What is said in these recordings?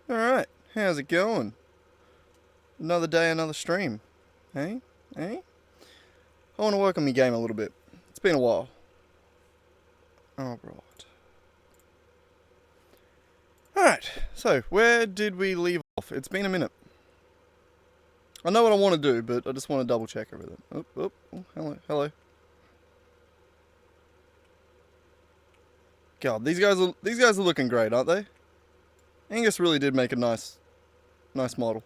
Alright, how's it going? Another day, another stream. Hey? Hey? I want to work on my game a little bit. It's been a while. Alright. Alright, so where did we leave off? It's been a minute. I know what I want to do, but I just want to double check everything. Oh, hello. God, these guys are looking great, aren't they? Angus really did make a nice model.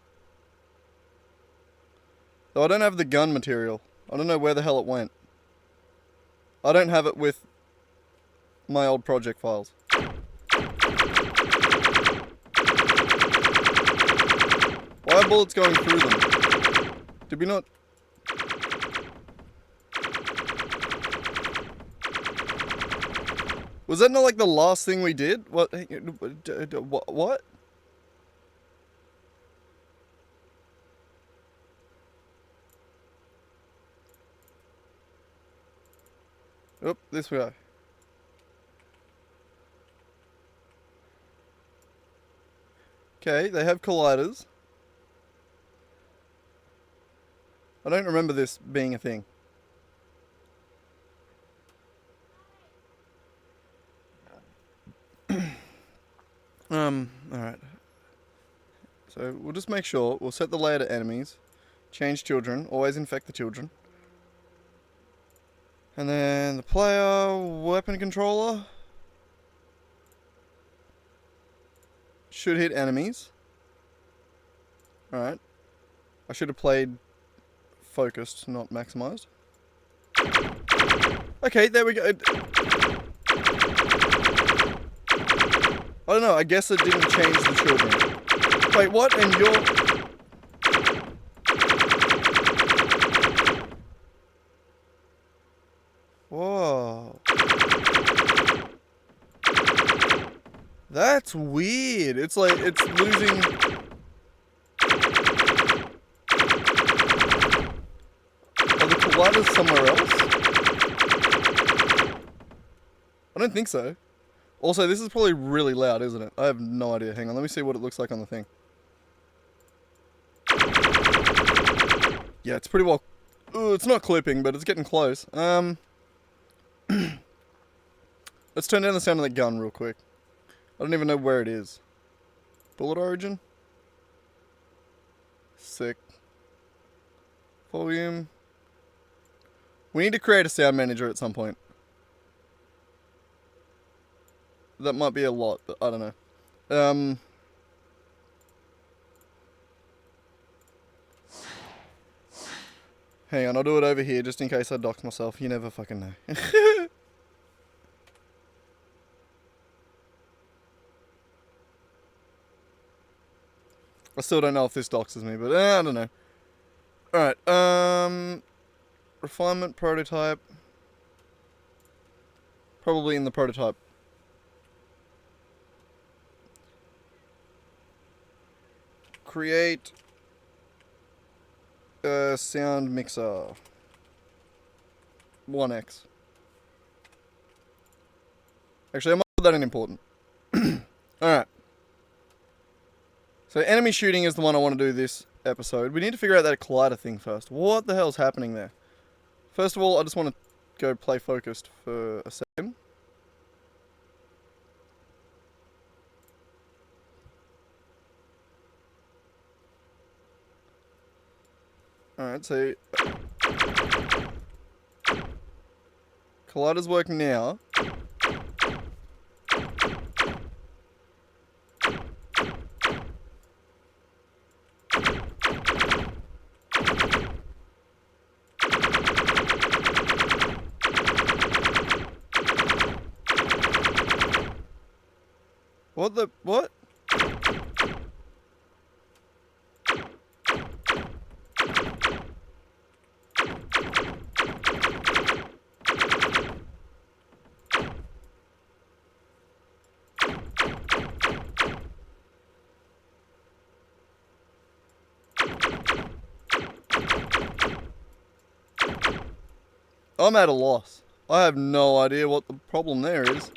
Though I don't have the gun material. I don't know where the hell it went. I don't have it with my old project files. Why are bullets going through them? Did we not... Was that not like the last thing we did? What? What? Oh, this way. Okay, they have colliders. I don't remember this being a thing. Alright. So, we'll just make sure. We'll set the layer to enemies. Change children. Always infect the children. And then the player weapon controller should hit enemies. Alright. I should have played focused, not maximized. Okay, there we go. I don't know, I guess it didn't change the children. Wait, what? And you're... Whoa. That's weird. It's like, it's losing... Are the colliders somewhere else? I don't think so. Also, this is probably really loud, isn't it? I have no idea. Hang on, let me see what it looks like on the thing. Yeah, it's pretty well... Ooh, it's not clipping, but it's getting close. Let's turn down the sound of the gun real quick. I don't even know where it is. Bullet origin? Sick. Volume. We need to create a sound manager at some point. That might be a lot, but I don't know. Hang on, I'll do it over here just in case I dox myself. You never fucking know. I still don't know if this doxes me, but I don't know. Alright, refinement prototype. Probably in the prototype. Create a sound mixer. 1x. Actually, I might put that in important. Alright. So enemy shooting is the one I want to do this episode. We need to figure out that collider thing first. What the hell's happening there? First of all, I just want to go play focused for a second. Alright, so... Collider's working now. What the... What? I'm at a loss. I have no idea what the problem there is.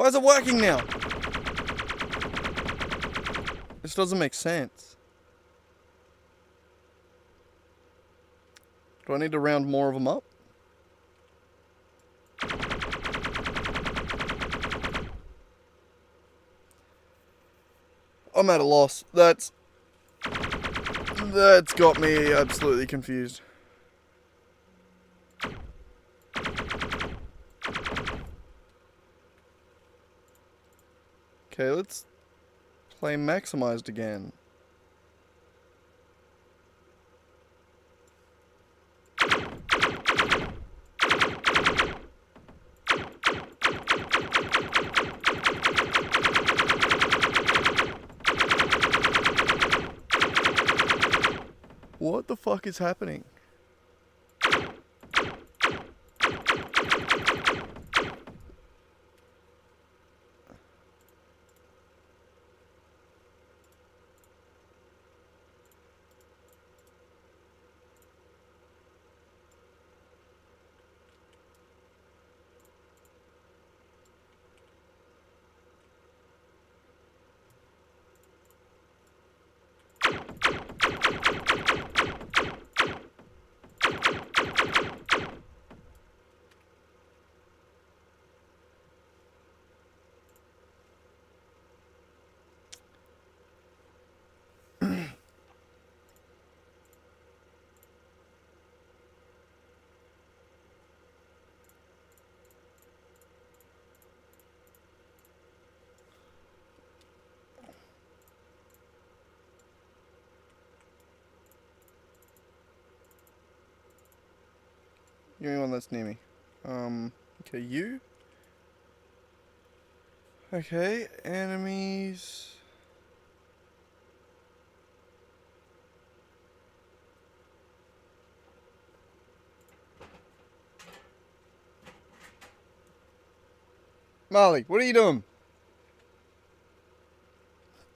Why is it working now? This doesn't make sense. Do I need to round more of them up? I'm at a loss. That's got me absolutely confused. Okay, let's play maximized again. What the fuck is happening? Give me one that's near me. Okay, you. Okay, enemies. Marley, what are you doing?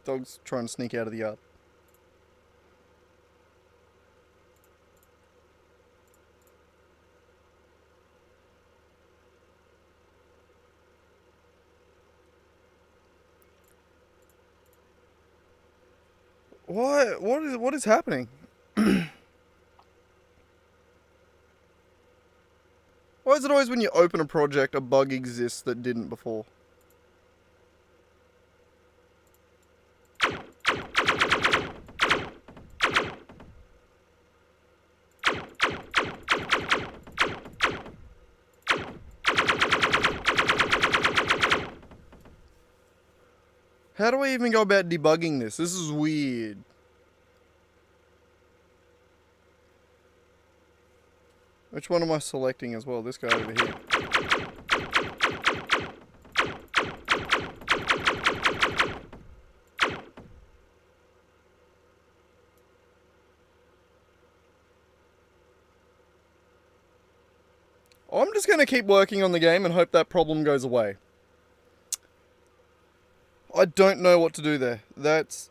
Dog's trying to sneak out of the yard. What is happening? Why is it always when you open a project a bug exists that didn't before? How do I even go about debugging this? This is weird. Which one am I selecting as well? This guy over here. I'm just going to keep working on the game and hope that problem goes away. I don't know what to do there. That's...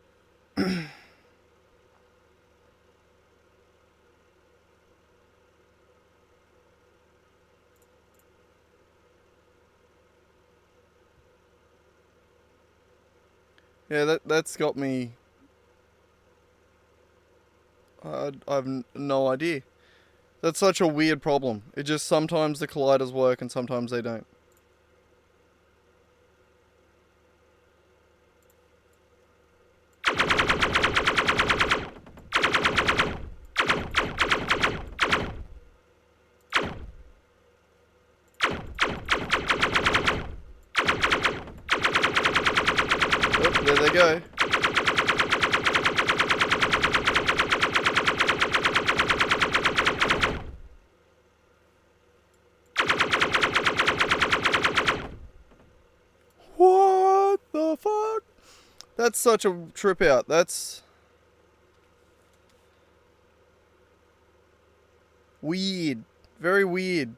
yeah, that's got me... I've no idea. That's such a weird problem. It just sometimes the colliders work and sometimes they don't. Oh, there they go. What the fuck? That's such a trip out. That's weird. Very weird.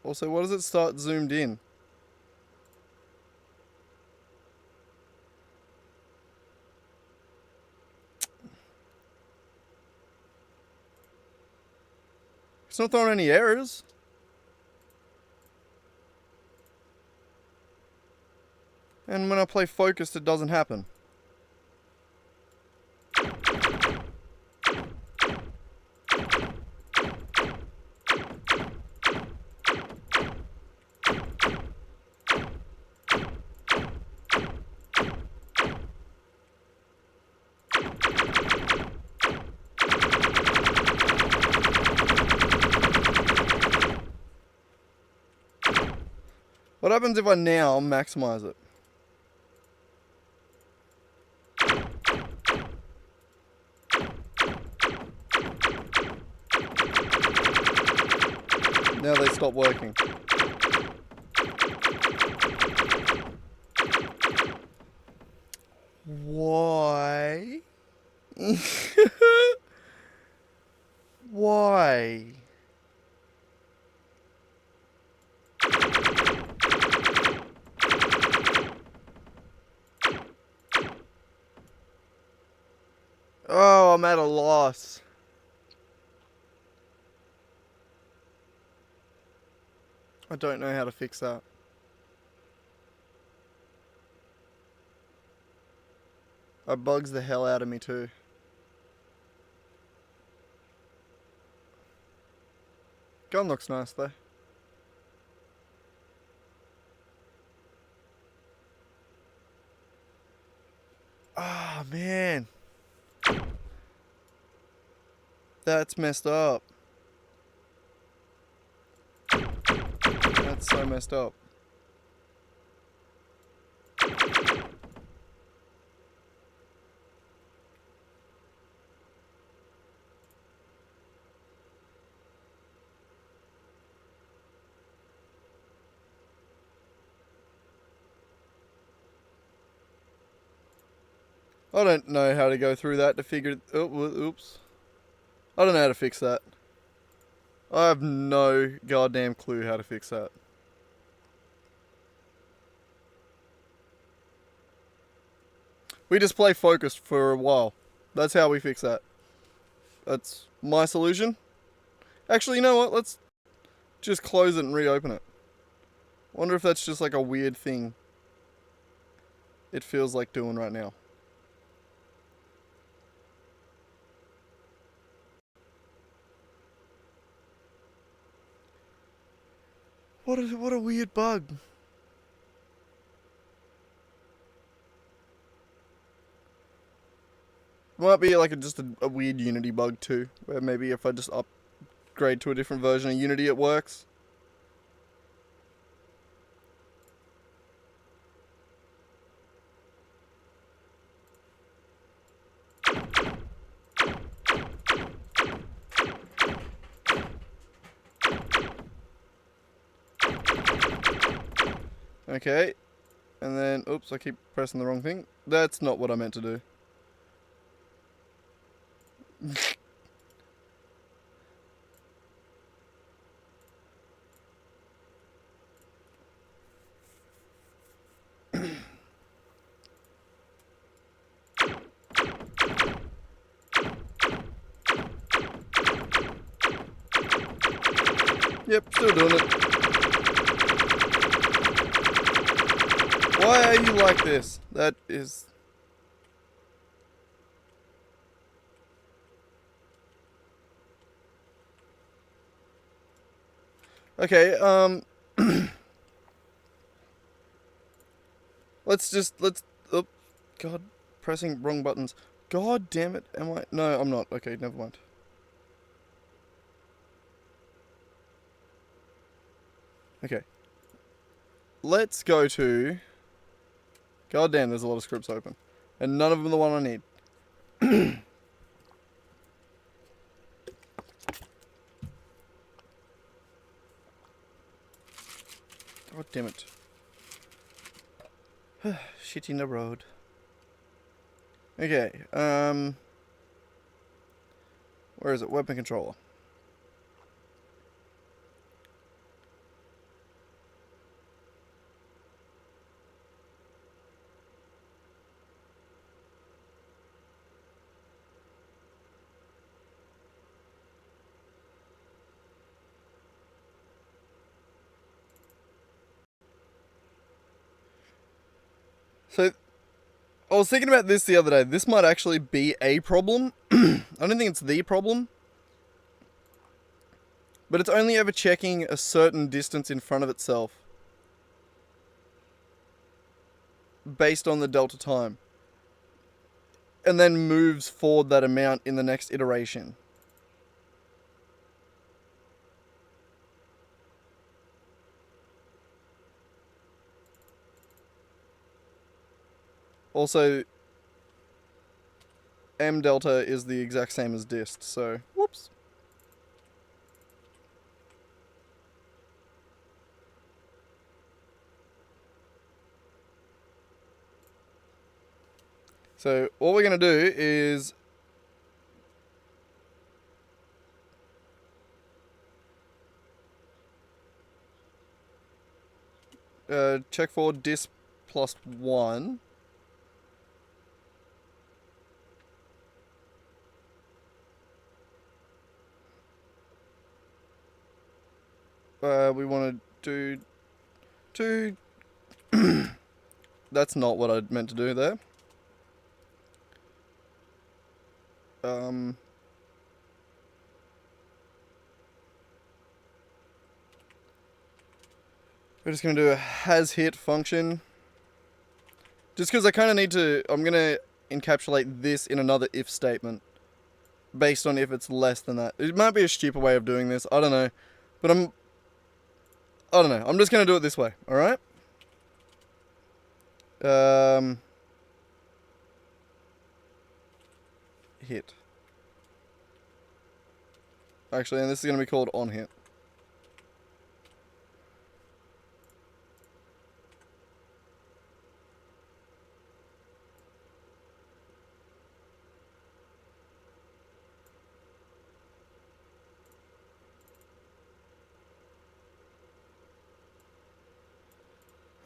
Also, what does it start zoomed in? It's not throwing any errors. And when I play focused, it doesn't happen. What happens if I now maximize it? Now they stop working. Why? Why? Oh, I'm at a loss. I don't know how to fix that. It bugs the hell out of me too. Gun looks nice though. Ah, man. That's messed up. That's so messed up. I don't know how to go through that to figure... Oh, oops. I don't know how to fix that. I have no goddamn clue how to fix that. We just play focused for a while. That's how we fix that. That's my solution. Actually, you know what? Let's just close it and reopen it. Wonder if that's just like a weird thing it feels like doing right now. What a weird bug. Might be like just a weird Unity bug too, where maybe if I just upgrade to a different version of Unity it works. Okay, and then, oops, I keep pressing the wrong thing. That's not what I meant to do. Yep, still doing it. Why are you like this? That is... Okay, let's, oh, God, pressing wrong buttons. God damn it, am I? No, I'm not. Okay, never mind. Okay. Let's go to... God damn, there's a lot of scripts open. And none of them are the one I need. God damn it. Shit in the road. Okay, where is it? Weapon controller. I was thinking about this the other day. This might actually be a problem. I don't think it's the problem. But it's only ever checking a certain distance in front of itself. Based on the delta time. And then moves forward that amount in the next iteration. Also, m delta is the exact same as dist, so whoops. So what we're going to do is check for dist plus 1. We want to do 2. That's not what I meant to do there. We're just going to do a has hit function. Just because I kind of need to, I'm going to encapsulate this in another if statement. Based on if it's less than that. It might be a stupid way of doing this, I don't know. But I don't know, I'm just going to do it this way, alright? Hit. Actually, and this is going to be called on hit.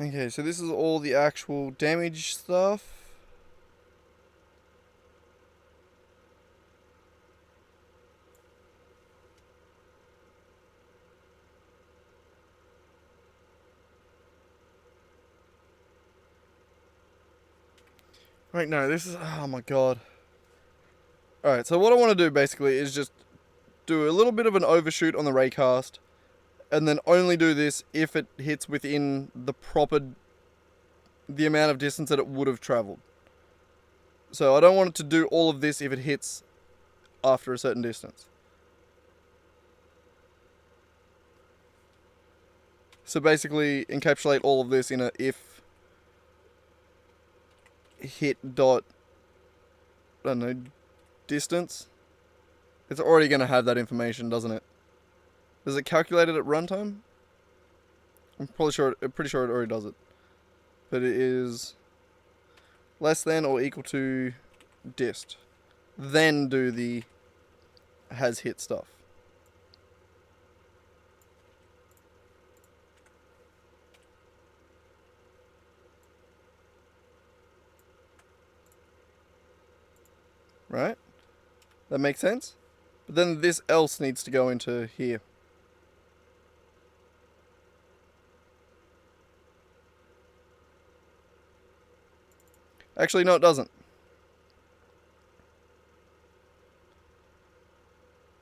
Okay, so this is all the actual damage stuff. Right, no, this is, oh my god. Alright, so what I want to do basically is just do a little bit of an overshoot on the raycast, and then only do this if it hits within the amount of distance that it would have traveled. So I don't want it to do all of this if it hits after a certain distance. So basically encapsulate all of this in a if hit dot, I don't know, distance. It's already going to have that information, doesn't it? Does it calculate it at runtime? I'm pretty sure it already does it. But it is less than or equal to dist. Then do the has hit stuff. Right? That makes sense? But then this else needs to go into here. Actually, no, it doesn't.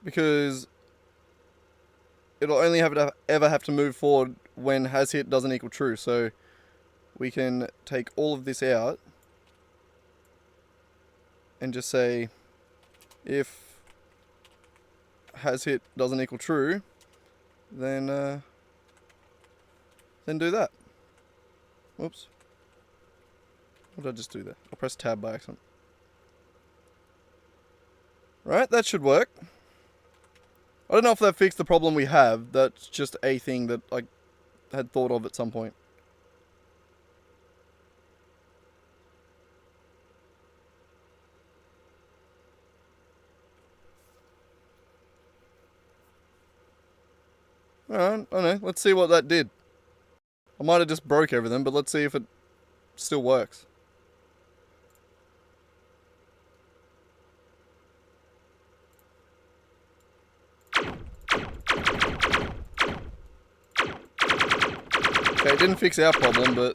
Because it'll only ever have to move forward when has hit doesn't equal true. So we can take all of this out and just say if has hit doesn't equal true, then do that. Whoops. What did I just do there? I pressed tab by accident. Right, that should work. I don't know if that fixed the problem we have. That's just a thing that I had thought of at some point. Alright, I don't know. Let's see what that did. I might have just broke everything, but let's see if it still works. Okay, it didn't fix our problem, but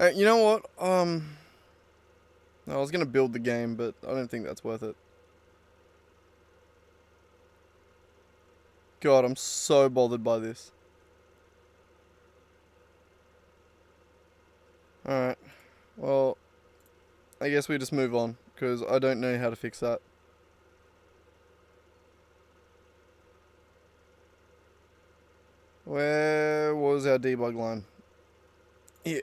You know what? I was gonna build the game, but I don't think that's worth it. God, I'm so bothered by this. Alright, well, I guess we just move on, because I don't know how to fix that. Where was our debug line? Here.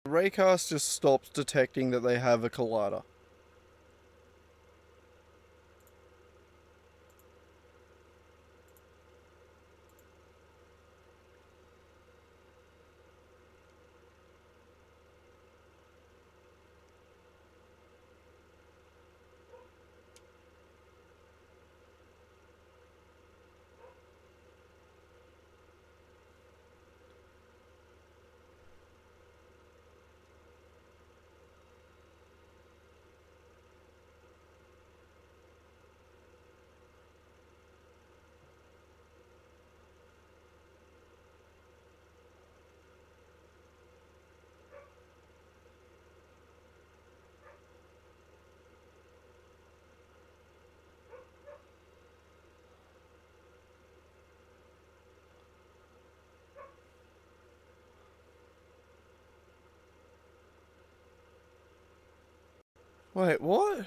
Raycast just stops detecting that they have a collider. Wait, what?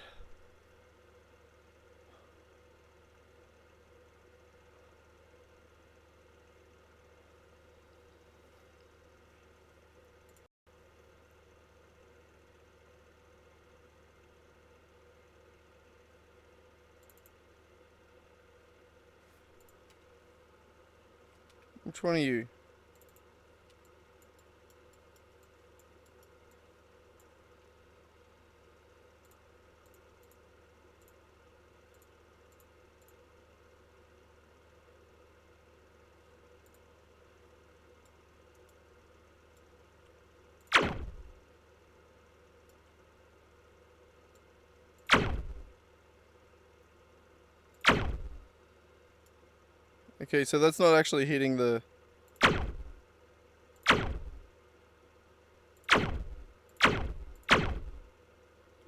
Which one are you? Okay, so that's not actually hitting the...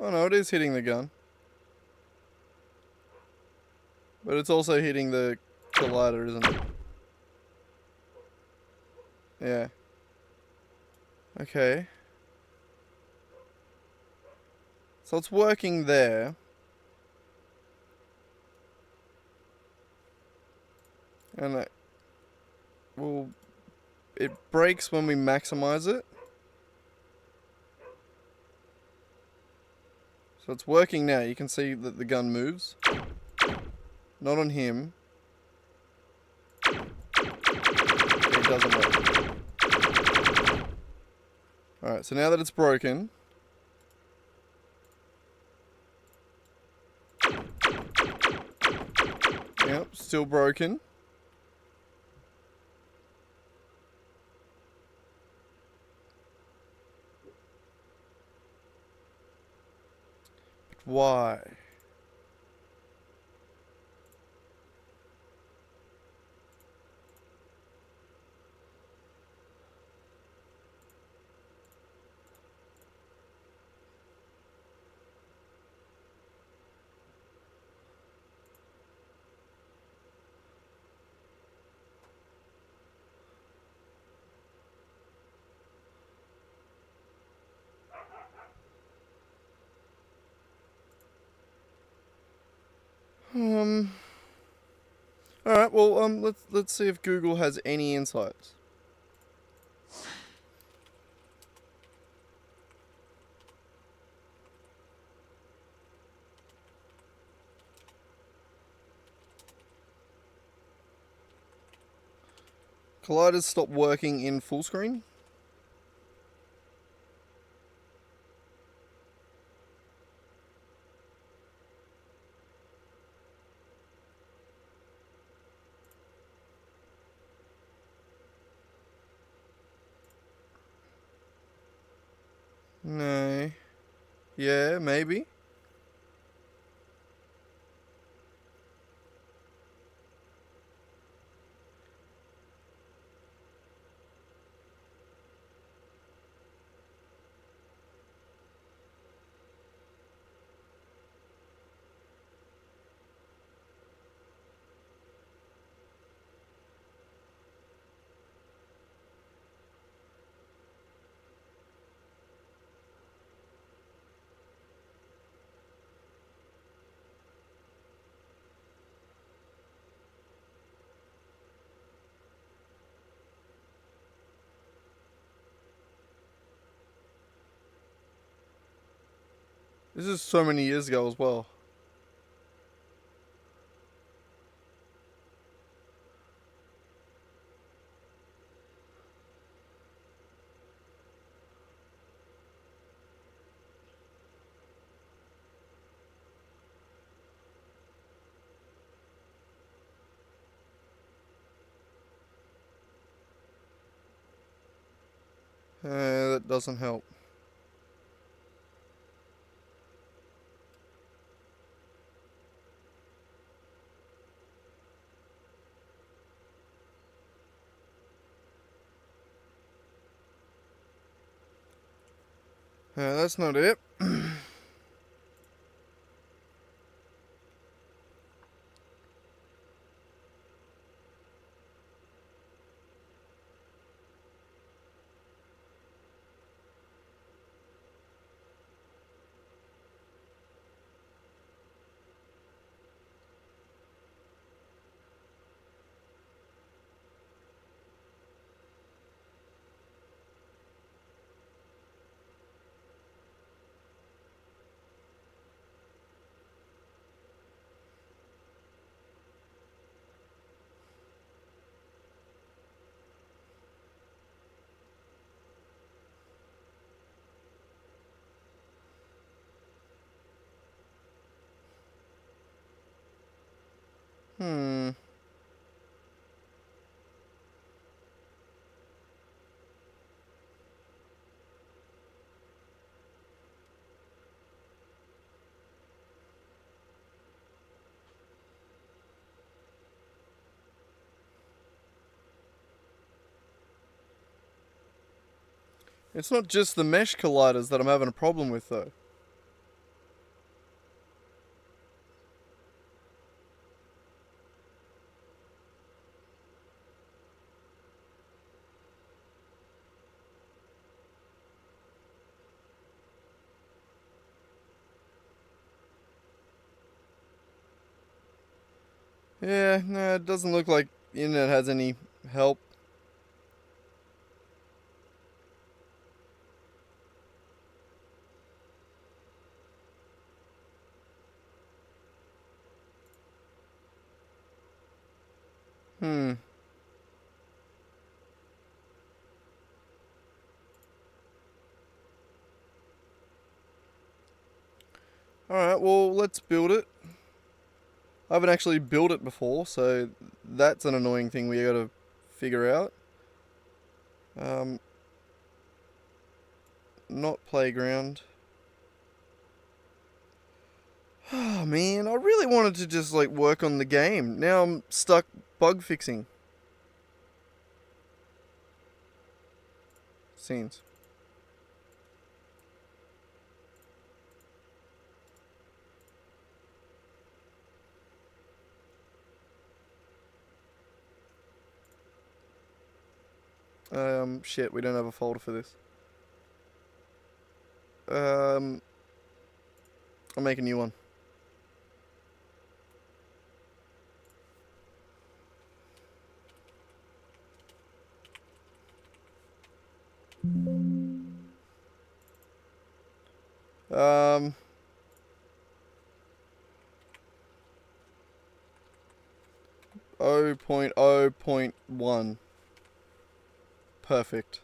Oh no, it is hitting the gun. But it's also hitting the collider, isn't it? Yeah. Okay. So it's working there. And well, it breaks when we maximize it. So it's working now. You can see that the gun moves. Not on him. It doesn't work. Alright, so now that it's broken... Yep, still broken. But why? Alright, well, let's see if Google has any insights. Colliders stop working in full screen? No. Yeah, maybe. This is so many years ago as well. That doesn't help. That's not it. Hmm. It's not just the mesh colliders that I'm having a problem with, though. Yeah, no, it doesn't look like the internet has any help. Hmm. Alright, well, let's build it. I haven't actually built it before, so that's an annoying thing we gotta figure out. Um, Not playground. Oh man, I really wanted to just like work on the game. Now I'm stuck bug fixing scenes. Shit, we don't have a folder for this. I'll make a new one. Um, 0.0.1. Perfect.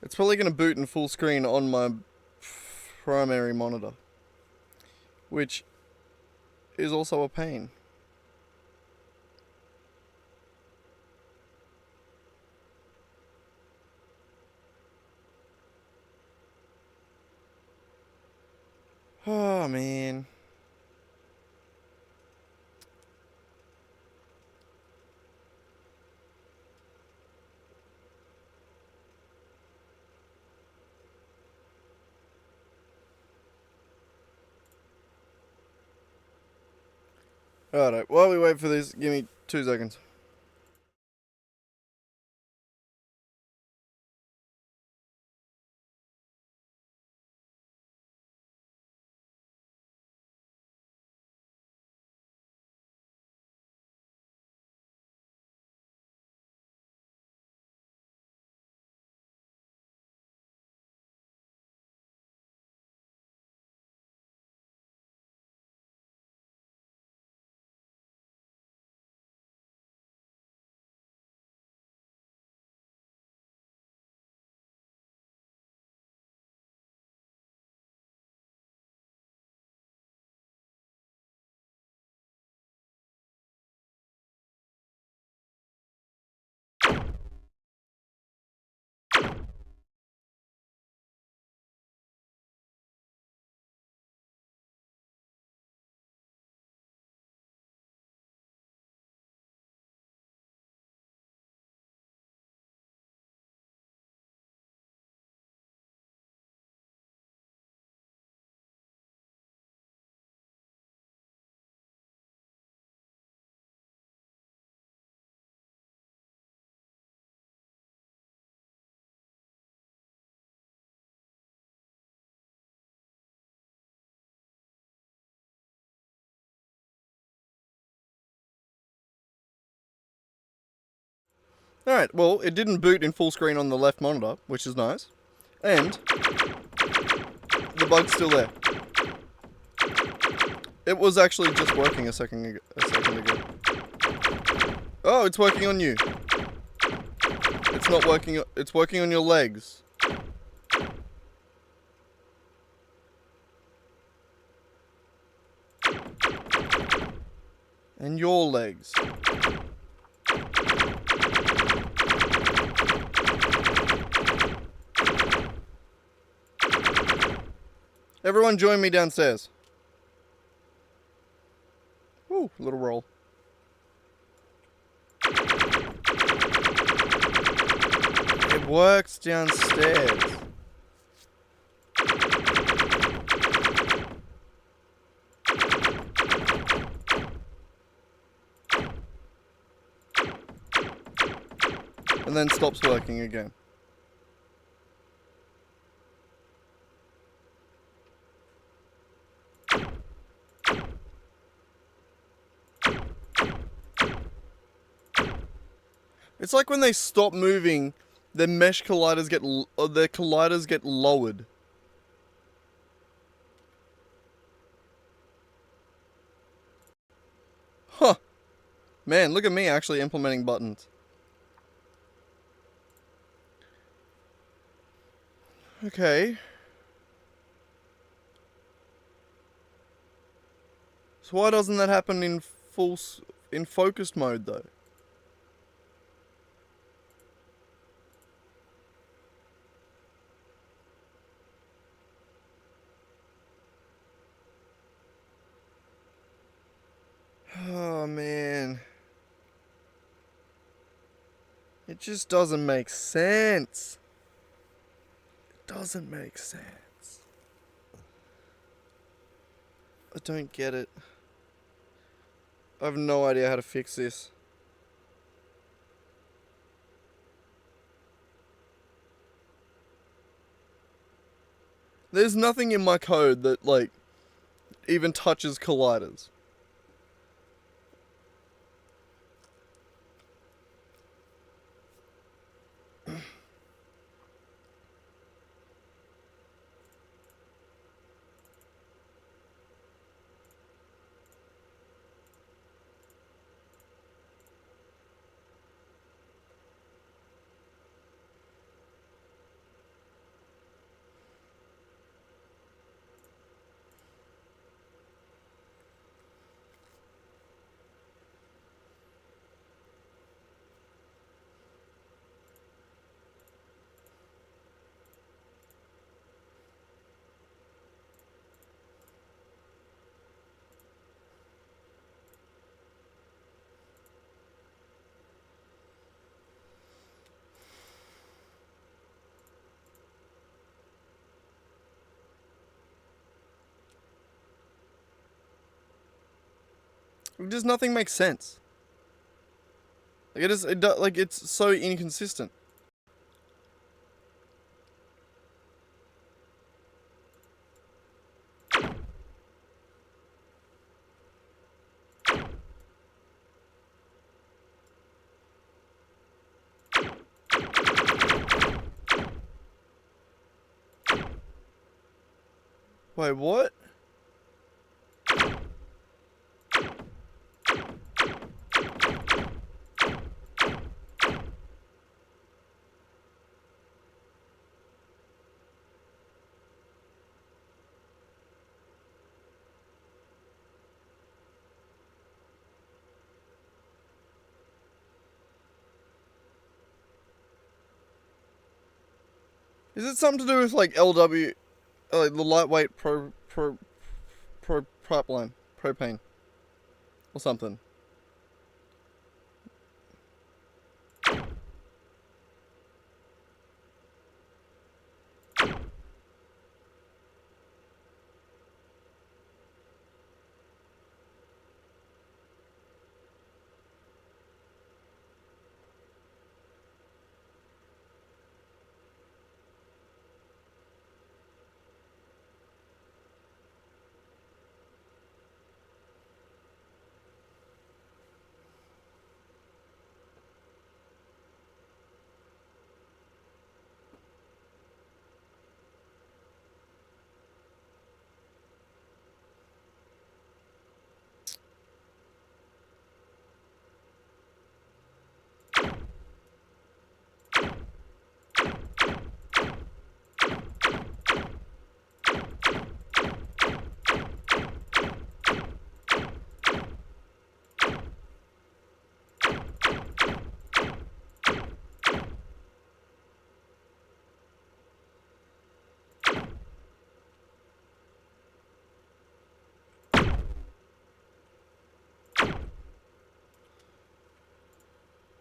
It's probably going to boot in full screen on my primary monitor, which is also a pain. Oh, man. Alright, while we wait for this, give me 2 seconds. Alright, well, it didn't boot in full screen on the left monitor, which is nice. And the bug's still there. It was actually just working a second ago. Oh, it's working on you. It's not working. It's working on your legs. And your legs. Everyone join me downstairs. Ooh, little roll. It works downstairs. And then stops working again. It's like when they stop moving, their mesh colliders get lowered. Huh. Man, look at me actually implementing buttons. Okay. So why doesn't that happen in focused mode though? Oh man. It just doesn't make sense. It doesn't make sense. I don't get it. I have no idea how to fix this. There's nothing in my code that, like, even touches colliders. Just nothing makes sense. Like it's so inconsistent. Wait, what? Is it something to do with like LW, like the lightweight pipeline, propane, or something?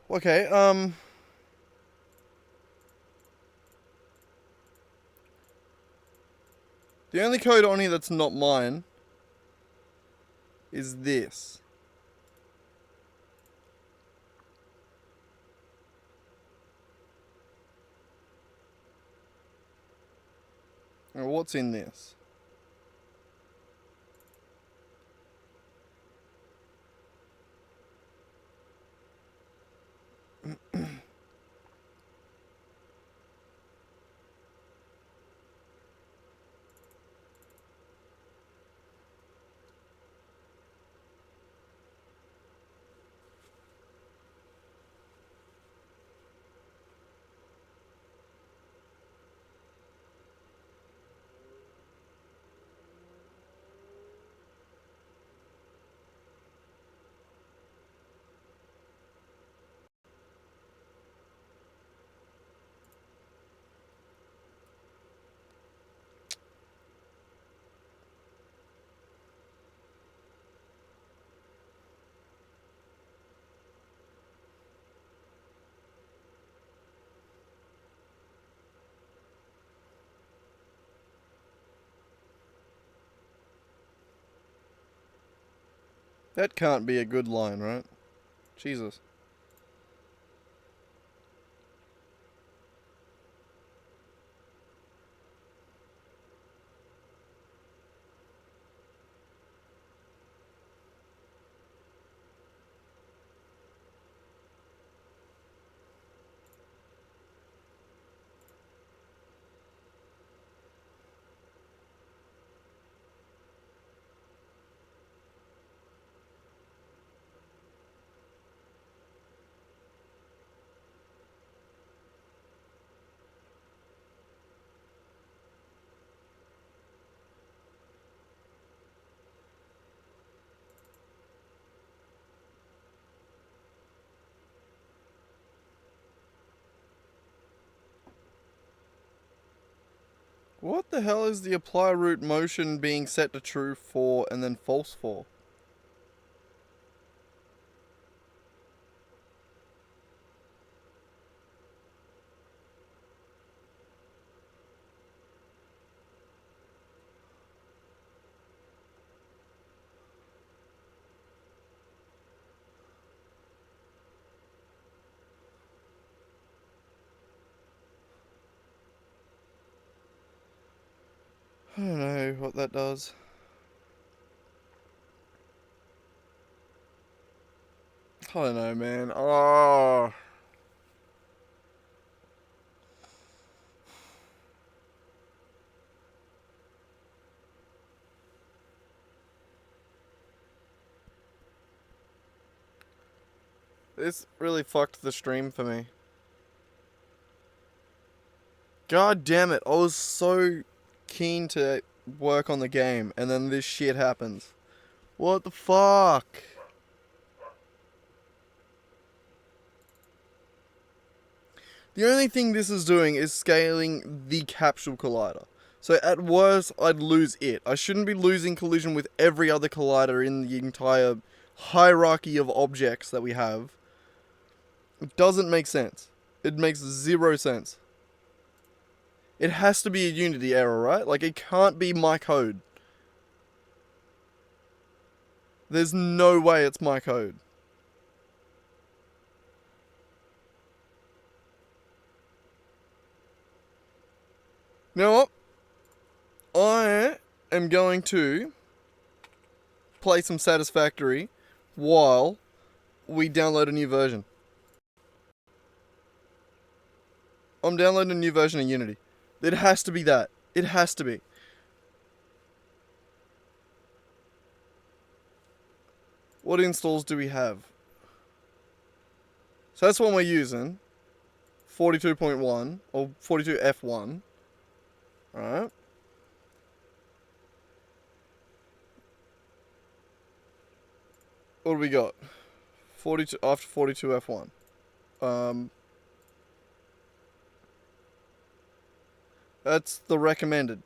Okay, the only code on here that's not mine is this. Now, what's in this? That can't be a good line, right? Jesus. What the hell is the apply root motion being set to true for and then false for? I don't know what that does. I don't know, man. Oh. This really fucked the stream for me. God damn it. I was so keen to work on the game and then this shit happens. What the fuck? The only thing this is doing is scaling the capsule collider. So at worst, I'd lose it. I shouldn't be losing collision with every other collider in the entire hierarchy of objects that we have. It doesn't make sense. It makes zero sense. It has to be a Unity error, right? Like, it can't be my code. There's no way it's my code. You know what? I am going to play some Satisfactory while we download a new version. I'm downloading a new version of Unity. It has to be that. It has to be. What installs do we have? So that's one we're using. 42.1 or 42F1. Alright. What do we got? 42 after 42F1. That's the recommended.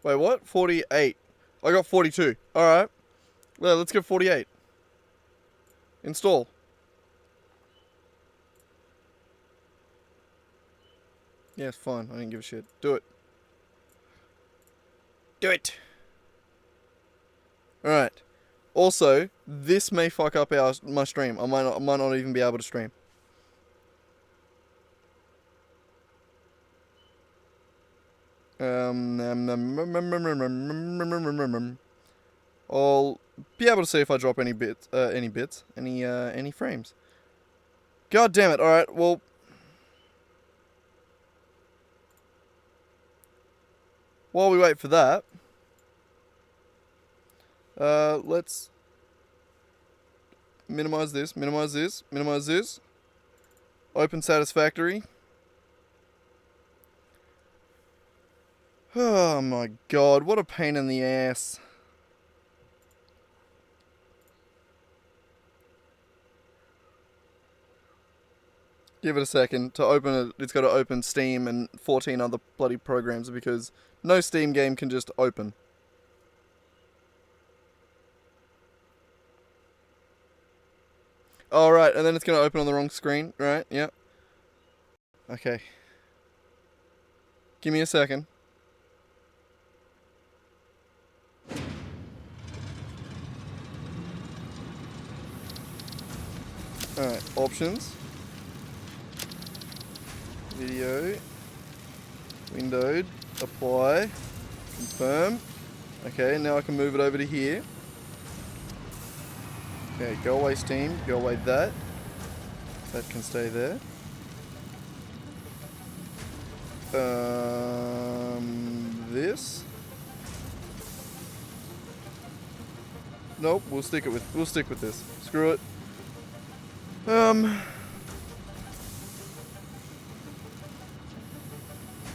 Wait, what? 48. I got 42. Alright. Well, let's go 48. Install. Yeah, it's fine. I didn't give a shit. Do it. Do it. Alright. Also, this may fuck up my stream. I might not even be able to stream. I'll be able to see if I drop any frames. God damn it! All right, well, while we wait for that, let's minimize this, minimize this, minimize this. Open Satisfactory. Oh my god, what a pain in the ass. Give it a second. To open it, it's got to open Steam and 14 other bloody programs because no Steam game can just open. Alright, and then it's going to open on the wrong screen, right? Yep. Okay. Give me a second. Alright, options. Video. Windowed. Apply. Confirm. Okay, now I can move it over to here. Okay, go away Steam. Go away that. That can stay there. This. Nope, we'll stick with this. Screw it.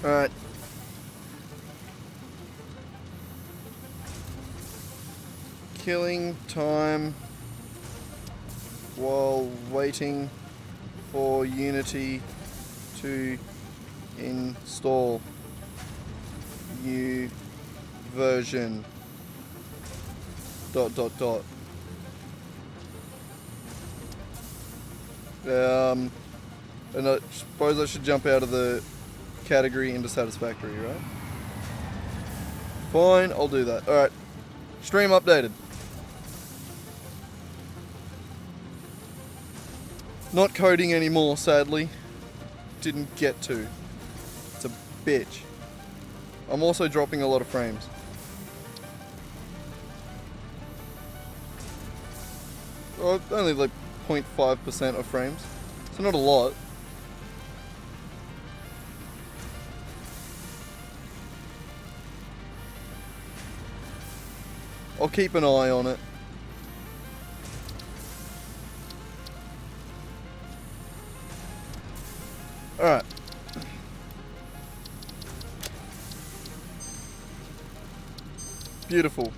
Alright. Killing time while waiting for Unity to install new version ... And I suppose I should jump out of the category into Satisfactory, right? Fine, I'll do that. Alright. Stream updated. Not coding anymore, sadly. Didn't get to. It's a bitch. I'm also dropping a lot of frames. Oh, only like 0.5% of frames. So not a lot. I'll keep an eye on it. Alright. Beautiful.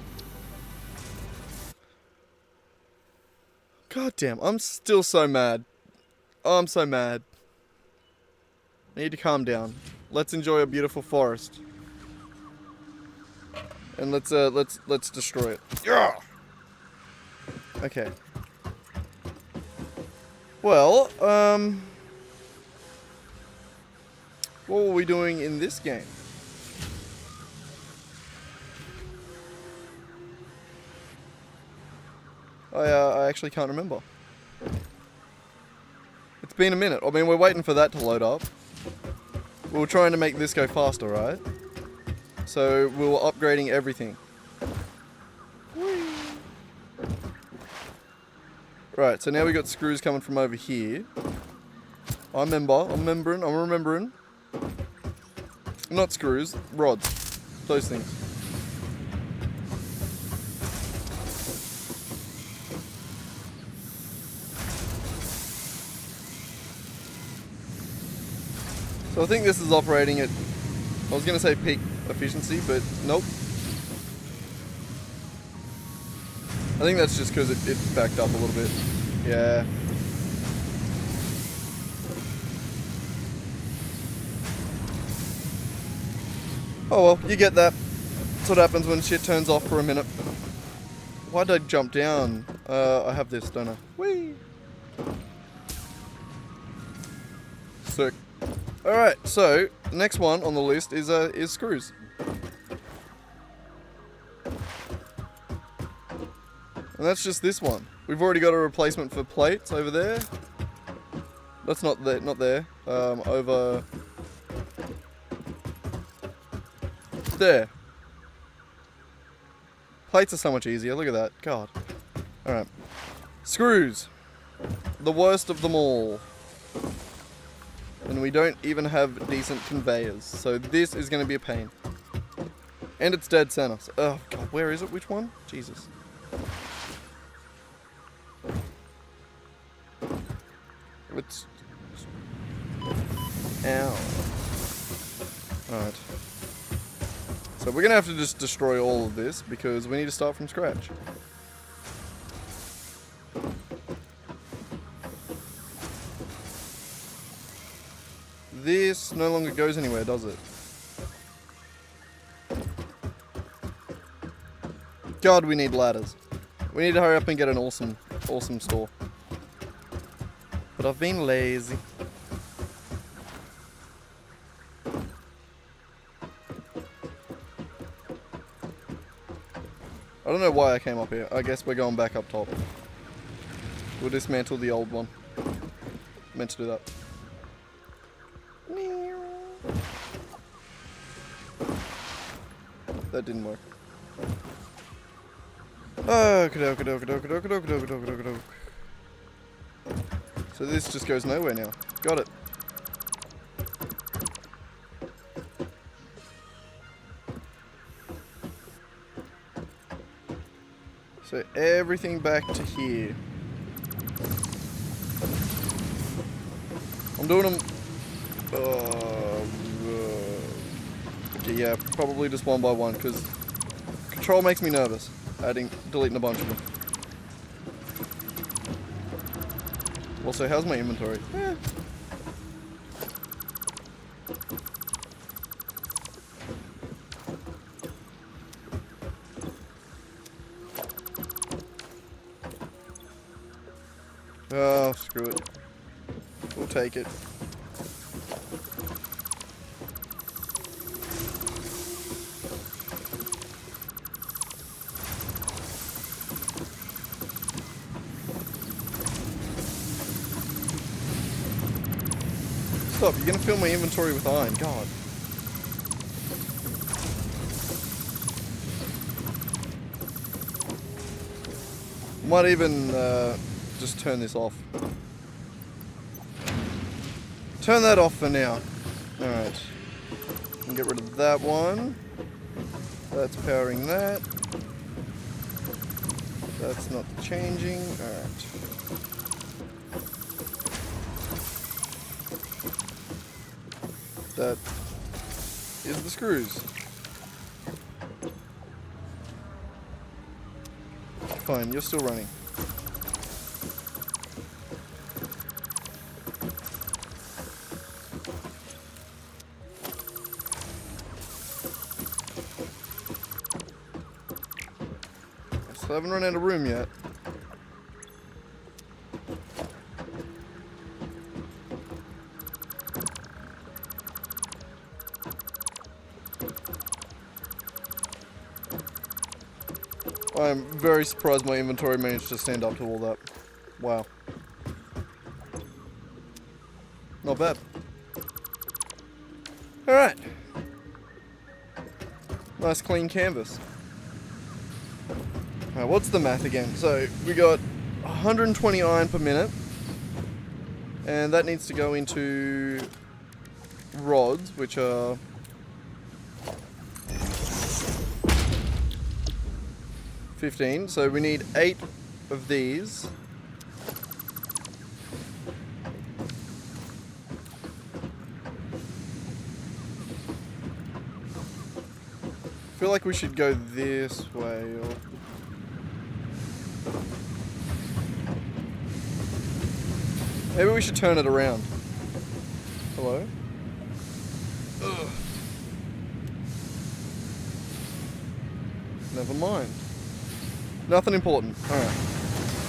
God damn, I'm still so mad. Oh, I'm so mad. I need to calm down. Let's enjoy a beautiful forest. And let's destroy it. Yeah. Okay. Well, what were we doing in this game? I actually can't remember. It's been a minute. I mean, we're waiting for that to load up. We were trying to make this go faster, right? So we were upgrading everything. Right, so now we got screws coming from over here. I'm remembering. Not screws, rods. Those things. So I think this is operating at, I was going to say peak efficiency, but nope. I think that's just because it backed up a little bit. Yeah. Oh well, you get that. That's what happens when shit turns off for a minute. Why'd I jump down? I have this, don't I? Whee! Sick. Alright, so, the next one on the list is screws. And that's just this one. We've already got a replacement for plates over there. That's not there. Over there. Plates are so much easier. Look at that. God. Alright. Screws. The worst of them all. And we don't even have decent conveyors. So this is going to be a pain. And it's dead center. So, oh, God. Where is it? Which one? Jesus. It's... Ow. Alright. So we're going to have to just destroy all of this because we need to start from scratch. This no longer goes anywhere, does it? God, we need ladders. We need to hurry up and get an awesome store. But I've been lazy. I don't know why I came up here. I guess we're going back up top. We'll dismantle the old one. Meant to do that. That didn't work. So this just goes nowhere now. Got it. So everything back to here. I'm doing them. Okay, yeah, probably just one by one because control makes me nervous. Deleting a bunch of them. Also, how's my inventory? Eh. Oh, screw it. We'll take it. Stop, you're gonna fill my inventory with iron. God. Might even just turn this off. Turn that off for now. Alright. And get rid of that one. That's powering that. That's not changing. Alright. That is the screws. Fine, you're still running. I still haven't run out of room yet. I'm very surprised my inventory managed to stand up to all that. Wow. Not bad. Alright. Nice clean canvas. Alright, what's the math again? So, we got 120 iron per minute. And that needs to go into rods, which are... $15, so we need 8 of these. I feel like we should go this way, or... Maybe we should turn it around. Hello? Ugh. Never mind. Nothing important. Alright.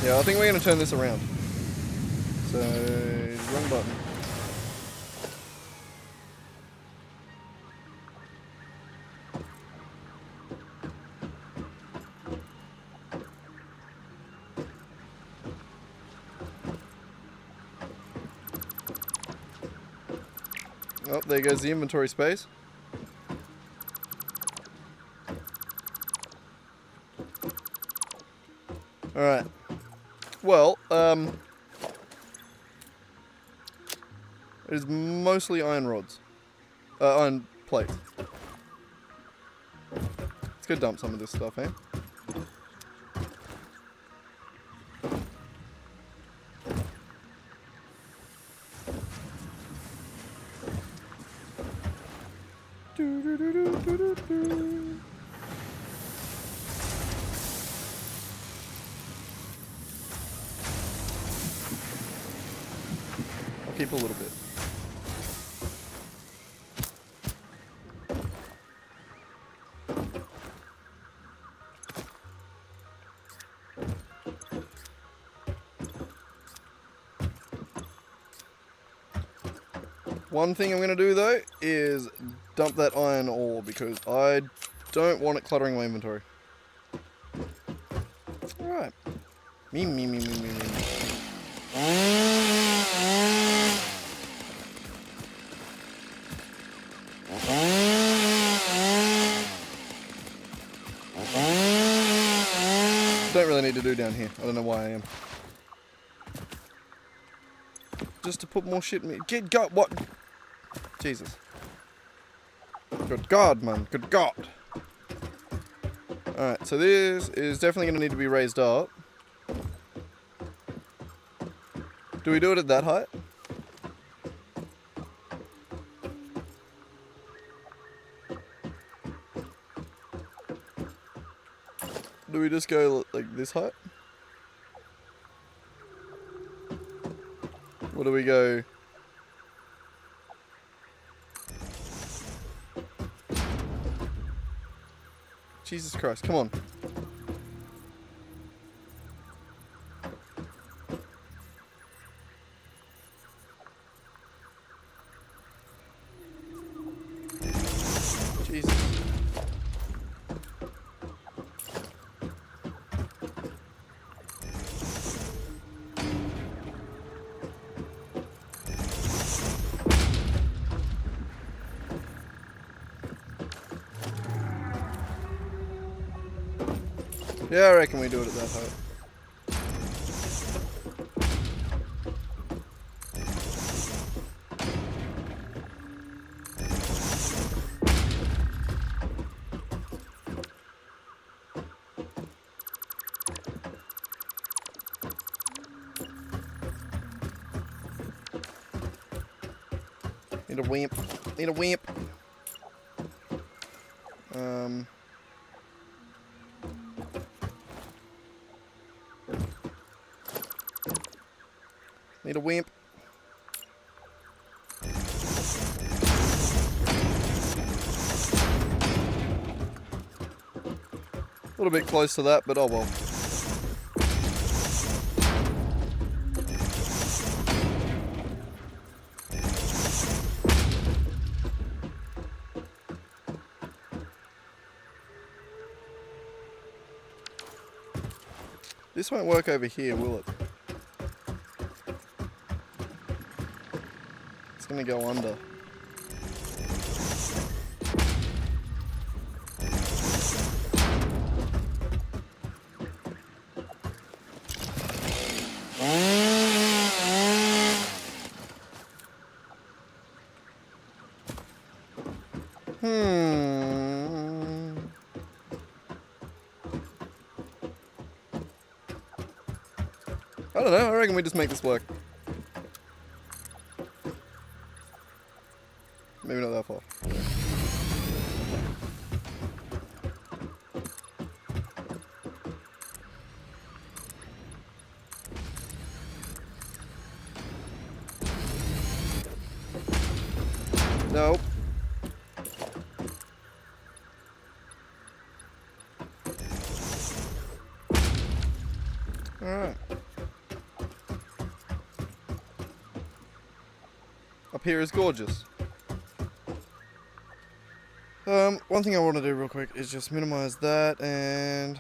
Yeah, I think we're going to turn this around. So, wrong button. Oh, there goes the inventory space. Alright. Well, it is mostly iron rods. Iron plates. Let's go dump some of this stuff, eh? I'll keep a little bit. One thing I'm going to do though is dump that iron ore because I don't want it cluttering my inventory. Alright. Me. Don't really need to do down here. I don't know why I am. Just to put more shit in me. God, what? Jesus. Good God, man. Good God. Alright, so this is definitely going to need to be raised up. Do we do it at that height? Do we just go like this height? Or do we go... Jesus Christ, come on. Jesus. Yeah, I reckon we do it at that height. Need a wimp. Need a wimp. Need a wimp. A little bit close to that, but oh well. This won't work over here, will it? It's gonna go under. I don't know, I reckon we just make this work. Maybe not that far. Nope. Alright. Up here is gorgeous. One thing I want to do real quick is just minimize that and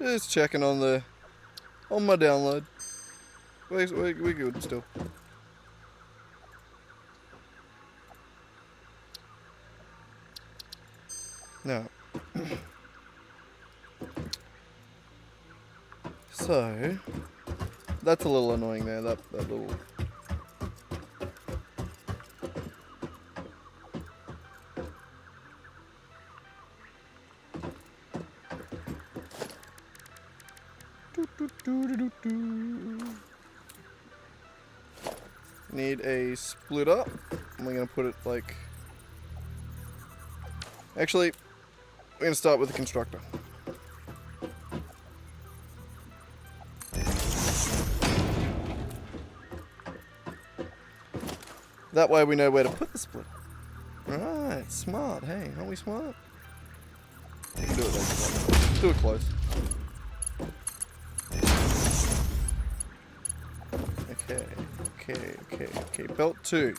just checking on my download. We're good still. Now, so that's a little annoying there. That little. Need a splitter. And we're gonna put it like. Actually, we're gonna start with the constructor. That way we know where to put the splitter. Right, smart. Hey, aren't we smart? You can do it like that. Do it close. Okay. Belt 2.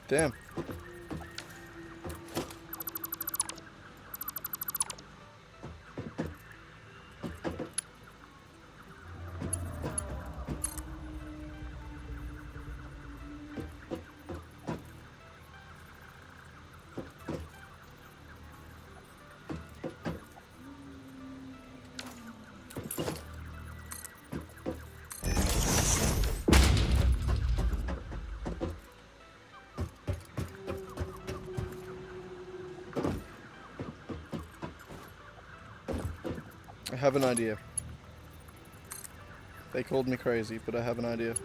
Damn. I have an idea. They called me crazy, but I have an idea.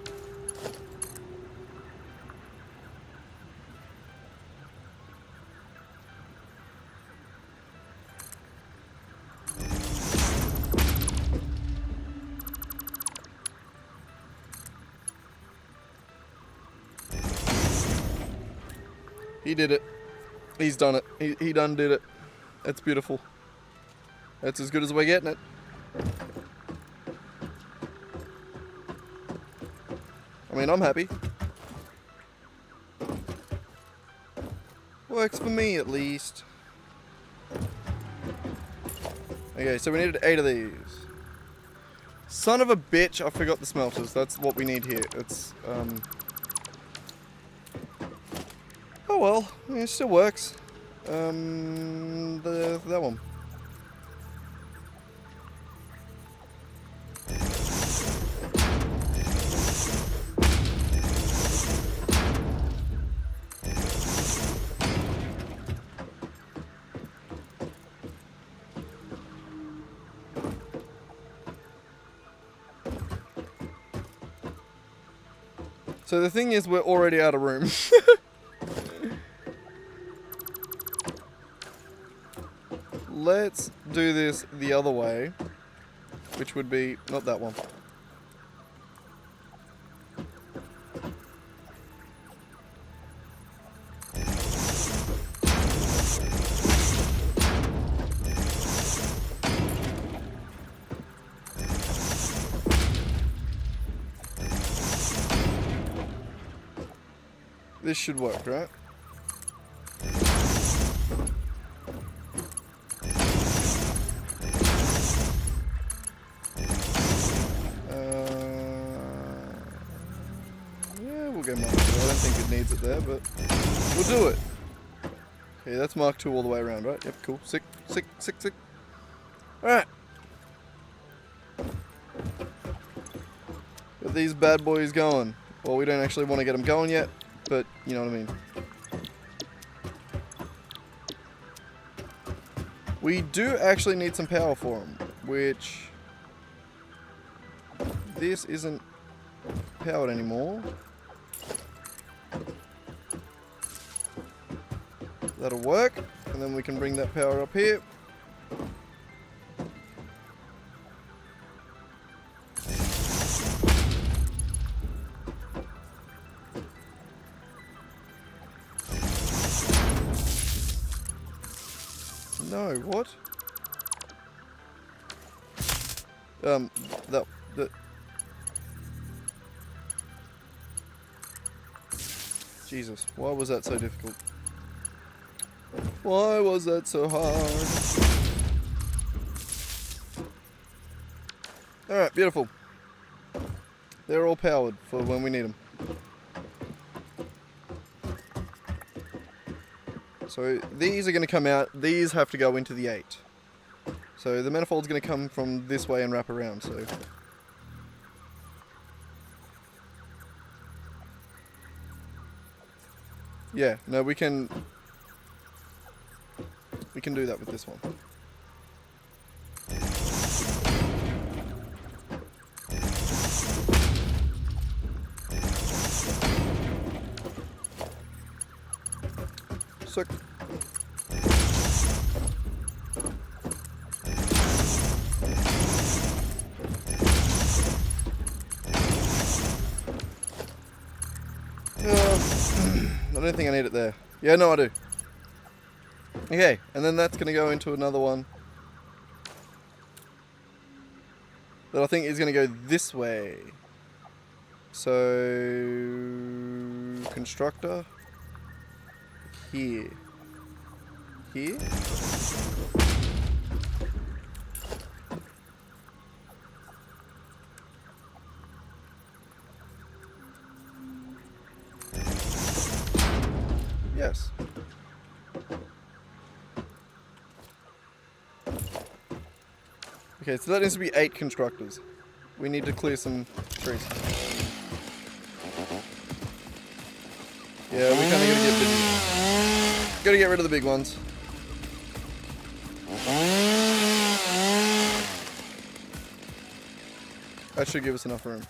He did it. He's done it. He done did it. That's beautiful. That's as good as we're getting it. I mean, I'm happy. Works for me, at least. Okay, so we needed 8 of these. Son of a bitch, I forgot the smelters. That's what we need here. It's, oh well, it still works. That one. So the thing is, we're already out of room. Let's do this the other way, which would be not that one. This should work, right? Yeah, we'll go Mark 2. I don't think it needs it there, but we'll do it. Okay, that's Mark 2 all the way around, right? Yep, cool. Sick. Alright. Get these bad boys going. Well, we don't actually want to get them going yet, but you know what I mean. We do actually need some power for them, which this isn't powered anymore. That'll work, and then we can bring that power up here. No, what? That. Jesus, why was that so difficult? Why was that so hard? Alright, beautiful. They're all powered for when we need them. So these are going to come out, these have to go into the 8. So the manifold's going to come from this way and wrap around, so... Yeah, no, we can do that with this one. Sick. I don't think I need it there. Yeah, no, I do. Okay, and then that's going to go into another one that I think is going to go this way. So, constructor here. Here? Yes. Okay, so that needs to be 8 constructors. We need to clear some trees. Yeah, we kind of gotta get rid of the big ones. That should give us enough room.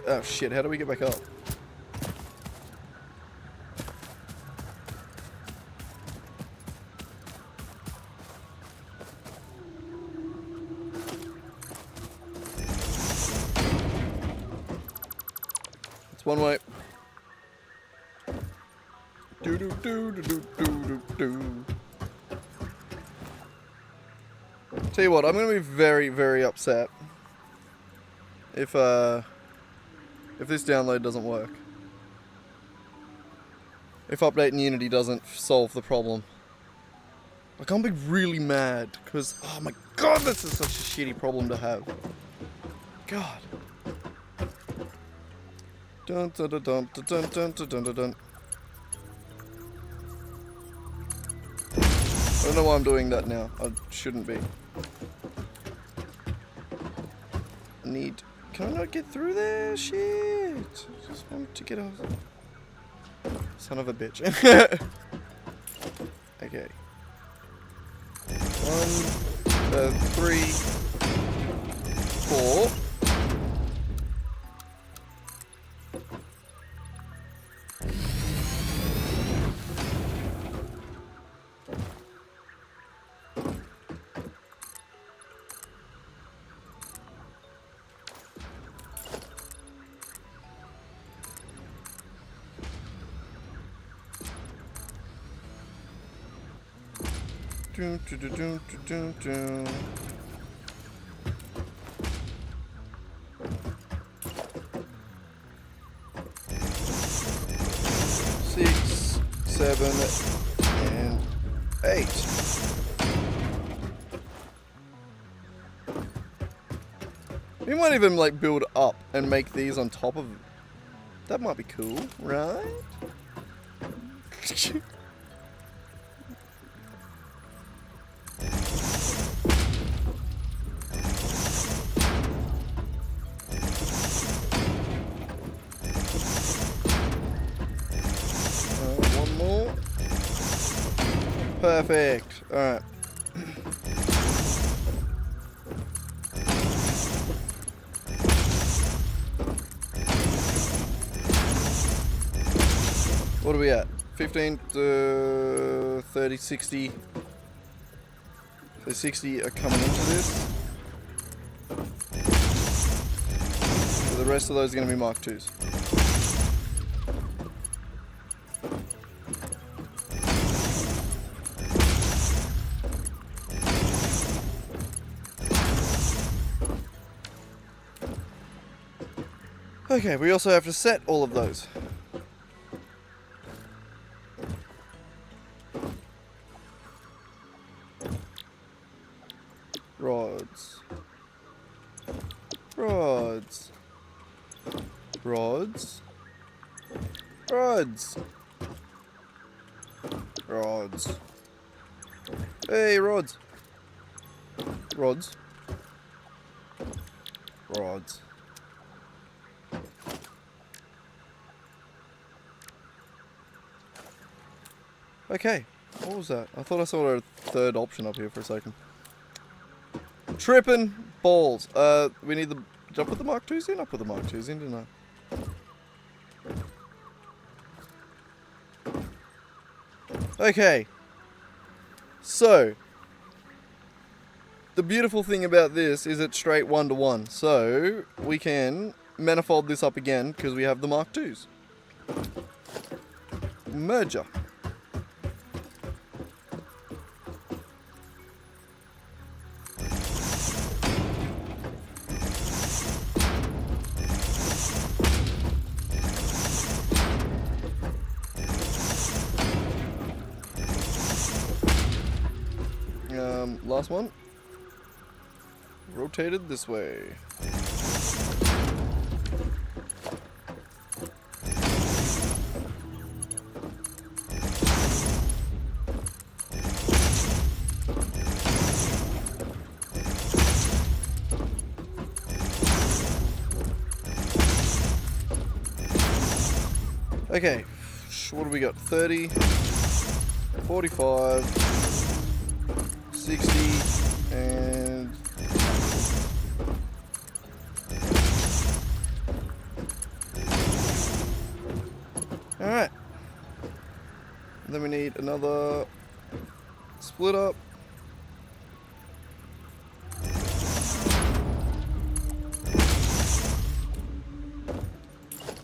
Oh shit, how do we get back up? It's one way. Tell you what, I'm gonna be very, very upset if this download doesn't work. If updating Unity doesn't solve the problem. Like, I'm be really mad, because, oh my god, this is such a shitty problem to have. God. Dun dun dun dun dun dun dun dun dun dun. I don't know why I'm doing that now. I shouldn't be. Need... Can I not get through there? Shit. I just want to get out. Son of a bitch. Okay. 3, 4. Dun, dun, dun, dun, dun, dun. Six, 7, and 8. We might even like build up and make these on top of. That might be cool, right? One more. Perfect. All right. What are we at? 15 to 30, 60. So 60 are coming into this. So the rest of those are going to be Mark IIs. Okay, we also have to set all of those. Rods. Rods. Rods. Rods. Rods. Hey, rods. Rods. Rods. Okay, what was that? I thought I saw a third option up here for a second. Trippin' balls. We need the... Did I put the Mark IIs in? I put the Mark IIs in, didn't I? Okay. So. The beautiful thing about this is it's straight 1-to-1. So, we can manifold this up again because we have the Mark IIs. Merger. Last one. Rotated this way. Okay, what do we got? 30, 45, 60, and... Alright. Then we need another split up.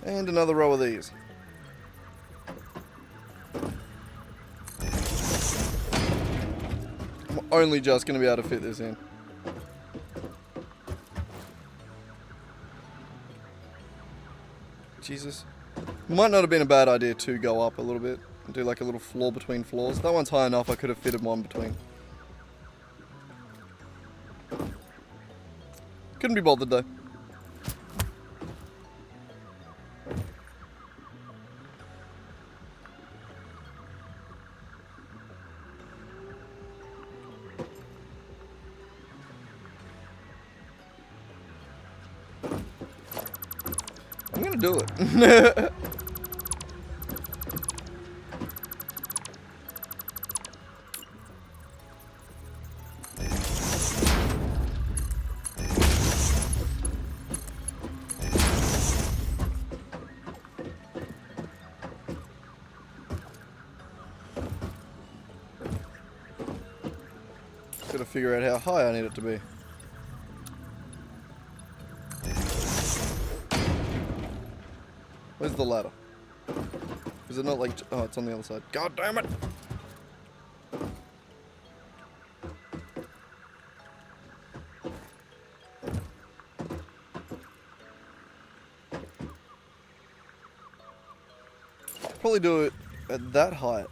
And another row of these. only just going to be able to fit this in. Jesus. Might not have been a bad idea to go up a little bit and do like a little floor between floors. That one's high enough, I could have fitted one between. Couldn't be bothered though. I'm gonna do it. Gotta figure out how high I need it to be. Where's the ladder? Is it not like... Oh, it's on the other side. God damn it! Probably do it at that height.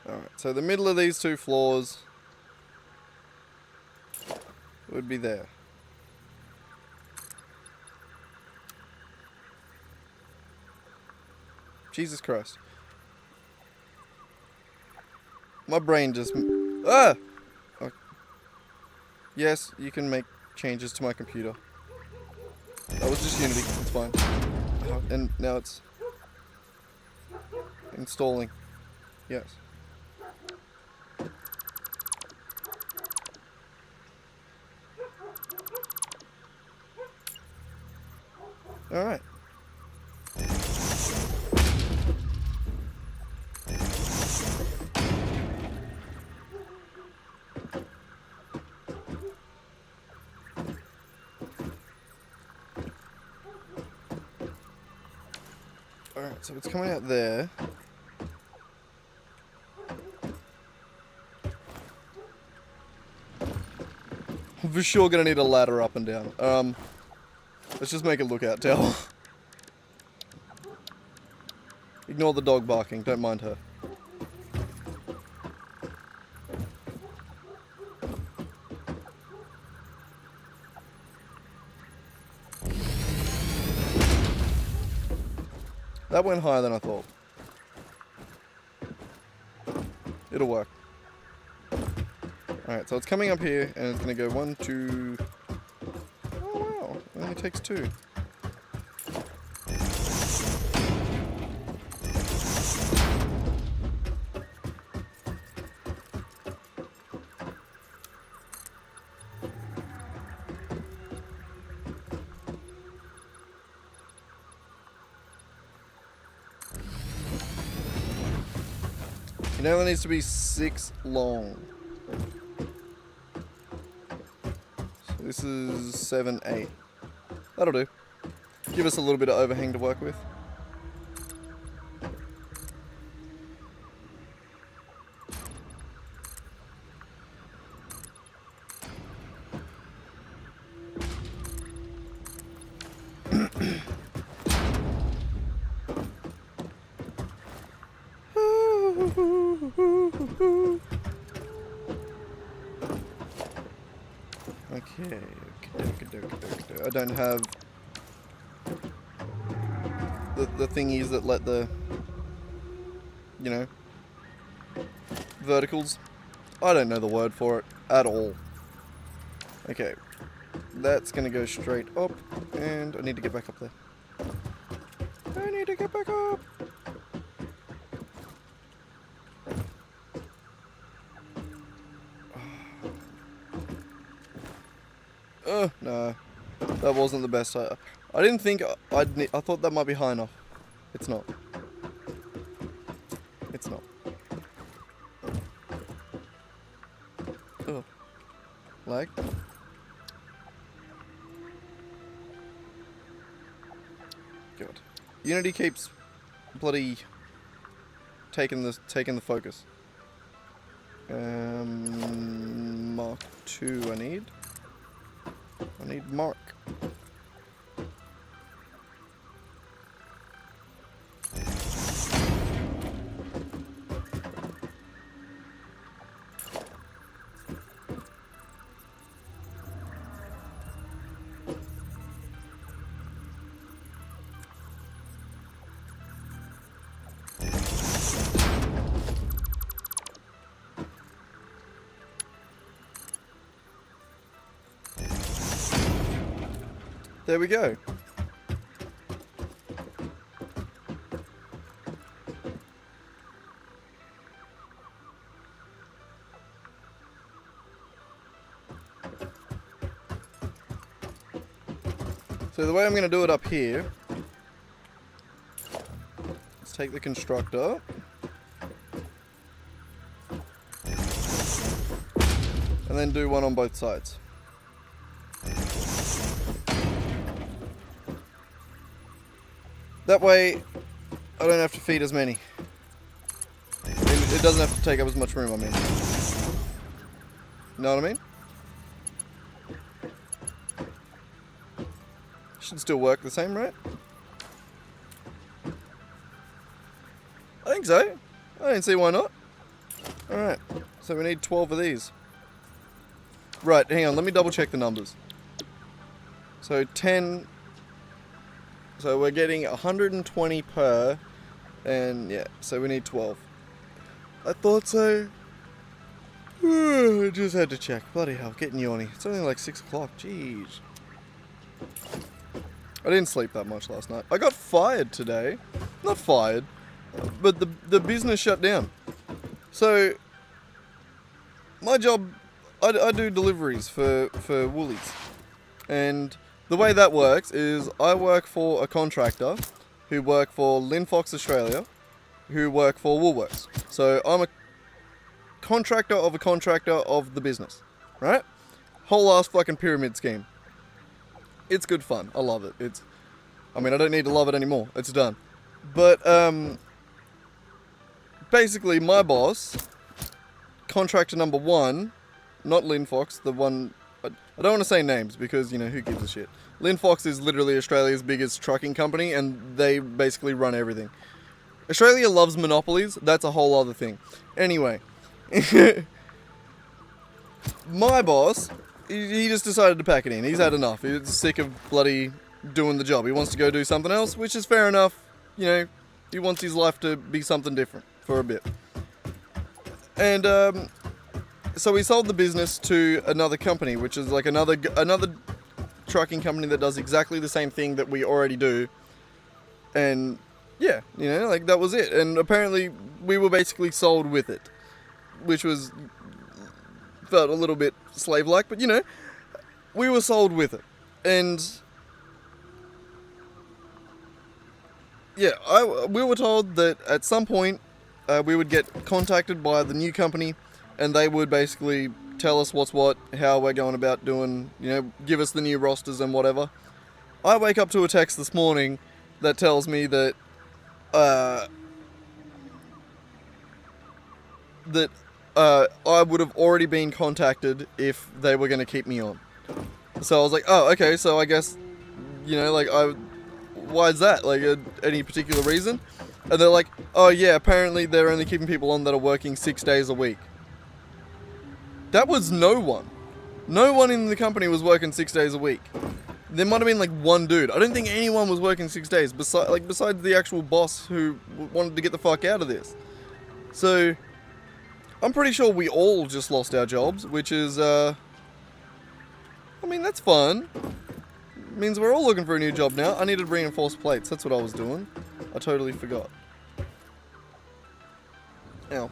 Alright, so the middle of these two floors would be there. Jesus Christ. My brain just... Ah! Oh. Yes, you can make changes to my computer. That was just Unity, it's fine. And now it's... installing. Yes. Alright. Alright, so it's coming out there. I'm for sure gonna need a ladder up and down. Let's just make a lookout tower. Ignore the dog barking, don't mind her. That went higher than I thought. It'll work. Alright, so it's coming up here and it's gonna go 1, 2... Oh wow, it only takes 2. It only needs to be 6 long. So this is 7, 8. That'll do. Give us a little bit of overhang to work with. Okay, I don't have the thingies that let the, you know, verticals. I don't know the word for it at all. Okay, That's gonna go straight up, and I need to get back up there. I need to get back up. No, that wasn't the best. I didn't think I thought that might be high enough. It's not. It's not. Oh, lag. God, Unity keeps bloody taking the focus. Mark 2 I need Mark. There we go. So the way I'm going to do it up here, let's take the constructor. And then do one on both sides. That way, I don't have to feed as many. It doesn't have to take up as much room, I mean. Know what I mean? Should still work the same, right? I think so. I don't see why not. Alright, so we need 12 of these. Right, hang on, let me double check the numbers. So 10... So we're getting 120 per, and yeah, so we need 12. I thought so. I just had to check. Bloody hell, getting yawny. It's only like 6 o'clock, jeez. I didn't sleep that much last night. I got fired today. Not fired, but the business shut down. So, my job, I do deliveries for Woolies. And the way that works is I work for a contractor who work for Linfox Australia, who work for Woolworths. So I'm a contractor of the business, right? Whole ass fucking pyramid scheme. It's good fun. I love it. I mean, I don't need to love it anymore. It's done. But basically my boss, contractor number 1, not Linfox, the one... I don't want to say names because, you know, who gives a shit. Linfox is literally Australia's biggest trucking company and they basically run everything. Australia loves monopolies. That's a whole other thing. Anyway. My boss, he just decided to pack it in. He's had enough. He's sick of bloody doing the job. He wants to go do something else, which is fair enough. You know, he wants his life to be something different for a bit. And, so we sold the business to another company, which is like another trucking company that does exactly the same thing that we already do. And yeah, you know, like that was it. And apparently we were basically sold with it, which felt a little bit slave-like, but you know, we were sold with it. And yeah, we were told that at some point we would get contacted by the new company and they would basically tell us what's what, how we're going about doing, you know, give us the new rosters and whatever. I wake up to a text this morning that tells me that I would have already been contacted if they were going to keep me on. So I was like, oh, okay, so I guess, you know, like, why is that? Like, any particular reason? And they're like, oh yeah, apparently they're only keeping people on that are working 6 days a week. That was no one. No one in the company was working 6 days a week. There might have been like one dude. I don't think anyone was working 6 days besides the actual boss who wanted to get the fuck out of this. So I'm pretty sure we all just lost our jobs, which is I mean, that's fun. Means we're all looking for a new job now. I need to reinforce plates. That's what I was doing. I totally forgot. Ow.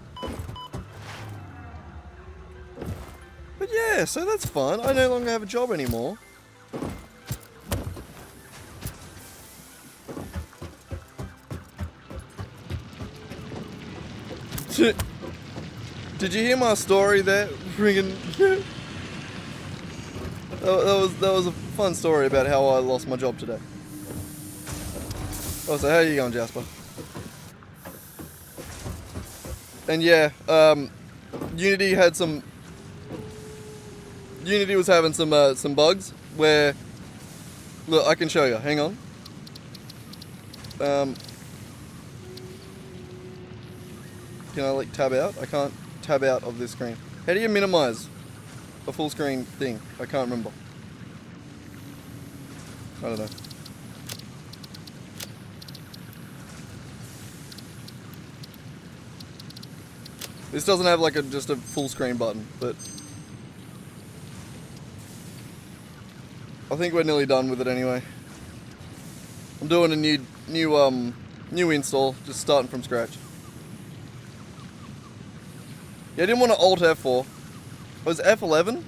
But yeah, so that's fun. I no longer have a job anymore. Did you hear my story there? Friggin' that was a fun story about how I lost my job today. Oh, so how are you going, Jasper? And yeah, Unity was having some bugs where, look, I can show you. Hang on. Can I like tab out? I can't tab out of this screen. How do you minimize a full screen thing? I can't remember. I don't know. This doesn't have like just a full screen button, but I think we're nearly done with it anyway. I'm doing a new install, just starting from scratch. Yeah, I didn't want to Alt F4. Was it F11?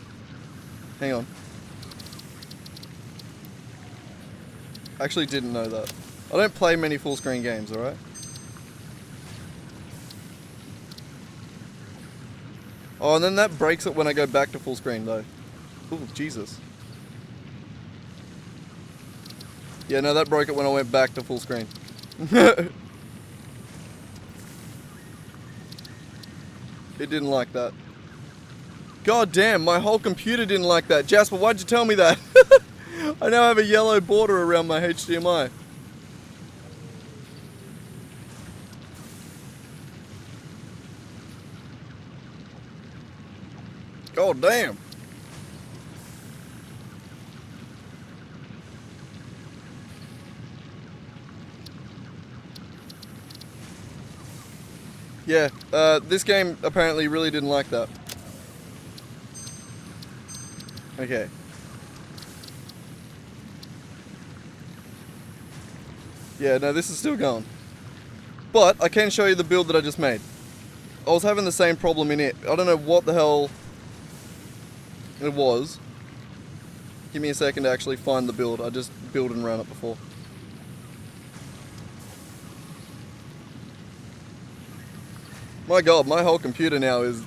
Hang on. I actually didn't know that. I don't play many full screen games, alright? Oh, and then that breaks it when I go back to full screen though. Ooh, Jesus. Yeah, no, that broke it when I went back to full screen. It didn't like that. God damn, my whole computer didn't like that. Jasper, why'd you tell me that? I now have a yellow border around my HDMI. God damn. Yeah, this game apparently really didn't like that. Okay. Yeah, no, this is still going. But I can show you the build that I just made. I was having the same problem in it. I don't know what the hell it was. Give me a second to actually find the build. I just built and ran it before. My god, my whole computer now is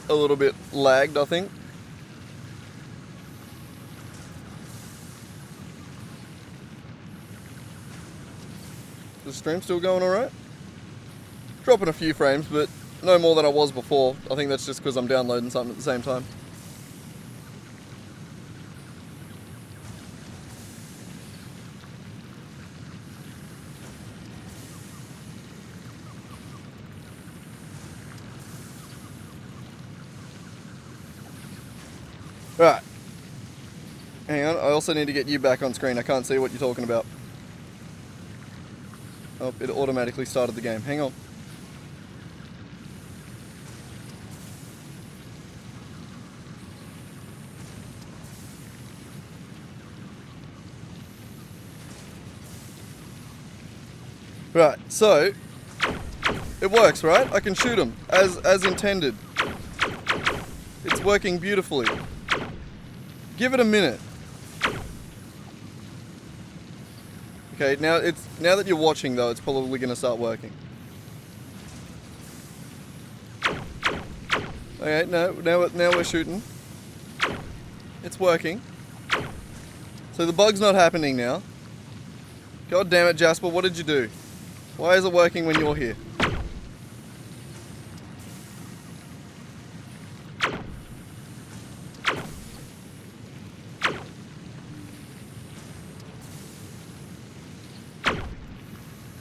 a little bit lagged, I think. Is the stream still going alright? Dropping a few frames, but no more than I was before. I think that's just because I'm downloading something at the same time. Right. Hang on, I also need to get you back on screen. I can't see what you're talking about. Oh, it automatically started the game. Hang on. Right, so it works, right? I can shoot them as intended. It's working beautifully. Give it a minute. Okay, now that you're watching though, it's probably gonna start working. Okay, now we're shooting. It's working. So the bug's not happening now. God damn it, Jasper, what did you do? Why is it working when you're here?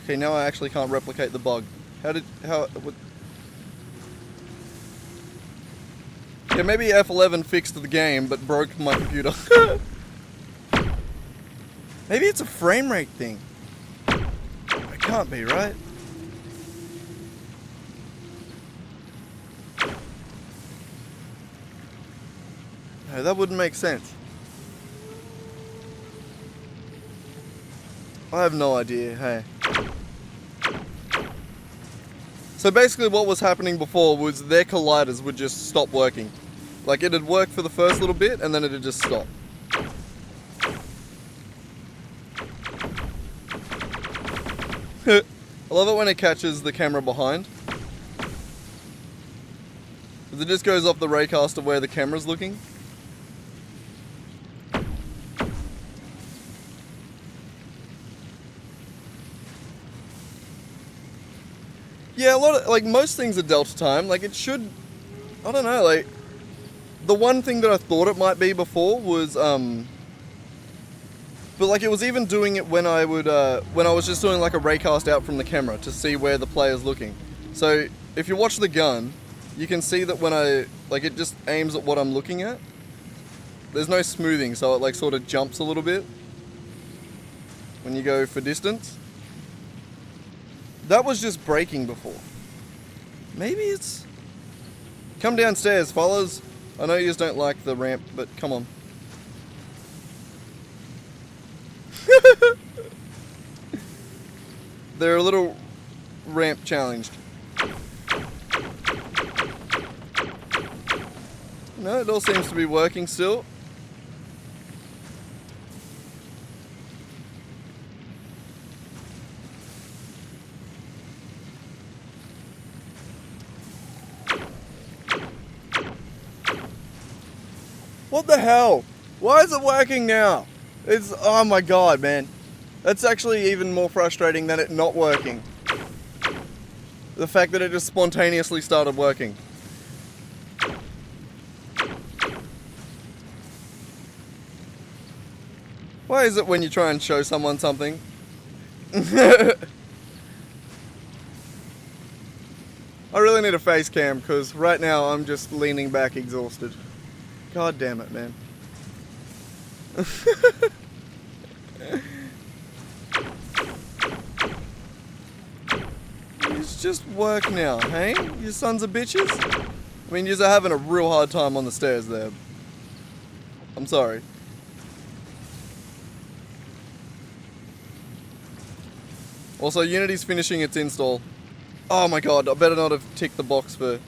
Okay, now I actually can't replicate the bug. What? Yeah, maybe F11 fixed the game, but broke my computer. Maybe it's a frame rate thing. It can't be, right? No, that wouldn't make sense. I have no idea, hey. So basically what was happening before was their colliders would just stop working. Like it'd work for the first little bit and then it'd just stop. I love it when it catches the camera behind. Because it just goes off the raycaster where the camera's looking. Yeah, a lot of, like, most things are delta time. Like, it should, I don't know, like, the one thing that I thought it might be before was, but, like, it was even doing it when I was just doing, like, a raycast out from the camera to see where the player's looking. So, if you watch the gun, you can see that when it just aims at what I'm looking at. There's no smoothing, so it, like, sort of jumps a little bit when you go for distance. That was just braking before. Maybe it's... Come downstairs, fellas. I know you just don't like the ramp, but come on. They're a little ramp challenged. No, it all seems to be working still. What the hell? Why is it working now? It's, oh my god, man. That's actually even more frustrating than it not working. The fact that it just spontaneously started working. Why is it when you try and show someone something? I really need a face cam because right now I'm just leaning back exhausted. God damn it, man. It's just work now, hey? You sons of bitches? I mean, you're having a real hard time on the stairs there. I'm sorry. Also, Unity's finishing its install. Oh my god, I better not have ticked the box for...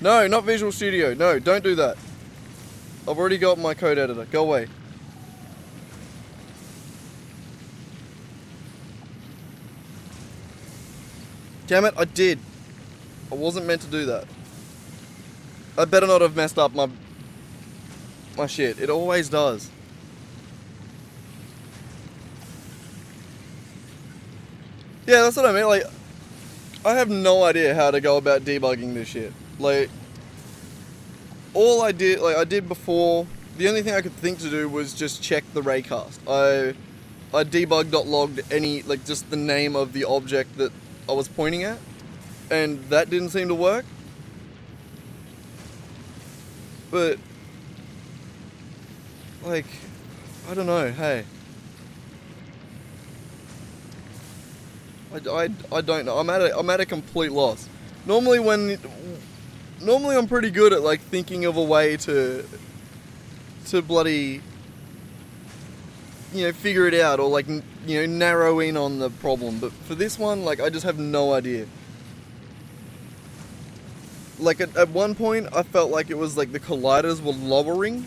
No, not Visual Studio. No, don't do that. I've already got my code editor. Go away. Damn it, I did. I wasn't meant to do that. I better not have messed up my shit. It always does. Yeah, that's what I mean. Like, I have no idea how to go about debugging this shit. Like, all I did before, the only thing I could think to do was just check the raycast. I debug.logged any, like, just the name of the object that I was pointing at, and that didn't seem to work. But, like, I don't know, hey. I don't know. I'm at a complete loss. Normally I'm pretty good at, like, thinking of a way to bloody, you know, figure it out or, like, you know, narrow in on the problem. But for this one, like, I just have no idea. Like, at one point, I felt like it was like the colliders were lowering,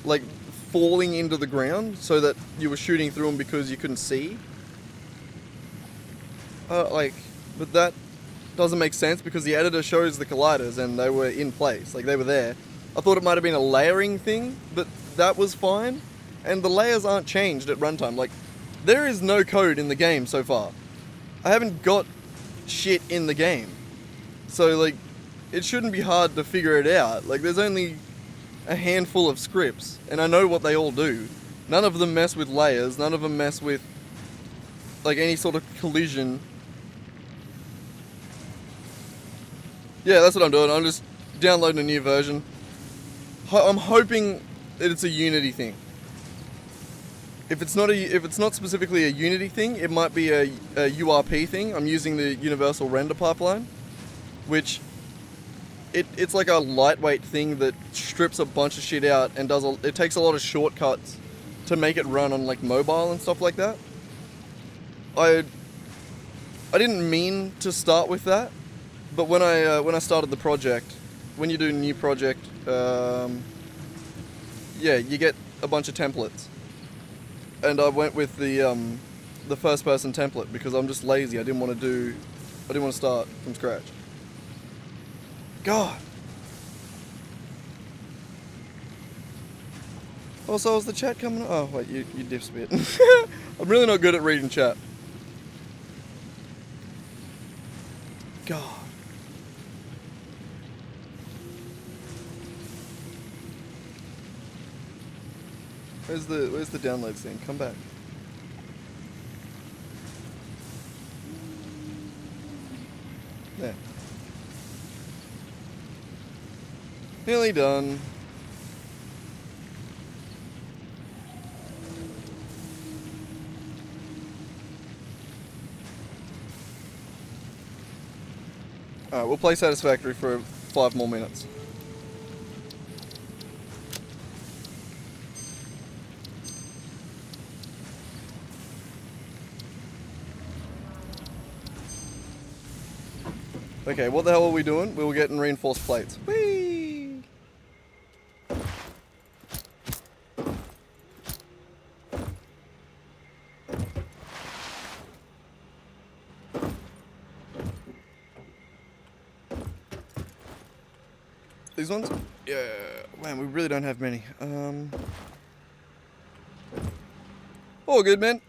like, falling into the ground so that you were shooting through them because you couldn't see. But that doesn't make sense because the editor shows the colliders and they were in place, like they were there. I thought it might have been a layering thing, but that was fine. And the layers aren't changed at runtime. Like, there is no code in the game so far. I haven't got shit in the game. So, like, it shouldn't be hard to figure it out. Like, there's only a handful of scripts, and I know what they all do. None of them mess with layers, none of them mess with, like, any sort of collision. Yeah, that's what I'm doing. I'm just downloading a new version. I'm hoping that it's a Unity thing. If it's not specifically a Unity thing, it might be a URP thing. I'm using the Universal Render Pipeline, which it's like a lightweight thing that strips a bunch of shit out and it takes a lot of shortcuts to make it run on like mobile and stuff like that. I didn't mean to start with that, but when I started the project, when you do a new project, yeah, you get a bunch of templates, and I went with the first person template because I'm just lazy. I didn't want to start from scratch. God. Also, is the chat coming? Oh wait, you diffs a bit. I'm really not good at reading chat. God. Where's the downloads thing? Come back. There. Nearly done. Alright, we'll play Satisfactory for 5 more minutes. Okay, what the hell are we doing? We were getting reinforced plates. Whee! These ones? Yeah. Man, we really don't have many. All good, man.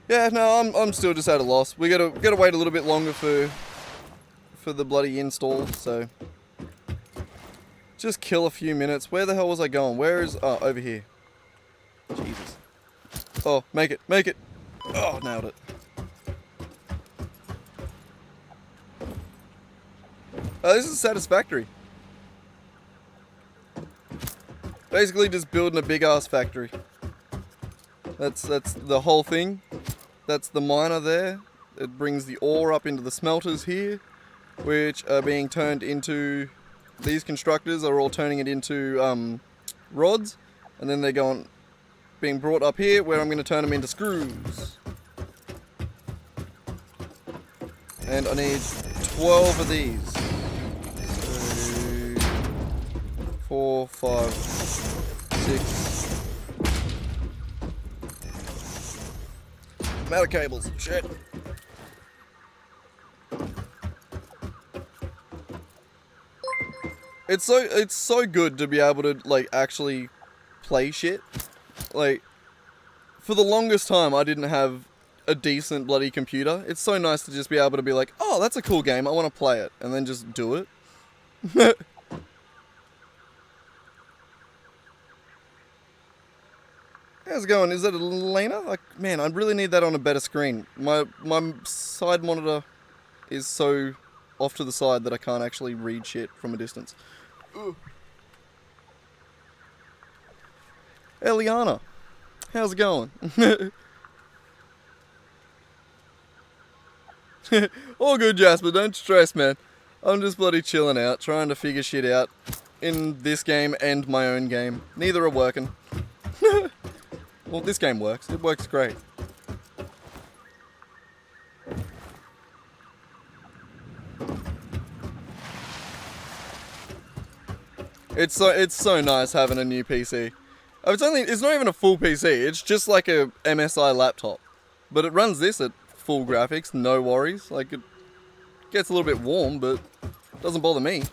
Yeah, no, I'm still just at a loss. We gotta wait a little bit longer for the bloody install, so just kill a few minutes. Where the hell was I going? Where is over here. Jesus. Oh, make it. Oh, nailed it. Oh, this is Satisfactory. Basically just building a big ass factory. That's the whole thing. That's the miner there. It brings the ore up into the smelters here, which are being turned into, these constructors are all turning it into rods, and then they're being brought up here where I'm going to turn them into screws. And I need 12 of these. So 4, 5, 6. I'm out of cables. Shit. It's so good to be able to like actually play shit. Like for the longest time I didn't have a decent bloody computer. It's so nice to just be able to be like, "Oh, that's a cool game. I want to play it." And then just do it. How's it going? Is that a Lena? Like, man, I really need that on a better screen. My side monitor is so off to the side that I can't actually read shit from a distance. Ugh. Eliana, how's it going? All good, Jasper. Don't stress, man. I'm just bloody chilling out, trying to figure shit out in this game and my own game. Neither are working. Well, this game works. It works great. It's so nice having a new PC. It's not even a full PC. It's just like a MSI laptop, but it runs this at full graphics, no worries. Like it gets a little bit warm, but it doesn't bother me.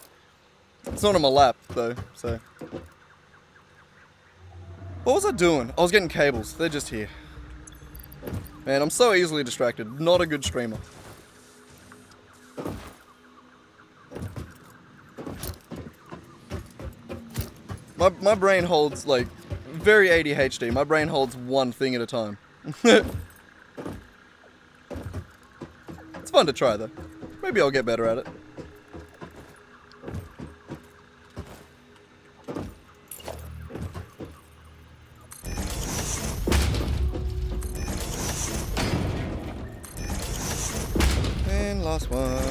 It's not on my lap though, so. What was I doing? I was getting cables. They're just here. Man, I'm so easily distracted. Not a good streamer. My brain holds, like, very ADHD. My brain holds one thing at a time. It's fun to try, though. Maybe I'll get better at it. And last one.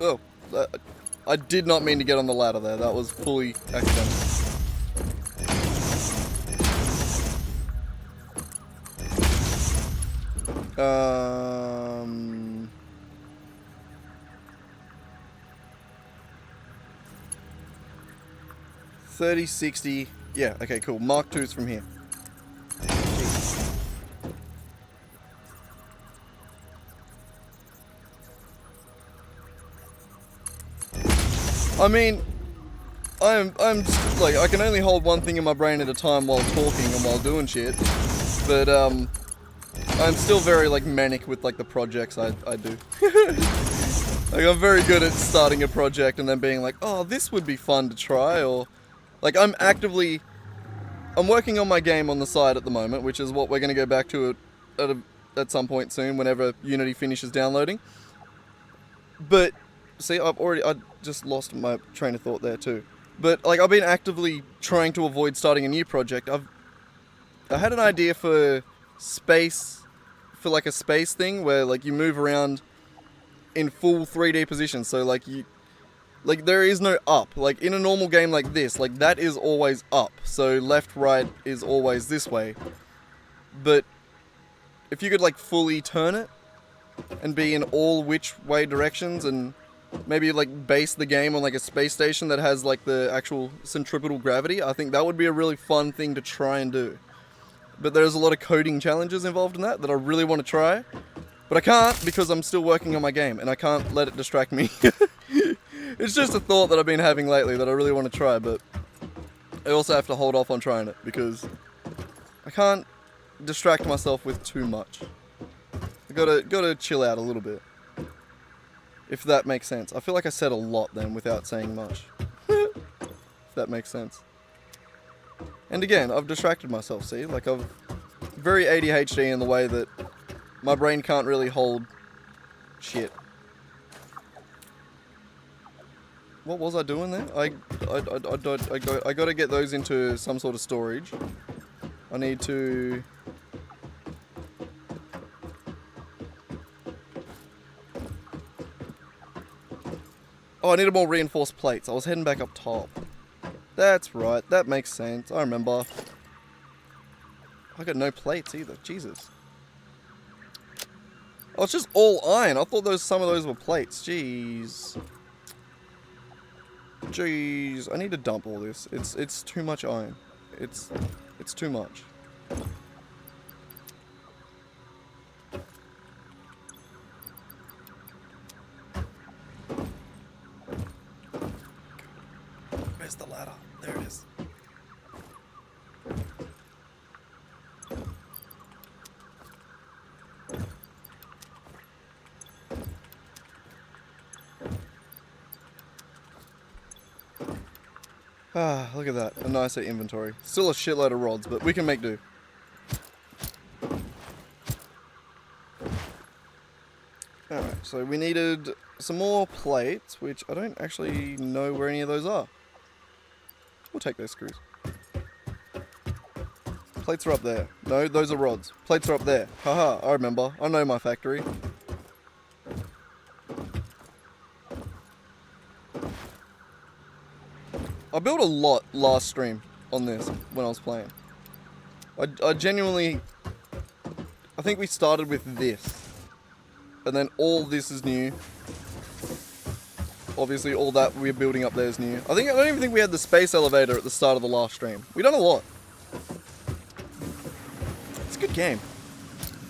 Oh, I did not mean to get on the ladder there. That was fully accidental. 30, 60. Yeah, okay, cool. Mark 2's from here. I mean, I'm like, I can only hold one thing in my brain at a time while talking and while doing shit. But, I'm still very, like, manic with, like, the projects I do. Like, I'm very good at starting a project and then being like, oh, this would be fun to try, or... Like, I'm working on my game on the side at the moment, which is what we're going to go back to at some point soon, whenever Unity finishes downloading. But, see, I just lost my train of thought there too. But, like, I've been actively trying to avoid starting a new project. I had an idea for like a space thing where, like, you move around in full 3D position. So, like, there is no up. Like, in a normal game like this, like, that is always up. So, left, right is always this way. But if you could, like, fully turn it and be in all which way directions, and maybe, like, base the game on, like, a space station that has, like, the actual centripetal gravity, I think that would be a really fun thing to try and do. But there's a lot of coding challenges involved in that I really want to try. But I can't because I'm still working on my game and I can't let it distract me. It's just a thought that I've been having lately that I really want to try, but I also have to hold off on trying it because I can't distract myself with too much. I gotta chill out a little bit. If that makes sense. I feel like I said a lot then without saying much. If that makes sense. And again, I've distracted myself, see? Like, I've very ADHD in the way that my brain can't really hold shit. What was I doing there? I gotta get those into some sort of storage. I need to... Oh, I needed more reinforced plates. I was heading back up top. That's right. That makes sense. I remember. I got no plates either. Jesus. Oh, it's just all iron. I thought some of those were plates. Jeez. Jeez. I need to dump all this. It's too much iron. It's too much. Where's the ladder? There it is. Ah, look at that. A nicer inventory. Still a shitload of rods, but we can make do. Alright, so we needed some more plates, which I don't actually know where any of those are. We'll take those screws. Plates are up there. No, those are rods. Plates are up there. Haha, I remember. I know my factory. I built a lot last stream on this when I was playing. I genuinely... I think we started with this. And then all this is new. Obviously all that we're building up there is new. I don't even think we had the space elevator at the start of the last stream. We've done a lot. It's a good game.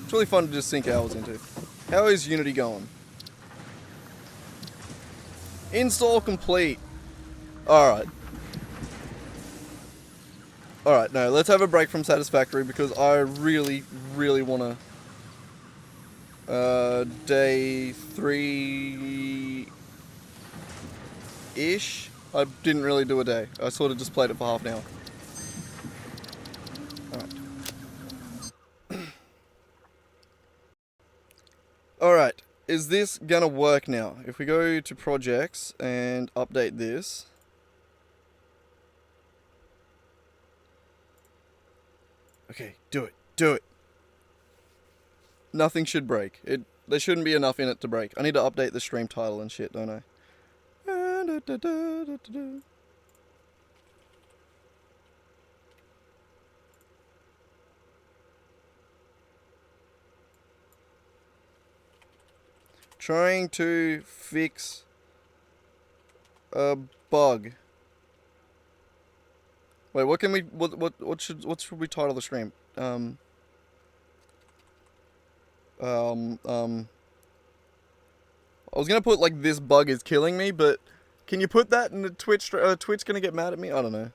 It's really fun to just sink hours into. How is Unity going? Install complete. Alright. Alright, no, let's have a break from Satisfactory because I really, really want to... day 3-ish? I didn't really do a day. I sort of just played it for half an hour. Alright. Alright, is this gonna work now? If we go to projects and update this... Okay, do it. Do it. Nothing should break. There shouldn't be enough in it to break. I need to update the stream title and shit, don't I? Trying to fix a bug. Wait, what can we what should we title the stream? I was gonna put like this bug is killing me, but can you put that in the Twitch? Twitch gonna get mad at me? I don't know.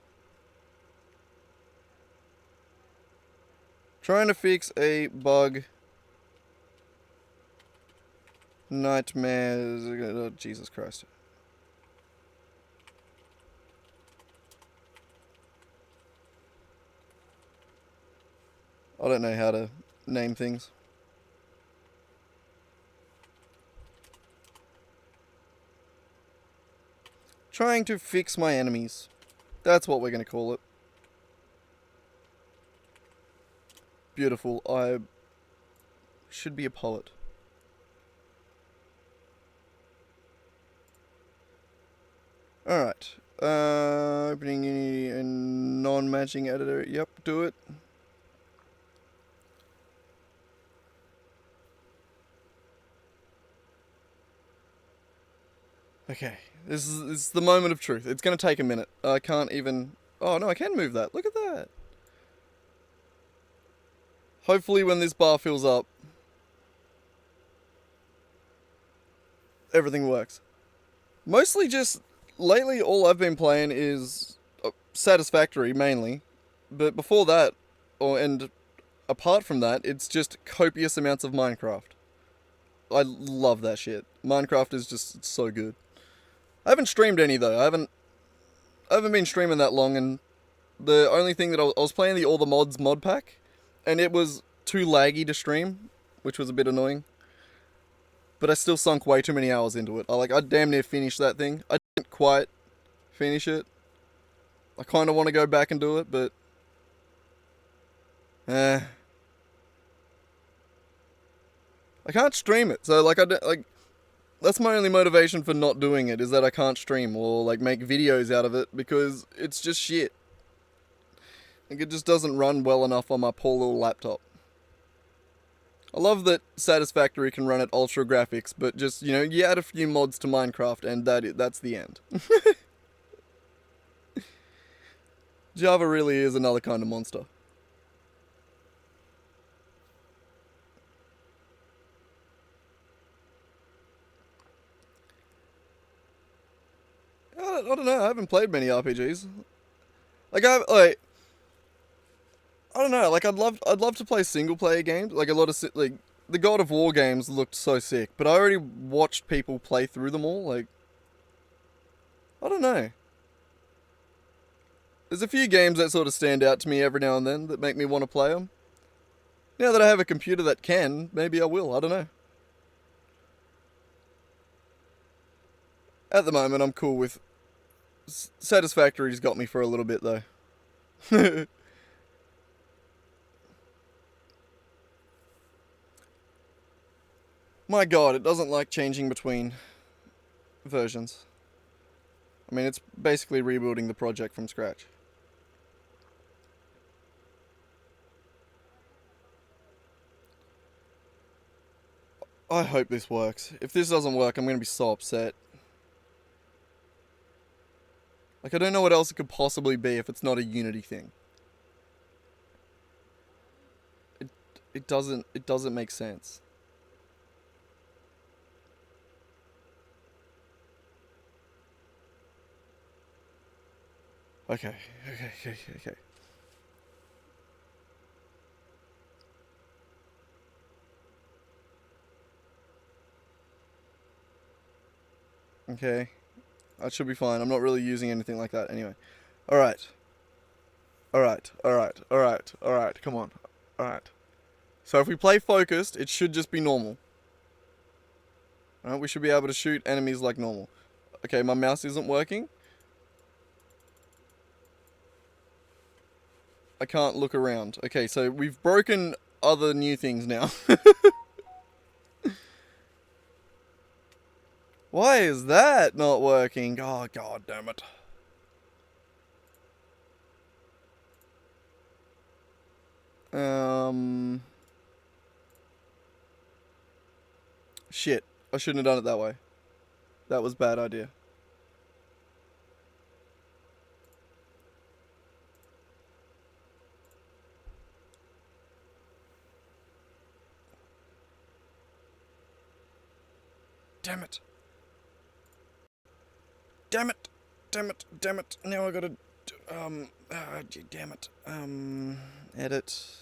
Trying to fix a bug. Nightmares. Oh, Jesus Christ. I don't know how to name things. Trying to fix my enemies. That's what we're going to call it. Beautiful. I should be a poet. Alright. Opening a non-matching editor. Yep, do it. Okay, this is the moment of truth. It's going to take a minute. I can't even... Oh, no, I can move that. Look at that. Hopefully when this bar fills up, everything works. Mostly just... Lately, all I've been playing is Satisfactory, mainly. But before that, and apart from that, it's just copious amounts of Minecraft. I love that shit. Minecraft is just so good. I haven't streamed any though. I haven't been streaming that long, and the only thing that I was playing the All the Mods mod pack, and it was too laggy to stream, which was a bit annoying. But I still sunk way too many hours into it. I damn near finished that thing. I didn't quite finish it. I kind of want to go back and do it, but I can't stream it. So that's my only motivation for not doing it, is that I can't stream or like make videos out of it, because it's just shit. Like, it just doesn't run well enough on my poor little laptop. I love that Satisfactory can run at ultra graphics, but just, you know, you add a few mods to Minecraft and that's the end. Java really is another kind of monster. I don't know. I haven't played many RPGs. I don't know. Like, I'd love to play single player games. Like, a lot of the God of War games looked so sick, but I already watched people play through them all. Like, I don't know. There's a few games that sort of stand out to me every now and then that make me want to play them. Now that I have a computer that can, maybe I will. I don't know. At the moment, I'm cool with... Satisfactory's got me for a little bit, though. My god, it doesn't like changing between versions. I mean, it's basically rebuilding the project from scratch. I hope this works. If this doesn't work, I'm going to be so upset. Like, I don't know what else it could possibly be if it's not a Unity thing. It doesn't make sense. Okay. Okay. That should be fine. I'm not really using anything like that anyway. Alright. Come on. Alright. So if we play focused, it should just be normal. Alright, we should be able to shoot enemies like normal. Okay, my mouse isn't working. I can't look around. Okay, so we've broken other new things now. Why is that not working? Oh, god damn it. Shit. I shouldn't have done it that way. That was a bad idea. Damn it. Damn it. Damn it. Damn it. Now I gotta... damn it. Edit.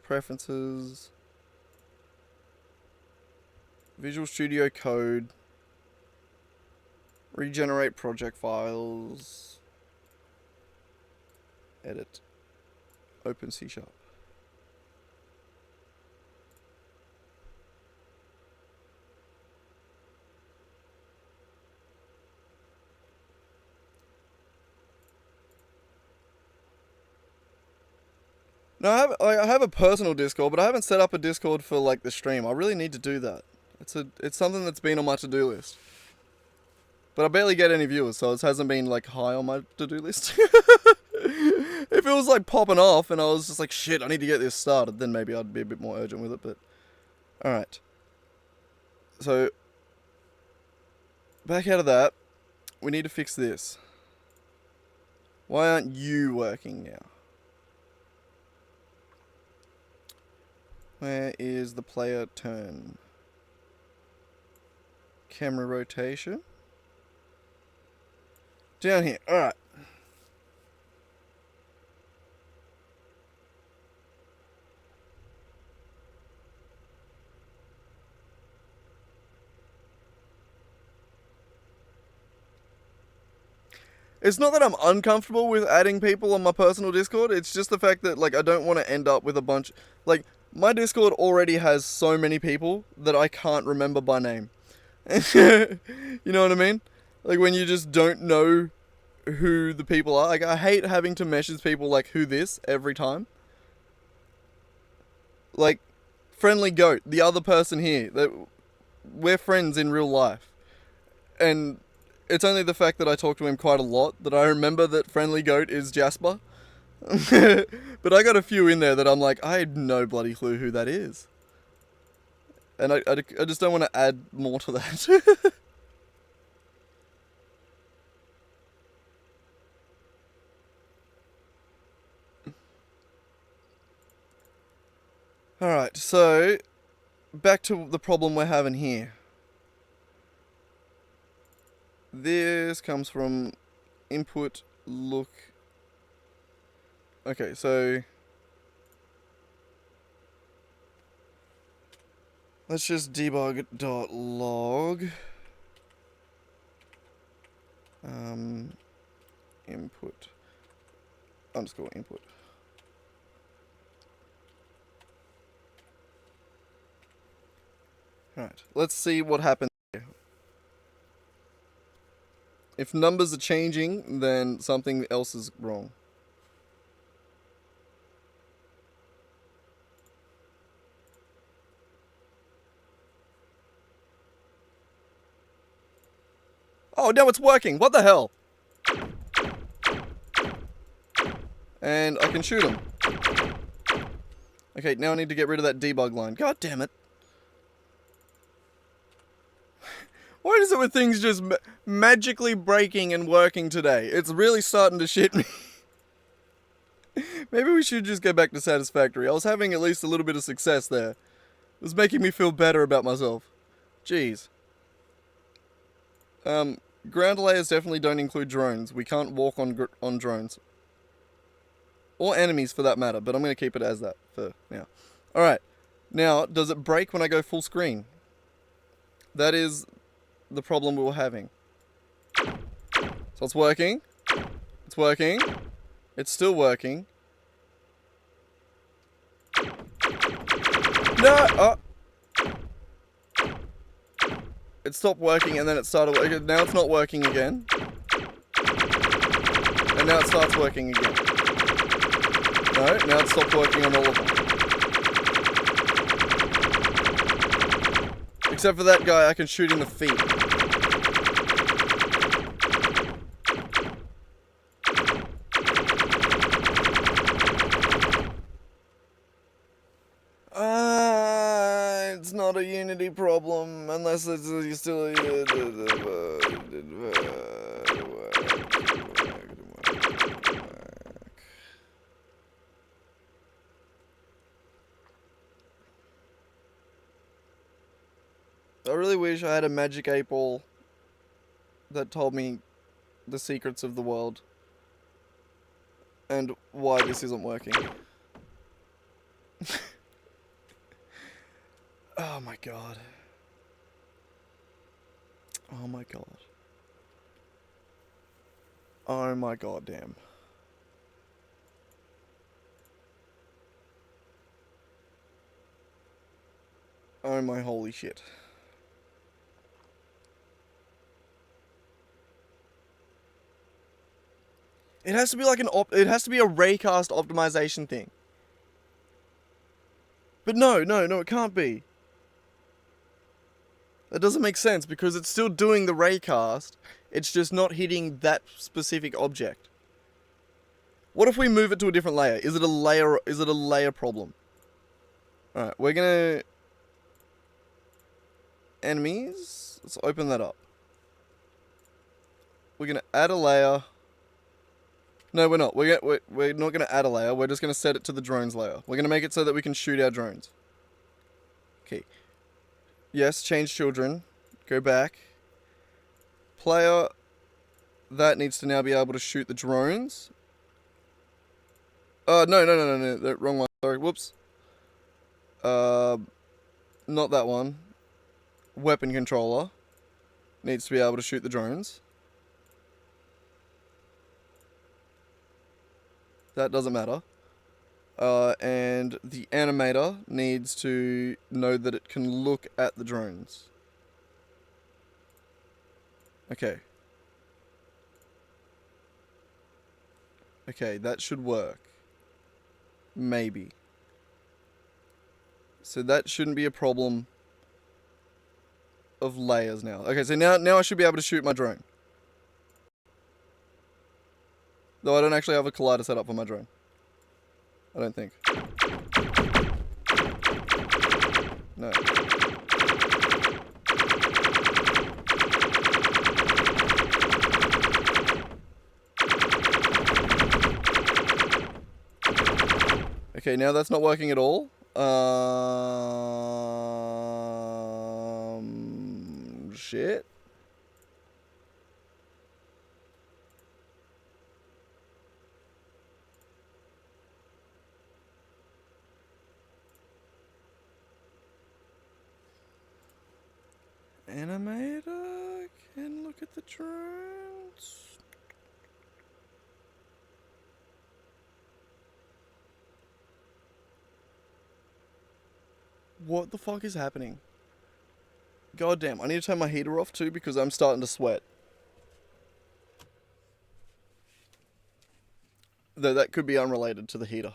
Preferences. Visual Studio Code. Regenerate project files. Edit. Open C#. No, I have a personal Discord, but I haven't set up a Discord for like the stream. I really need to do that. It's something that's been on my to-do list. But I barely get any viewers, so it hasn't been like high on my to-do list. If it was like popping off and I was just like, shit, I need to get this started, then maybe I'd be a bit more urgent with it, but... Alright. So... Back out of that. We need to fix this. Why aren't you working now? Where is the player turn? Camera rotation. Down here. Alright. It's not that I'm uncomfortable with adding people on my personal Discord, it's just the fact that, like, I don't want to end up with a bunch... Like, my Discord already has so many people that I can't remember by name. You know what I mean? Like, when you just don't know who the people are. Like, I hate having to message people, like, who this, every time. Like, Friendly Goat, the other person here, that we're friends in real life. And... It's only the fact that I talk to him quite a lot that I remember that Friendly Goat is Jasper. But I got a few in there that I'm like, I had no bloody clue who that is. And I just don't want to add more to that. Alright, so back to the problem we're having here. This comes from input look. Okay, so let's just debug.log input underscore input. Alright, let's see what happens here. If numbers are changing, then something else is wrong. Oh, now it's working. What the hell? And I can shoot him. Okay, now I need to get rid of that debug line. God damn it. Why is it with things just magically breaking and working today? It's really starting to shit me. Maybe we should just go back to Satisfactory. I was having at least a little bit of success there. It was making me feel better about myself. Jeez. Ground layers definitely don't include drones. We can't walk on drones. Or enemies for that matter, but I'm going to keep it as that for now. Alright. Now, does it break when I go full screen? That is... the problem we were having. So it's working. It's working. It's still working. No! Oh. It stopped working and then it started working. Now it's not working again. And now it starts working again. No, now it stopped working on all of them. Except for that guy, I can shoot in the feet. infinity problem unless it's still. I really wish I had a magic 8-ball that told me the secrets of the world and why this isn't working. Oh my god. Oh my god. Oh my goddamn. Oh my holy shit. It has to be like it has to be a raycast optimization thing. But no, it can't be. That doesn't make sense because it's still doing the raycast. It's just not hitting that specific object. What if we move it to a different layer? Is it a layer problem? Alright, we're gonna enemies. Let's open that up. We're gonna add a layer. No, we're not. We're not gonna add a layer. We're just gonna set it to the drones layer. We're gonna make it so that we can shoot our drones. Okay. Yes, change children. Go back. Player. That needs to now be able to shoot the drones. No. The wrong one. Sorry. Whoops. Not that one. Weapon controller. Needs to be able to shoot the drones. That doesn't matter. And the animator needs to know that it can look at the drones. Okay. Okay, that should work. Maybe. So that shouldn't be a problem of layers now. Okay, so now I should be able to shoot my drone. Though I don't actually have a collider set up for my drone. I don't think. No. Okay, now that's not working at all. Shit. Animator can look at the drones. What the fuck is happening? God damn, I need to turn my heater off too because I'm starting to sweat. Though that could be unrelated to the heater.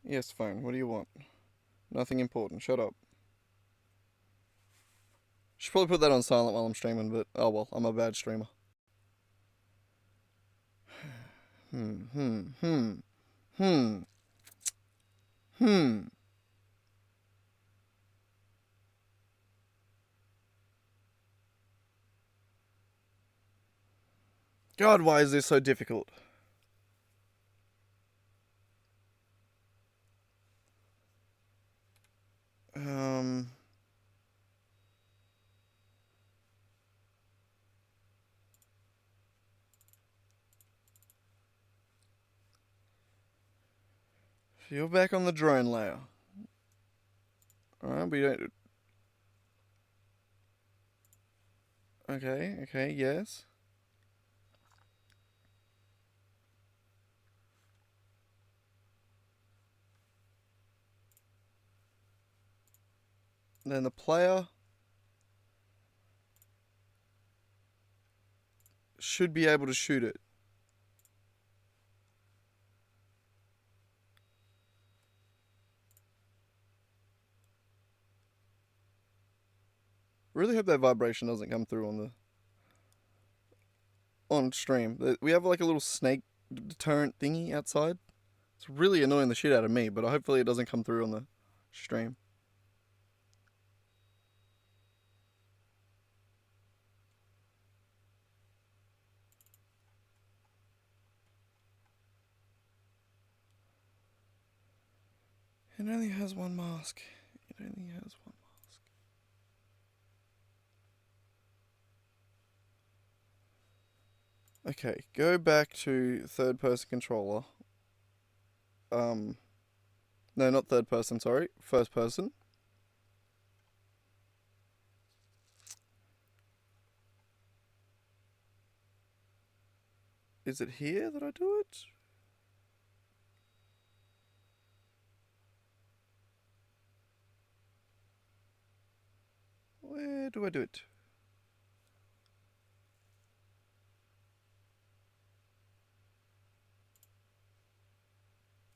Yes, phone, what do you want? Nothing important, shut up. Should probably put that on silent while I'm streaming, but oh well, I'm a bad streamer. God, why is this so difficult? So you're back on the drone layer. Alright, we don't... Okay, yes. Then the player should be able to shoot it. Really hope that vibration doesn't come through on stream. We have like a little snake deterrent thingy outside. It's really annoying the shit out of me, but hopefully it doesn't come through on the stream. It only has one mask. It only has one mask. Okay, go back to third person controller. No, not third person, sorry. First person. Is it here that I do it? Where do I do it?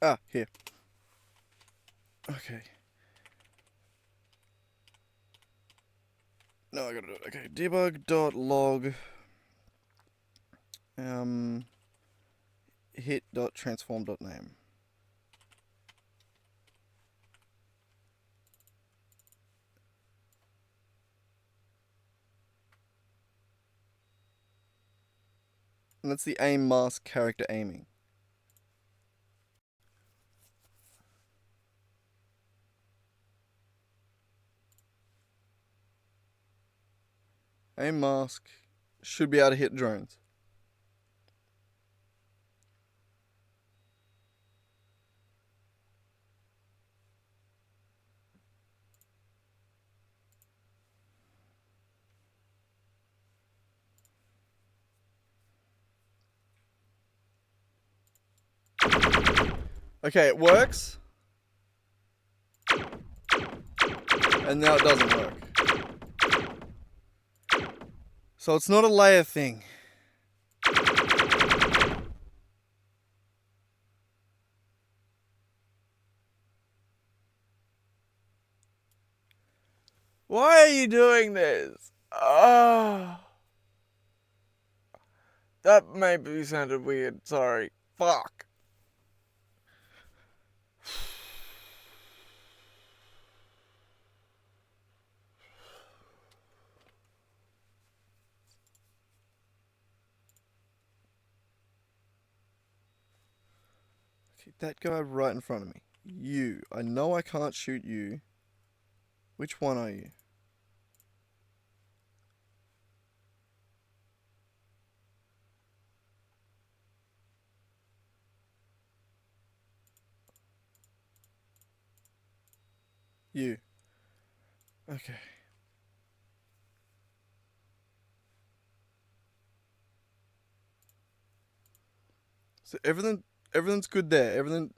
Ah, here. Okay. No, I gotta do it. Okay, debug.log hit.transform.name. And that's the aim mask character aiming. Aim mask should be able to hit drones. Okay, it works. And now it doesn't work. So it's not a layer thing. Why are you doing this? That maybe sounded weird. Sorry. Fuck. Okay, that guy right in front of me. You. I know I can't shoot you. Which one are you? You. Okay. So everything's good there. Everything.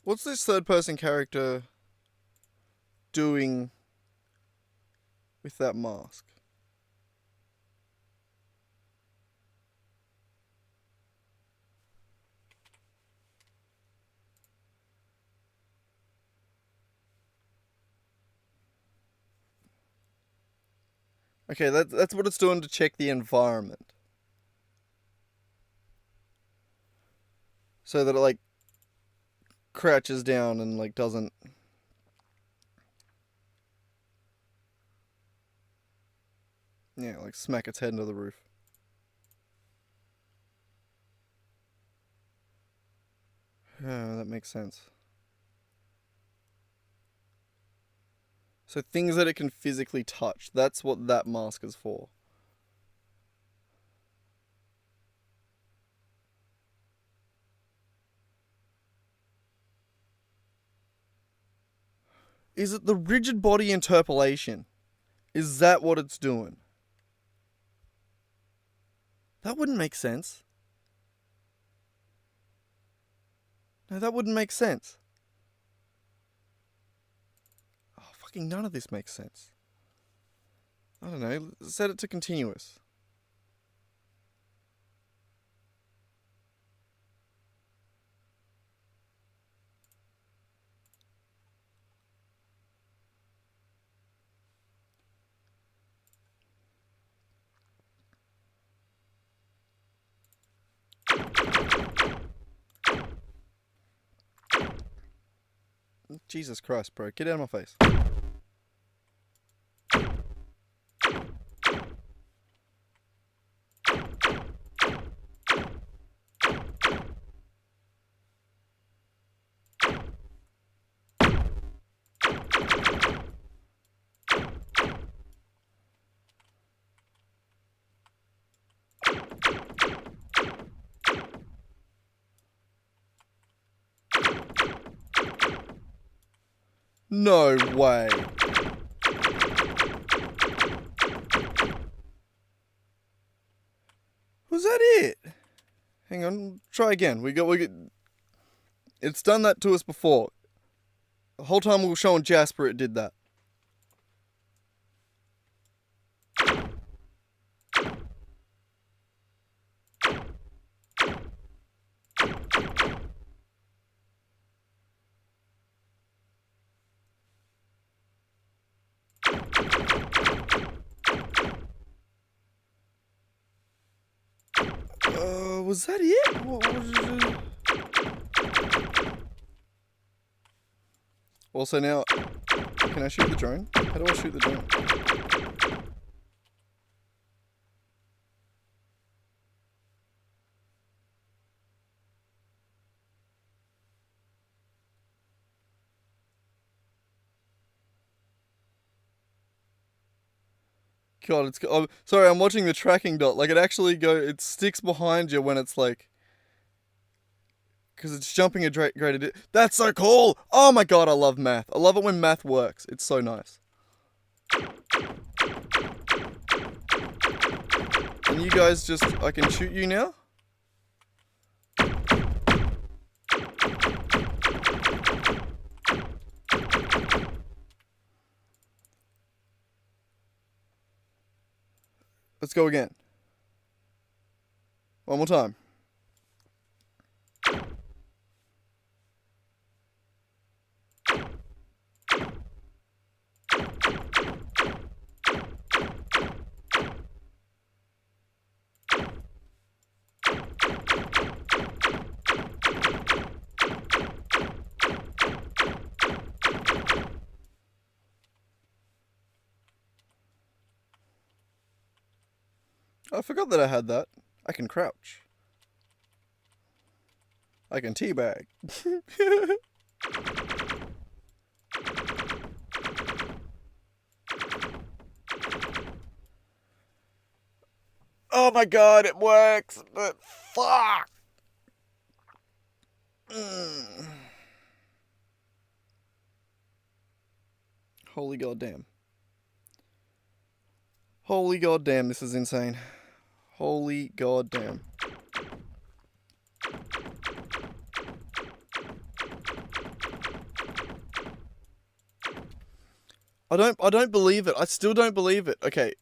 What's this third person character doing with that mask? Okay, that's what it's doing to check the environment. So that it like crouches down and like doesn't. Yeah, like smack its head into the roof. That makes sense. So things that it can physically touch, that's what that mask is for. Is it the rigid body interpolation? Is that what it's doing? That wouldn't make sense. No, that wouldn't make sense. Fucking none of this makes sense. I don't know. Set it to continuous. Jesus Christ, bro. Get out of my face. No way. Was that it? Hang on, try again. We got. It's done that to us before. The whole time we were showing Jasper, it did that. Was that it? What was it? Also now, can I shoot the drone? How do I shoot the drone? God, it's. I'm sorry, I'm watching the tracking dot. Like, it sticks behind you when it's like. Because it's jumping a greater. That's so cool! Oh my god, I love math. I love it when math works. It's so nice. And you guys just. I can shoot you now? Let's go again. One more time. I forgot that I had that. I can crouch. I can teabag. Oh my god, it works, but fuck! Holy goddamn. Holy goddamn, this is insane. Holy goddamn. I don't believe it. I still don't believe it. Okay.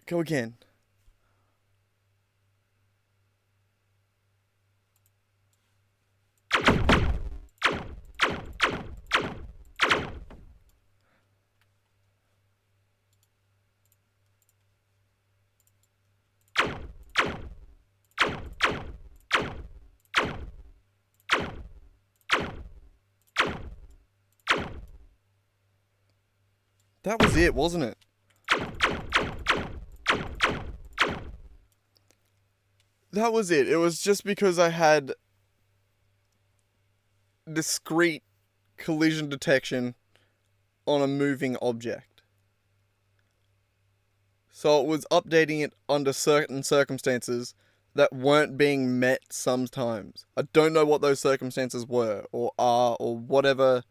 Go again. That was it, wasn't it? That was it. It was just because I had discrete collision detection on a moving object. So it was updating it under certain circumstances that weren't being met sometimes. I don't know what those circumstances were or are or whatever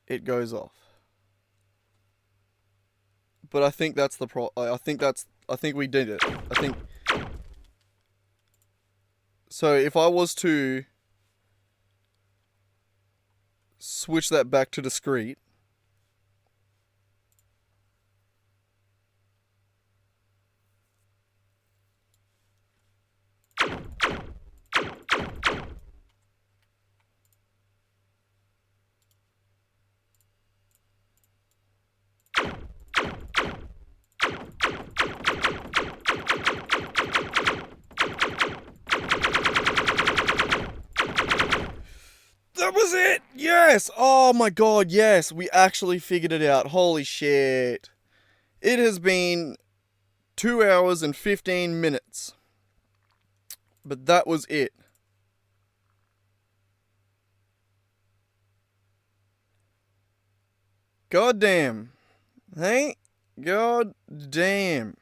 it goes off. But I think that's the I think we did it. I think. So if I was to switch that back to discrete. That was it! Yes! Oh my god, yes! We actually figured it out. Holy shit. It has been 2 hours and 15 minutes. But that was it. God damn. Hey? God damn.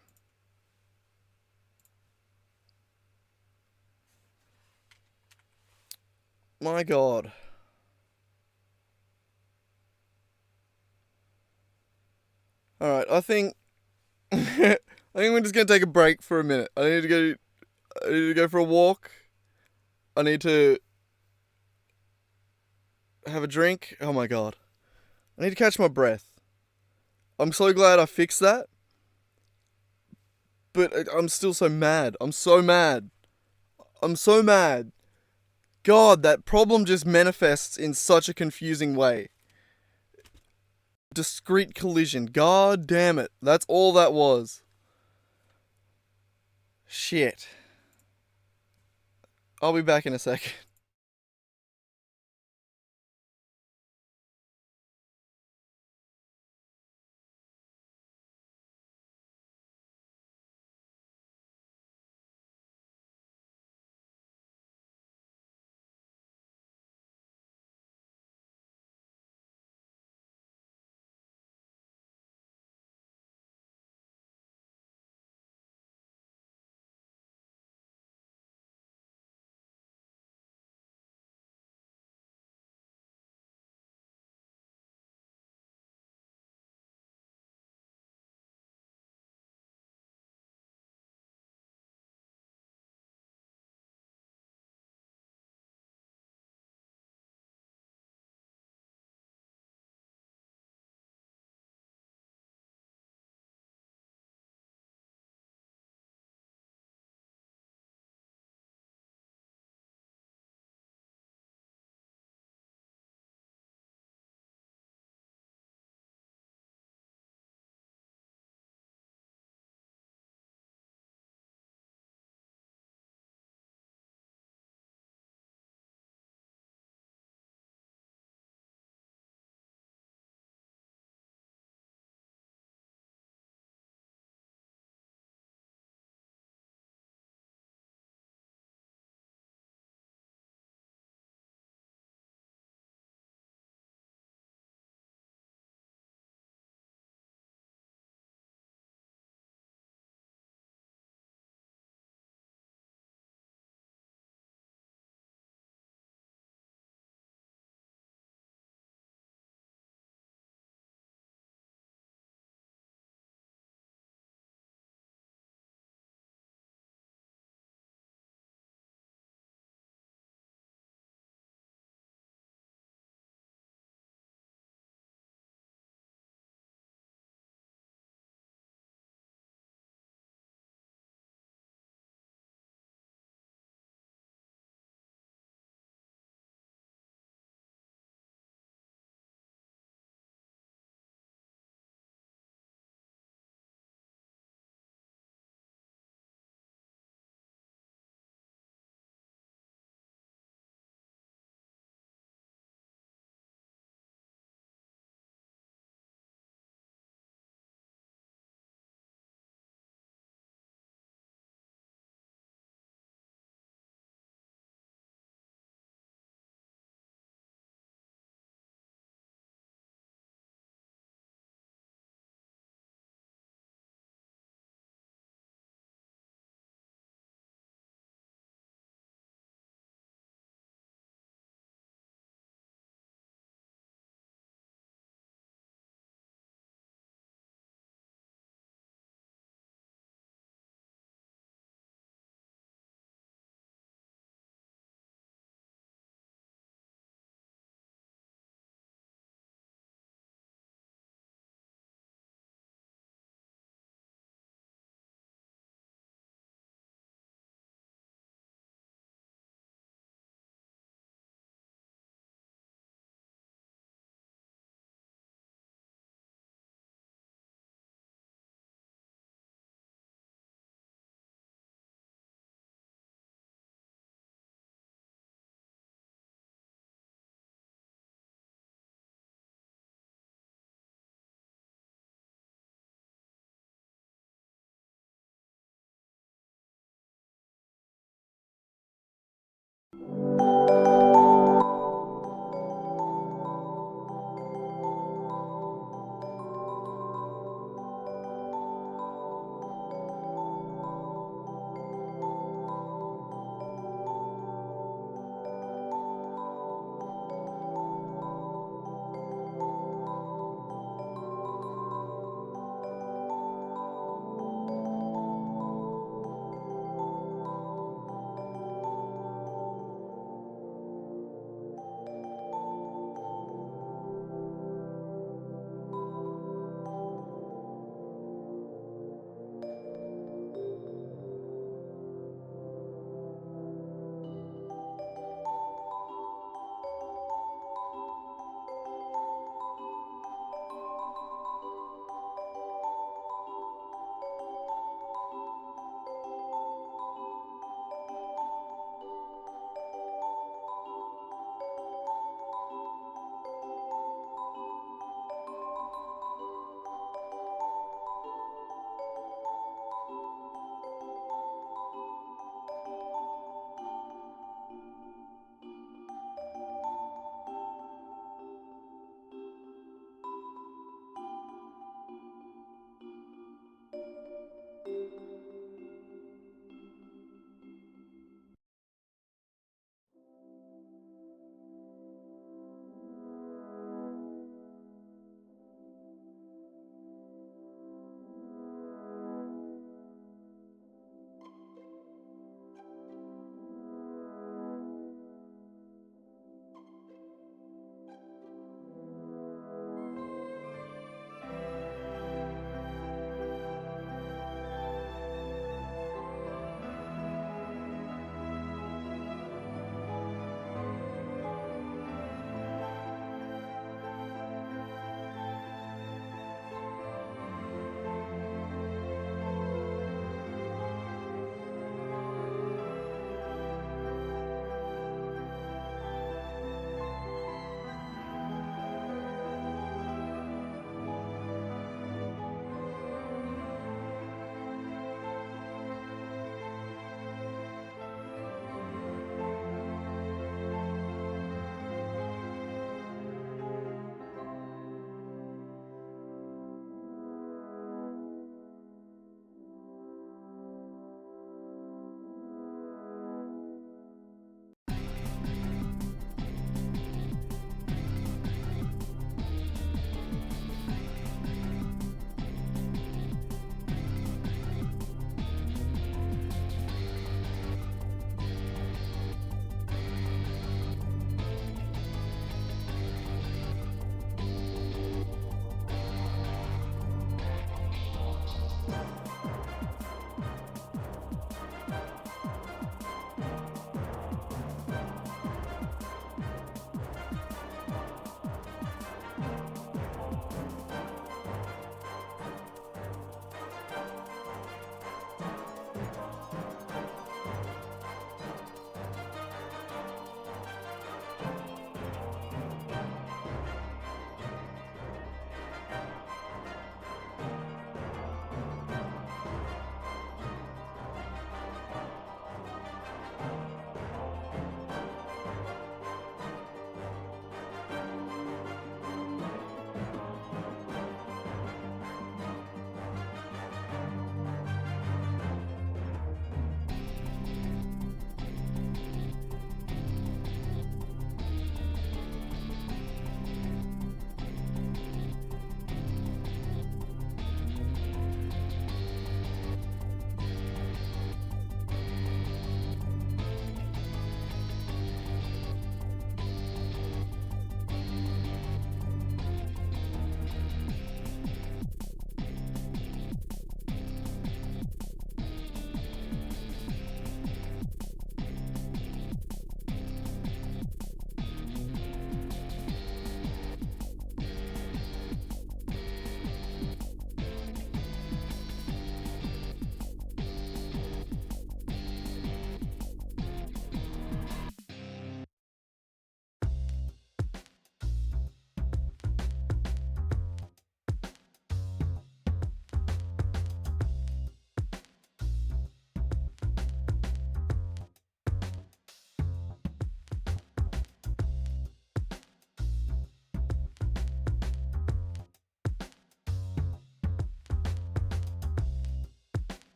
My god. Alright, I think I think we're just gonna take a break for a minute. I need to go for a walk. I need to have a drink. Oh my god. I need to catch my breath. I'm so glad I fixed that. But I'm still so mad. I'm so mad. I'm so mad. God, that problem just manifests in such a confusing way. Discrete collision. God damn it. That's all that was. Shit. I'll be back in a second.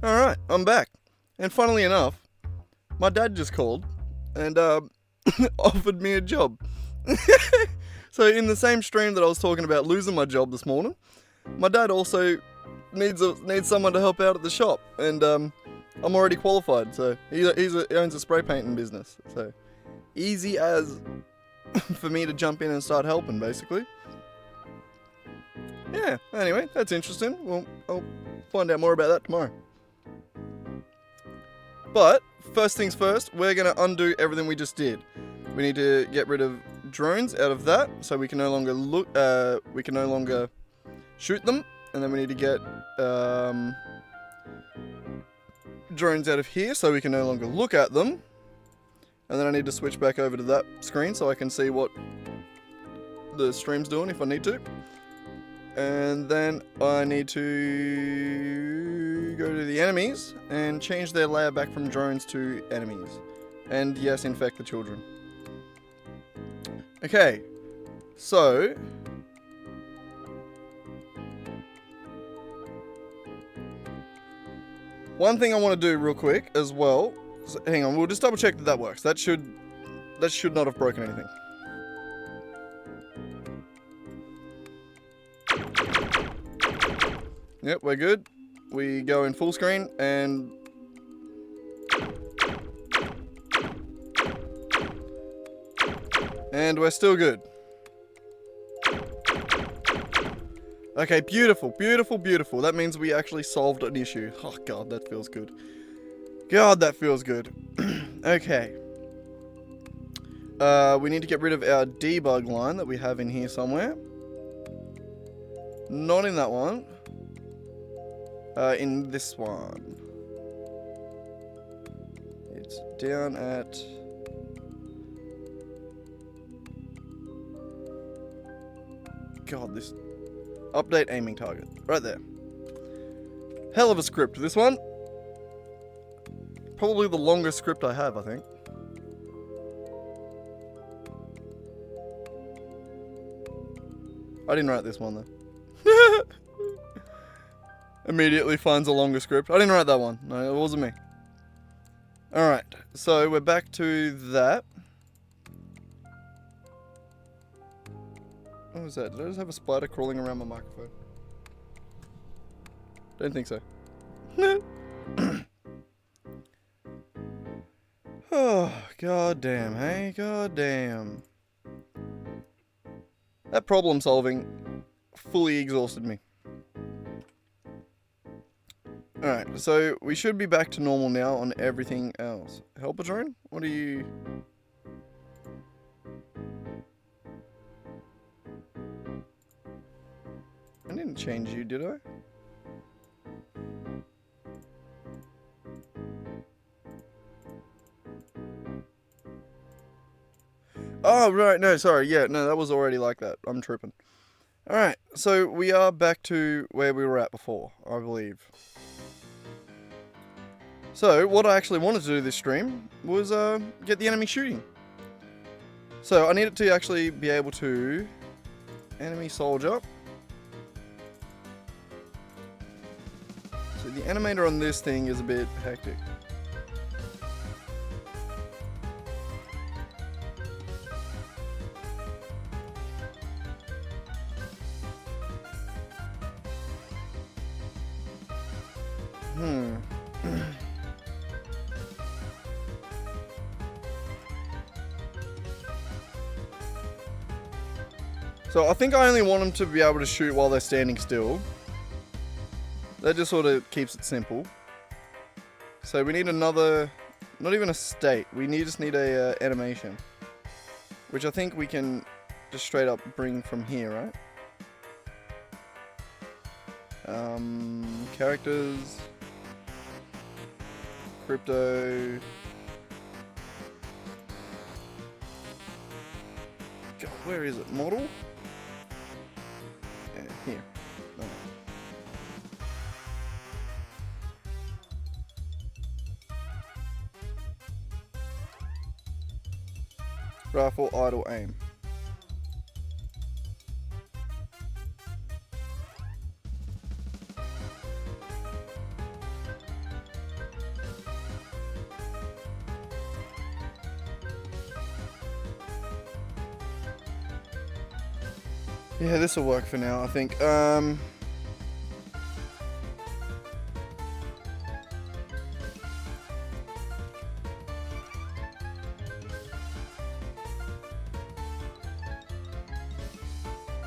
Alright, I'm back. And funnily enough, my dad just called and offered me a job. So in the same stream that I was talking about losing my job this morning, my dad also needs someone to help out at the shop, and I'm already qualified. So he owns a spray painting business. So easy as for me to jump in and start helping, basically. Yeah. Anyway, that's interesting. Well, I'll find out more about that tomorrow. But first things first, we're gonna undo everything we just did. We need to get rid of drones out of that, so we can no longer look. We can no longer shoot them, and then we need to get drones out of here, so we can no longer look at them. And then I need to switch back over to that screen so I can see what the stream's doing if I need to. And then I need to go to the enemies and change their layer back from drones to enemies. And yes, infect the children. Okay, so one thing I want to do real quick as well. So, hang on, we'll just double check that that works. That should not have broken anything. Yep, we're good. We go in full screen and we're still good. Okay, beautiful, beautiful, beautiful. That means we actually solved an issue. Oh god, that feels good. God, that feels good. Okay. We need to get rid of our debug line that we have in here somewhere. Not in that one. In this one. It's down at... God, this... Update aiming target. Right there. Hell of a script, this one. Probably the longest script I have, I think. I didn't write this one, though. Immediately finds a longer script. I didn't write that one. No, it wasn't me. Alright, so we're back to that. What was that? Did I just have a spider crawling around my microphone? Don't think so. Oh, god damn, hey? God damn. That problem solving fully exhausted me. Alright, so we should be back to normal now on everything else. Helper drone? What are you... I didn't change you, did I? Oh, right, no, sorry, yeah, no, that was already like that. I'm tripping. Alright, so we are back to where we were at before, I believe. So, what I actually wanted to do this stream was get the enemy shooting. So, I needed to actually be able to... Enemy soldier. So, the animator on this thing is a bit hectic. So I think I only want them to be able to shoot while they're standing still. That just sort of keeps it simple. So we need another, not even a state, just need a animation. Which I think we can just straight up bring from here, right? Characters. Crypto. God, where is it? Model? Yeah, here. Oh. Rifle, idle, aim. Yeah, this will work for now, I think.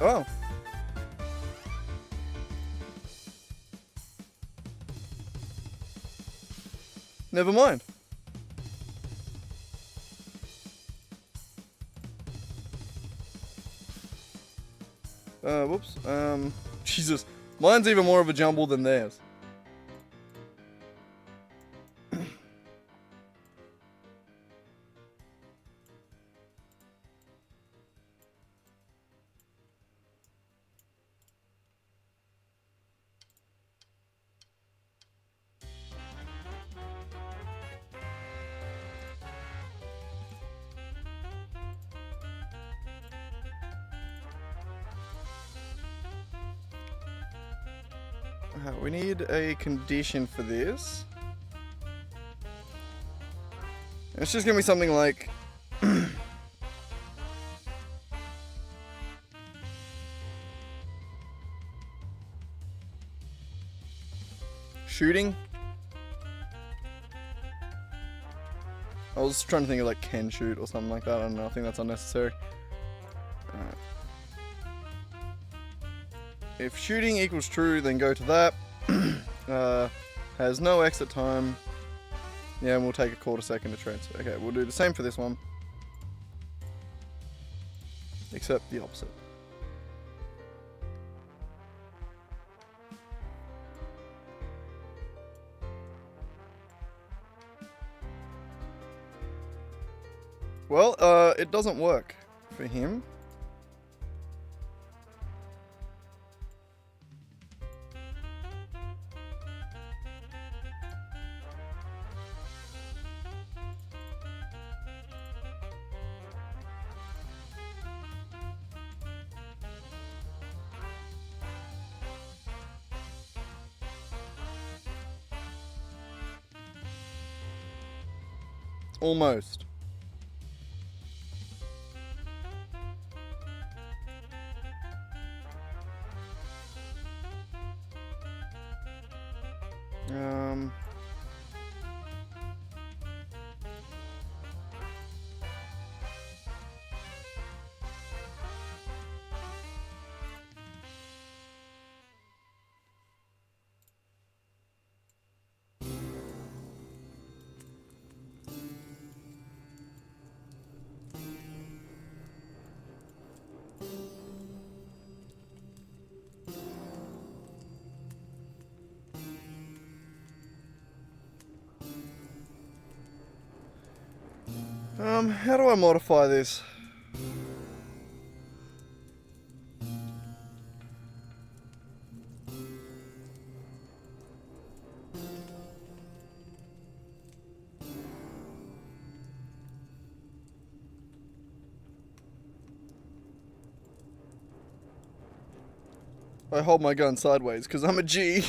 Oh. Never mind. Whoops. Jesus. Mine's even more of a jumble than theirs. We need a condition for this. It's just gonna be something like shooting. I was trying to think of like can shoot or something like that. I don't know. I think that's unnecessary. If shooting equals true, then go to that. Has no exit time. Yeah, and we'll take a quarter second to transfer. Okay, we'll do the same for this one. Except the opposite. Well, it doesn't work for him. Almost. How do I modify this? I hold my gun sideways because I'm a G.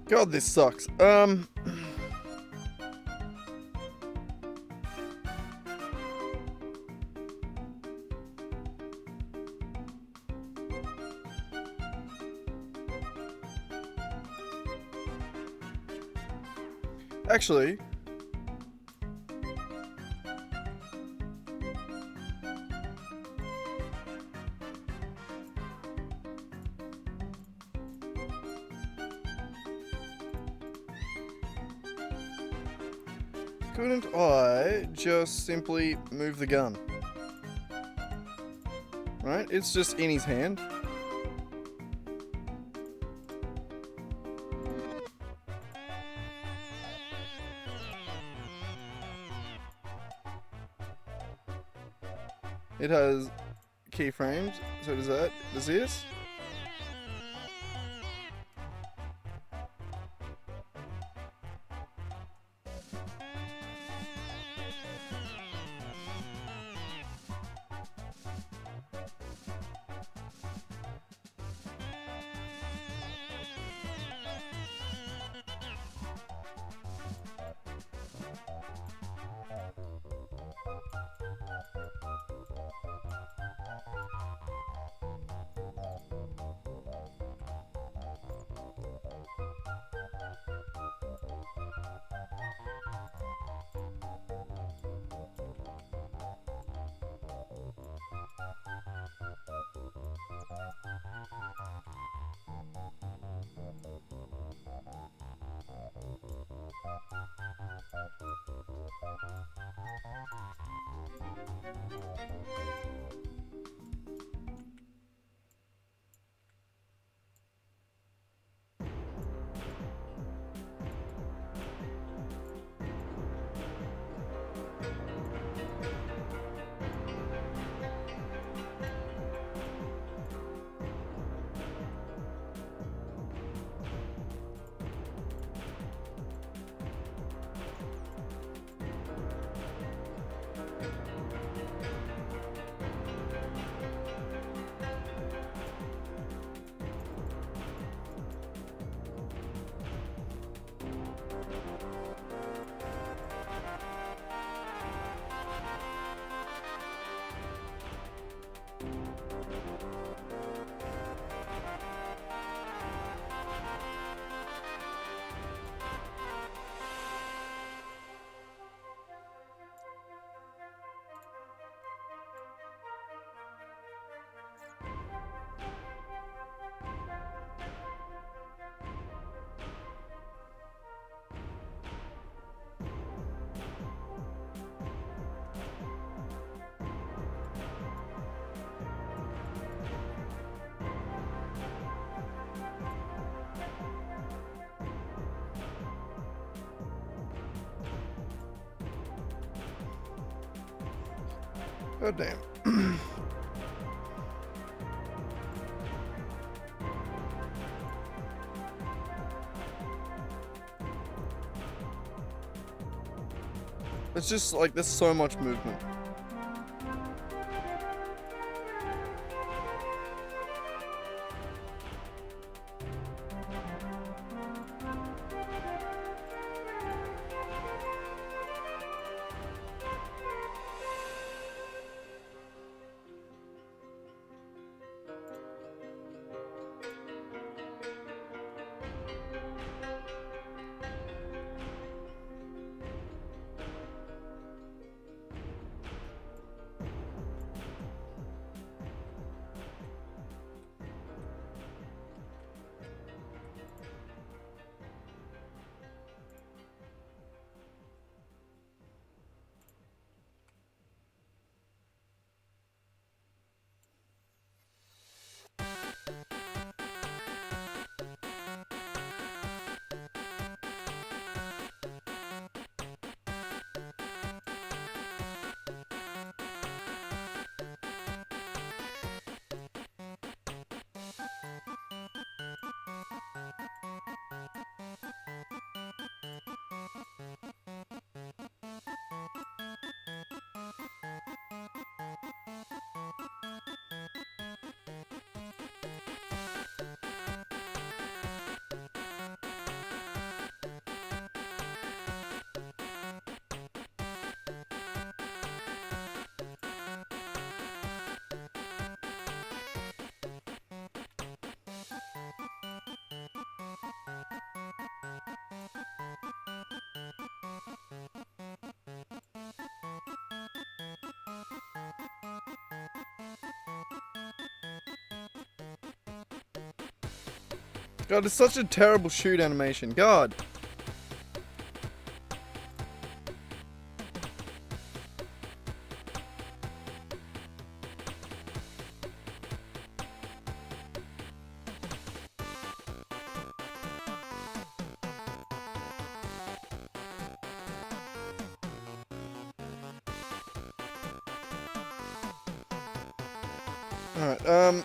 God, this sucks. Actually, couldn't I just simply move the gun? Right? It's just in his hand. It has keyframes, so does that. Does this? God damn. It's just like there's so much movement. God, it's such a terrible shoot animation. God. Alright,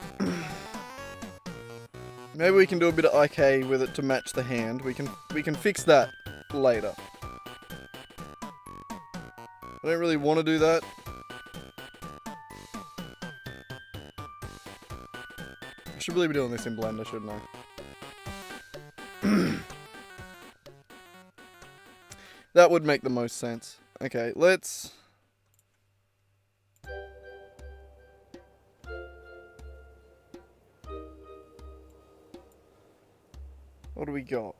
maybe we can do a bit of IK with it to match the hand. We can fix that later. I don't really want to do that. I should really be doing this in Blender, shouldn't I? That would make the most sense. Okay, let's... What do we got?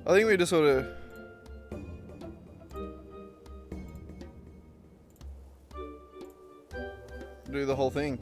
I think we just sort of... do the whole thing.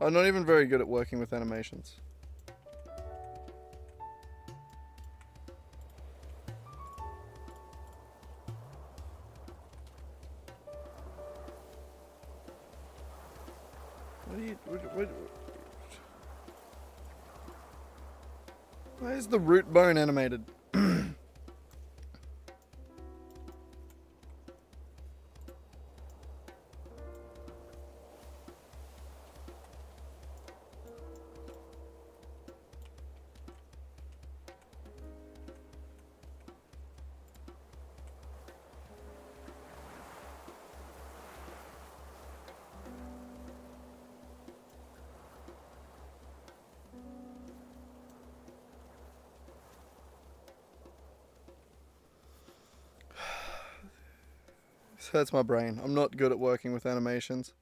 I'm not even very good at working with animations. Why is the root bone animated? This hurts my brain. I'm not good at working with animations.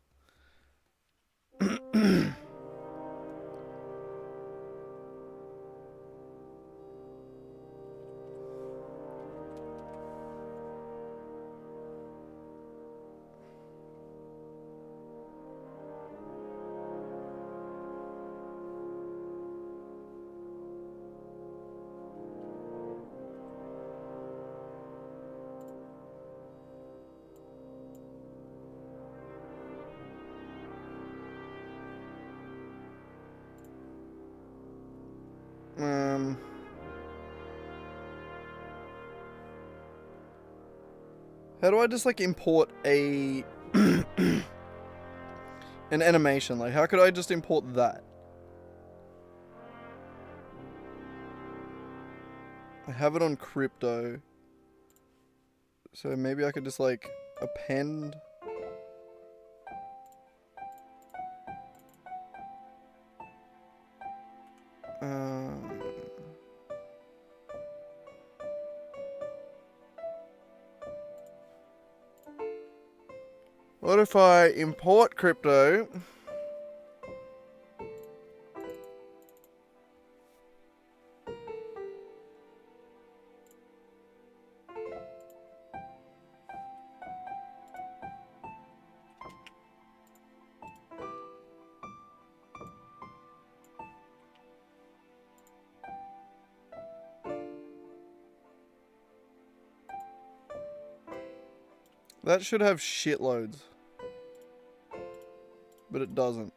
How do I just like import a an animation? Like, how could I just import that? I have it on crypto, so maybe I could just like append What if I import crypto? That should have shitloads. But it doesn't.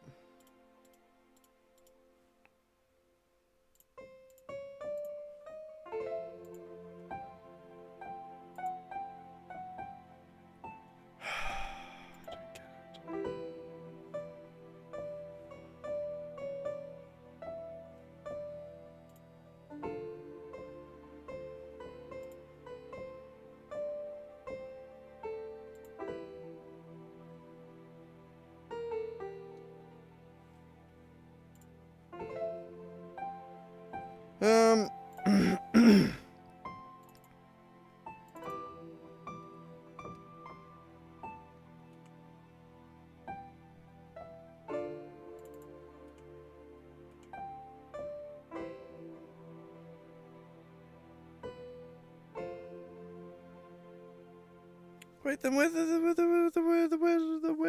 Wait, then where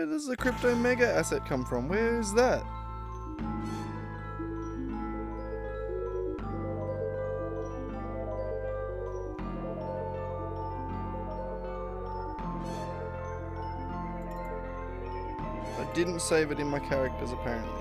does the crypto mega asset come from? Where is that? I didn't save it in my characters apparently.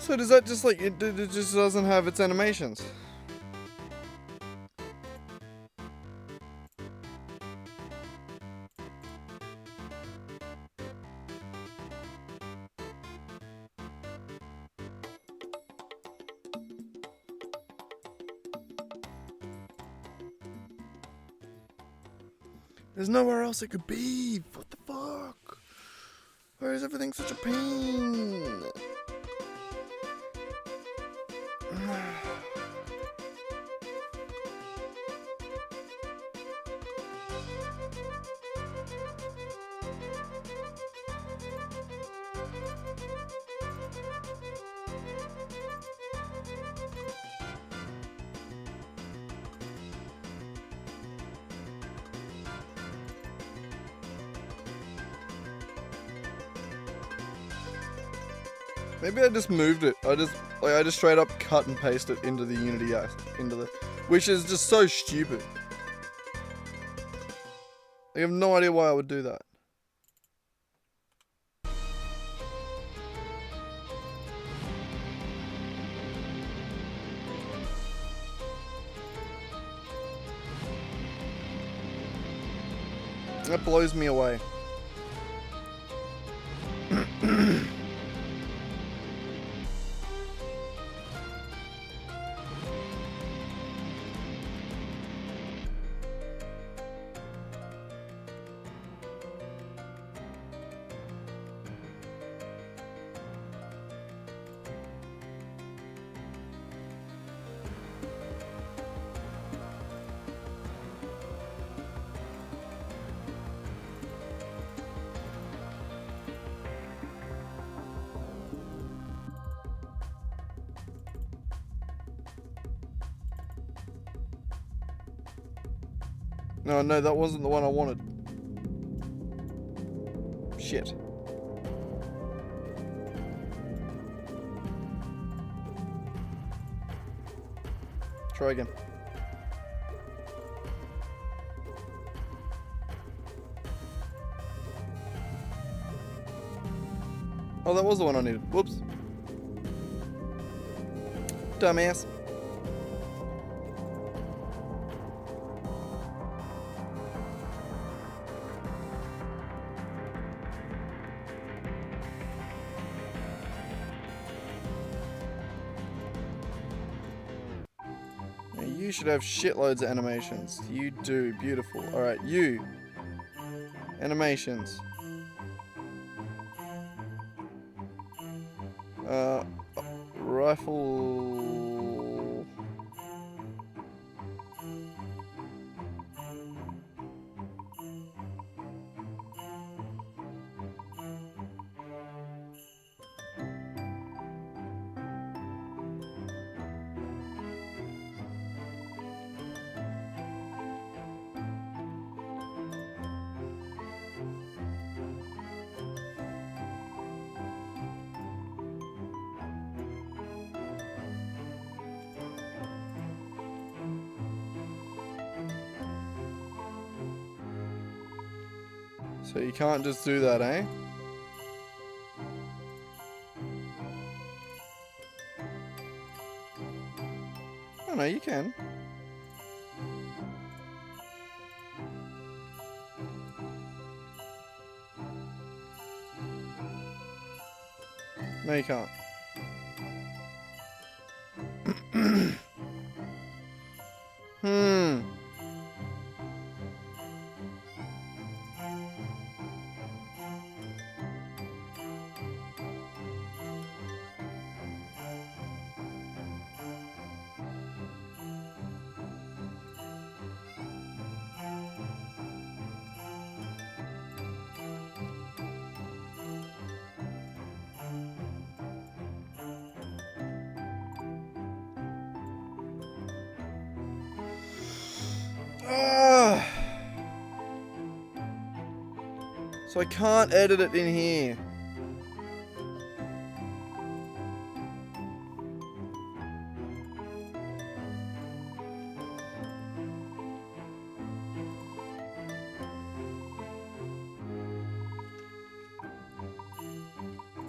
So does that just like, it just doesn't have its animations? There's nowhere else it could be. What the fuck? Why is everything such a pain? Maybe I just moved it. I just straight up cut and paste it into the Unity which is just so stupid. I have no idea why I would do that. That blows me away. No, that wasn't the one I wanted. Shit. Try again. Oh, that was the one I needed. Whoops. Dumbass. Now you should have shitloads of animations. You do. Beautiful. Alright, you. Animations. Rifle. So you can't just do that, eh? Oh no, you can. No, you can't. So I can't edit it in here.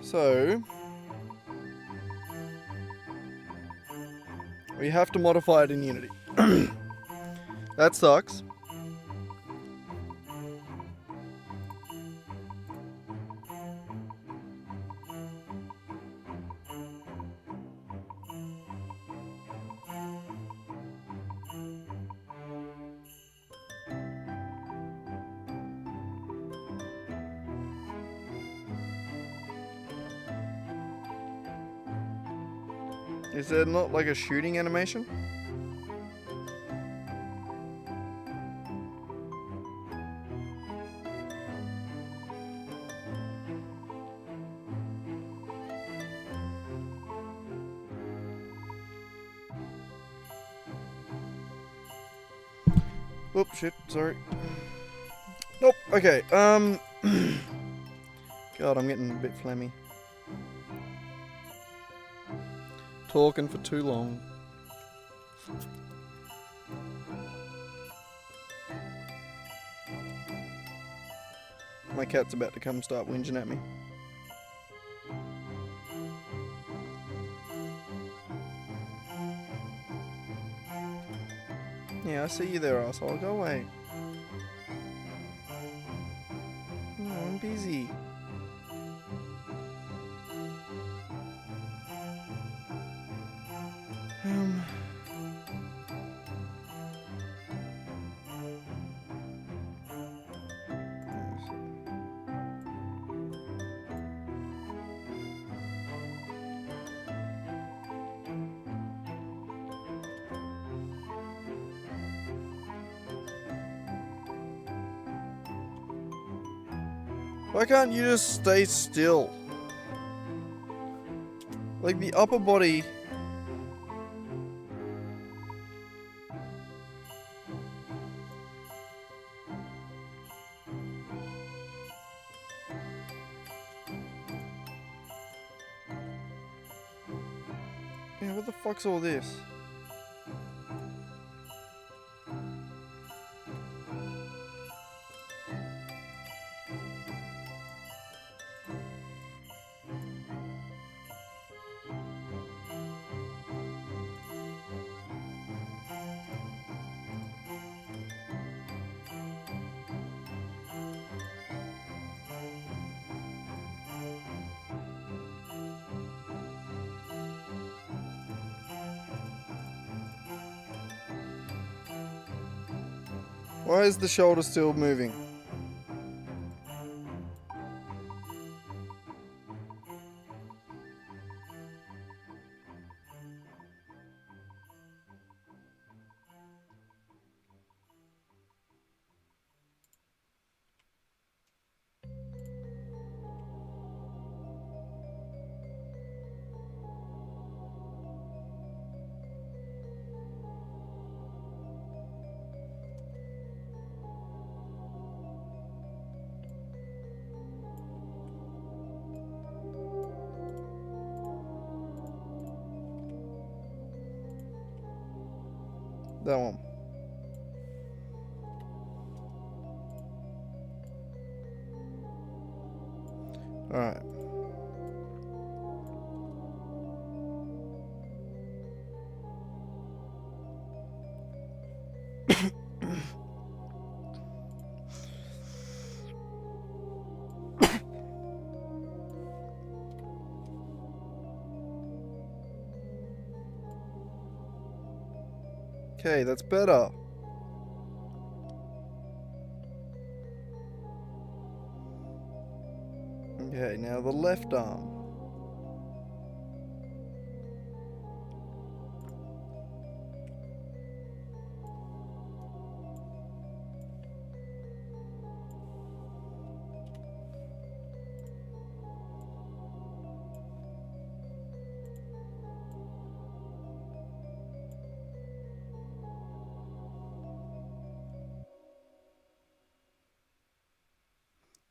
So we have to modify it in Unity. That sucks. Is there not like a shooting animation? Oops, shit, sorry. Nope, okay, God, I'm getting a bit phlegmy. Talking for too long. My cat's about to come start whinging at me. Yeah, I see you there, asshole. Go away. busy. Why can't you just stay still? Like the upper body. Yeah, what the fuck's all this? Why is the shoulder still moving? That one. Alright. Okay, that's better. Okay, now the left arm.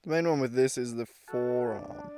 The main one with this is the forearm.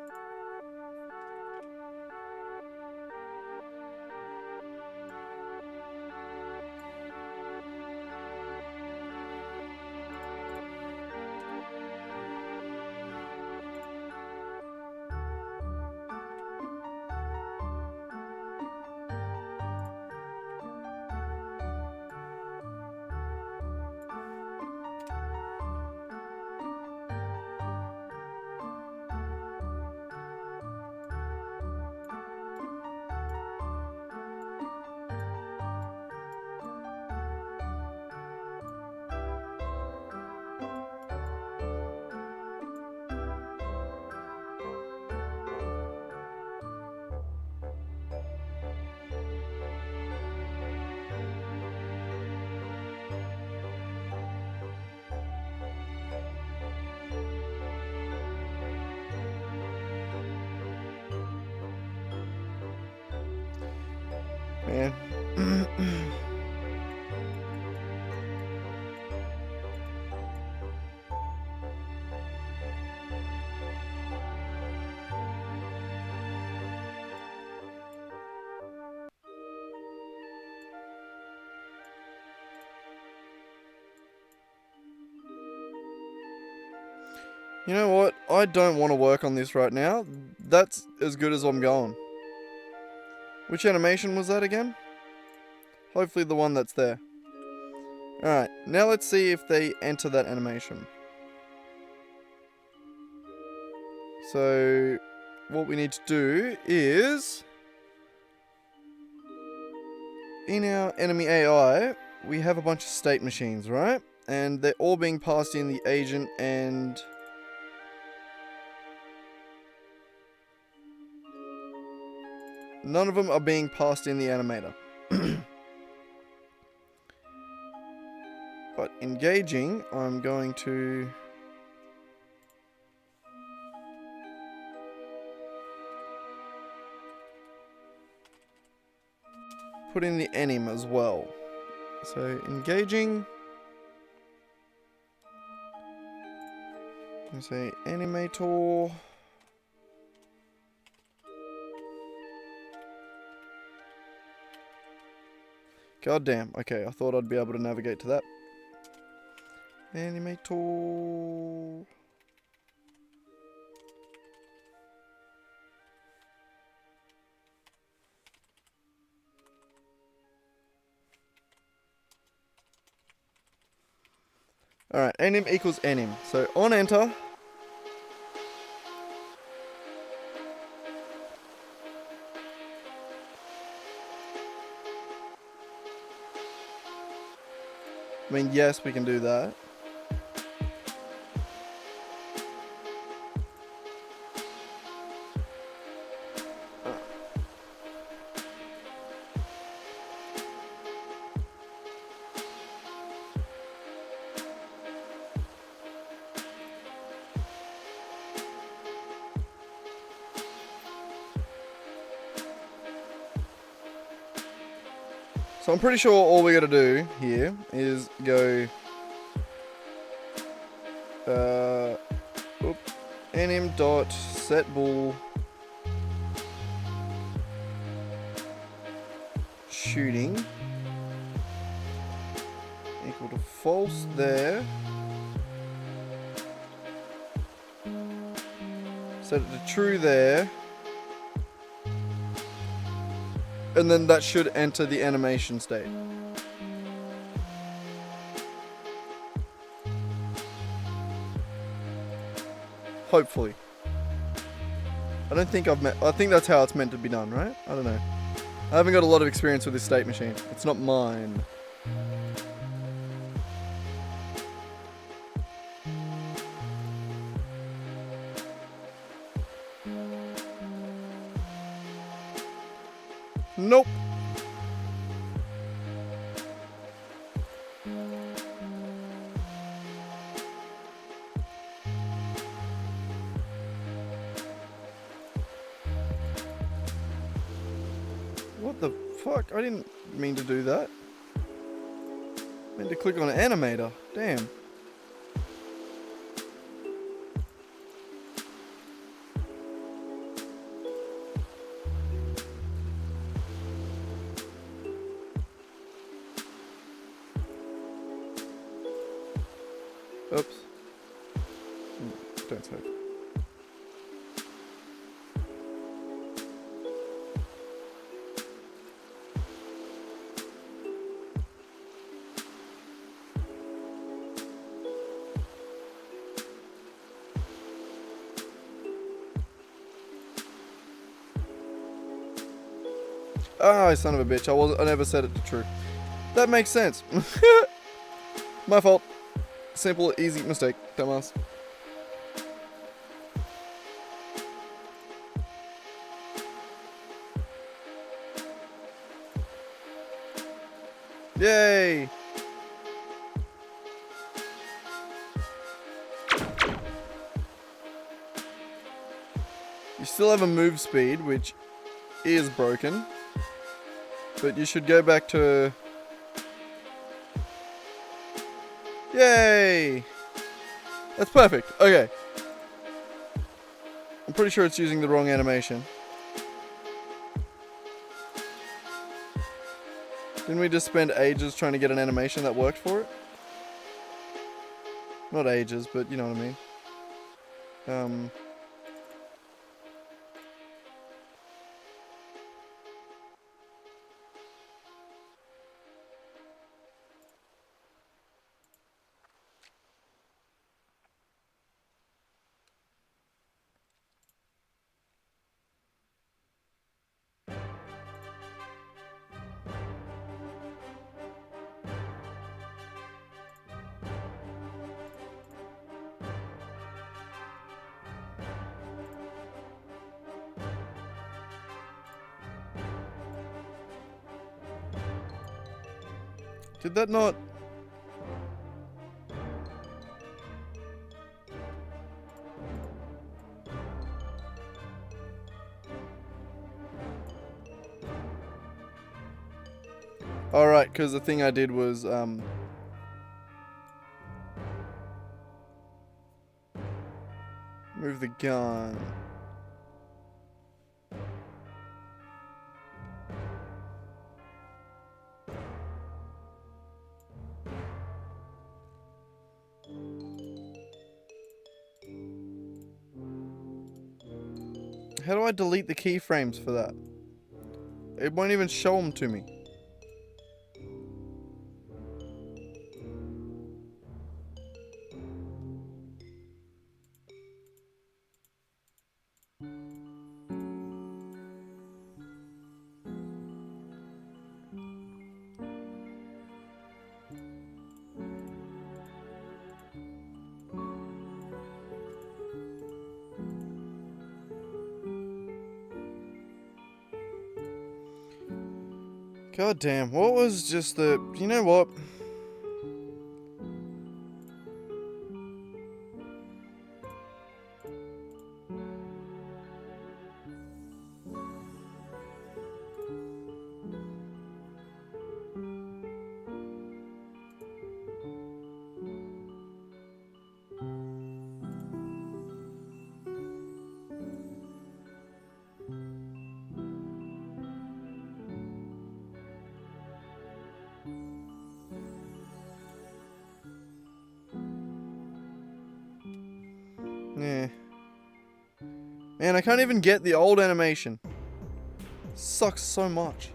Man. You know what? I don't want to work on this right now. That's as good as I'm going. Which animation was that again? Hopefully the one that's there. Alright, now let's see if they enter that animation. So what we need to do is, in our enemy AI, we have a bunch of state machines, right? And they're all being passed in the agent, and none of them are being passed in the animator. But engaging, I'm going to put in the anim as well. So engaging, I say animator. God damn. Okay, I thought I'd be able to navigate to that. Animator. Alright, anim equals anim. So on enter. I mean, yes, we can do that. So I'm pretty sure all we gotta do here is go anim dot set bool shooting equal to false there. Set it to true there. And then that should enter the animation state. Hopefully. I don't think I think that's how it's meant to be done, right? I don't know. I haven't got a lot of experience with this state machine. It's not mine. Nope. What the fuck? I didn't mean to do that. I meant to click on animator. Damn. Oops. Don't say. Ah, son of a bitch. I never set it to true. That makes sense. My fault. Simple, easy mistake. Dumbass. Yay! You still have a move speed, which is broken. But you should go back to... Yay! That's perfect. Okay. I'm pretty sure it's using the wrong animation. Didn't we just spend ages trying to get an animation that worked for it? Not ages, but you know what I mean. Did that not... Alright, because the thing I did was, move the gun. How do I delete the keyframes for that? It won't even show them to me. God damn, what was just the... You know what? Yeah. Man, I can't even get the old animation. Sucks so much.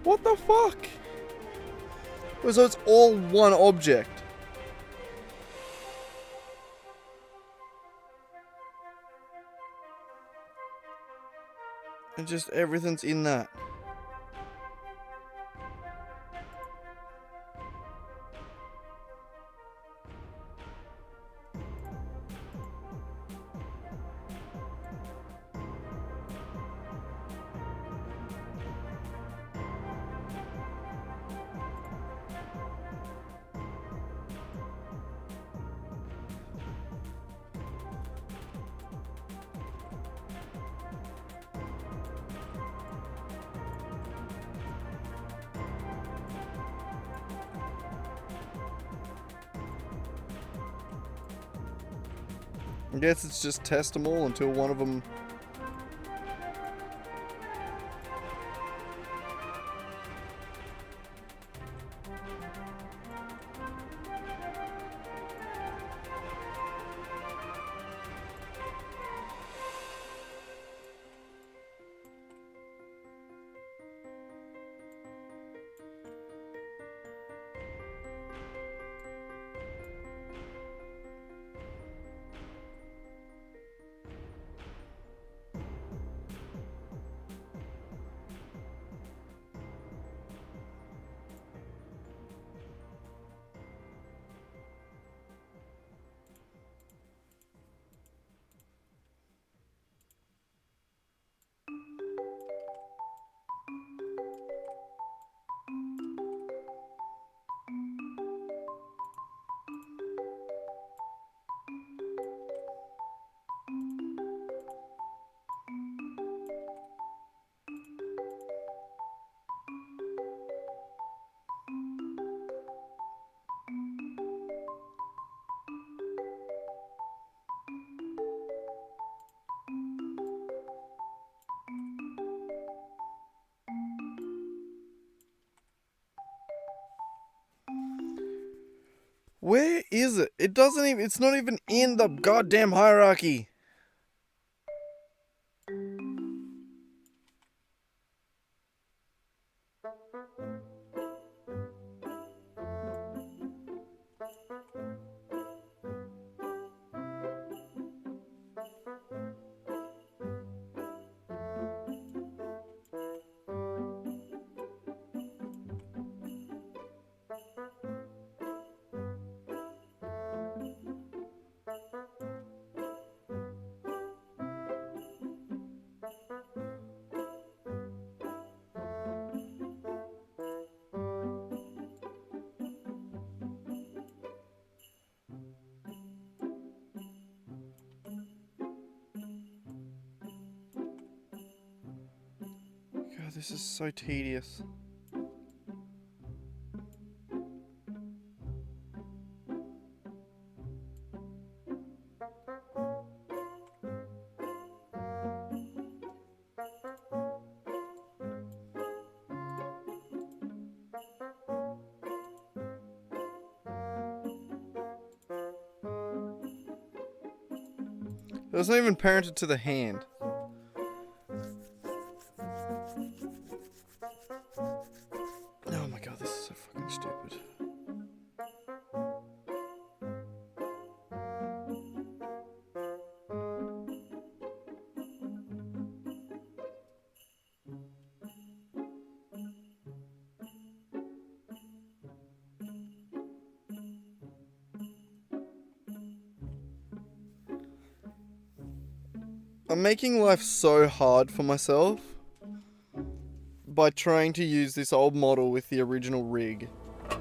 What the fuck? So it's all one object. And just everything's in that. I guess it's just test them all until one of them... Where is it? It doesn't even, it's not even in the goddamn hierarchy. God, this is so tedious. It wasn't even parented to the hand. Oh my god, this is so fucking stupid. I'm making life so hard for myself by trying to use this old model with the original rig. I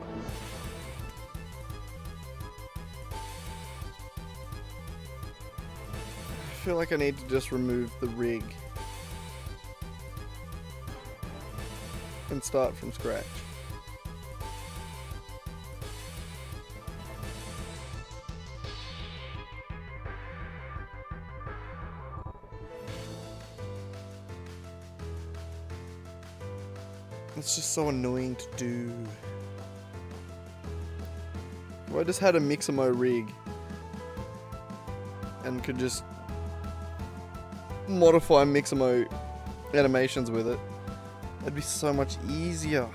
feel like I need to just remove the rig and start from scratch. It's just so annoying to do. If I just had a Mixamo rig and could just modify Mixamo animations with it, it'd be so much easier.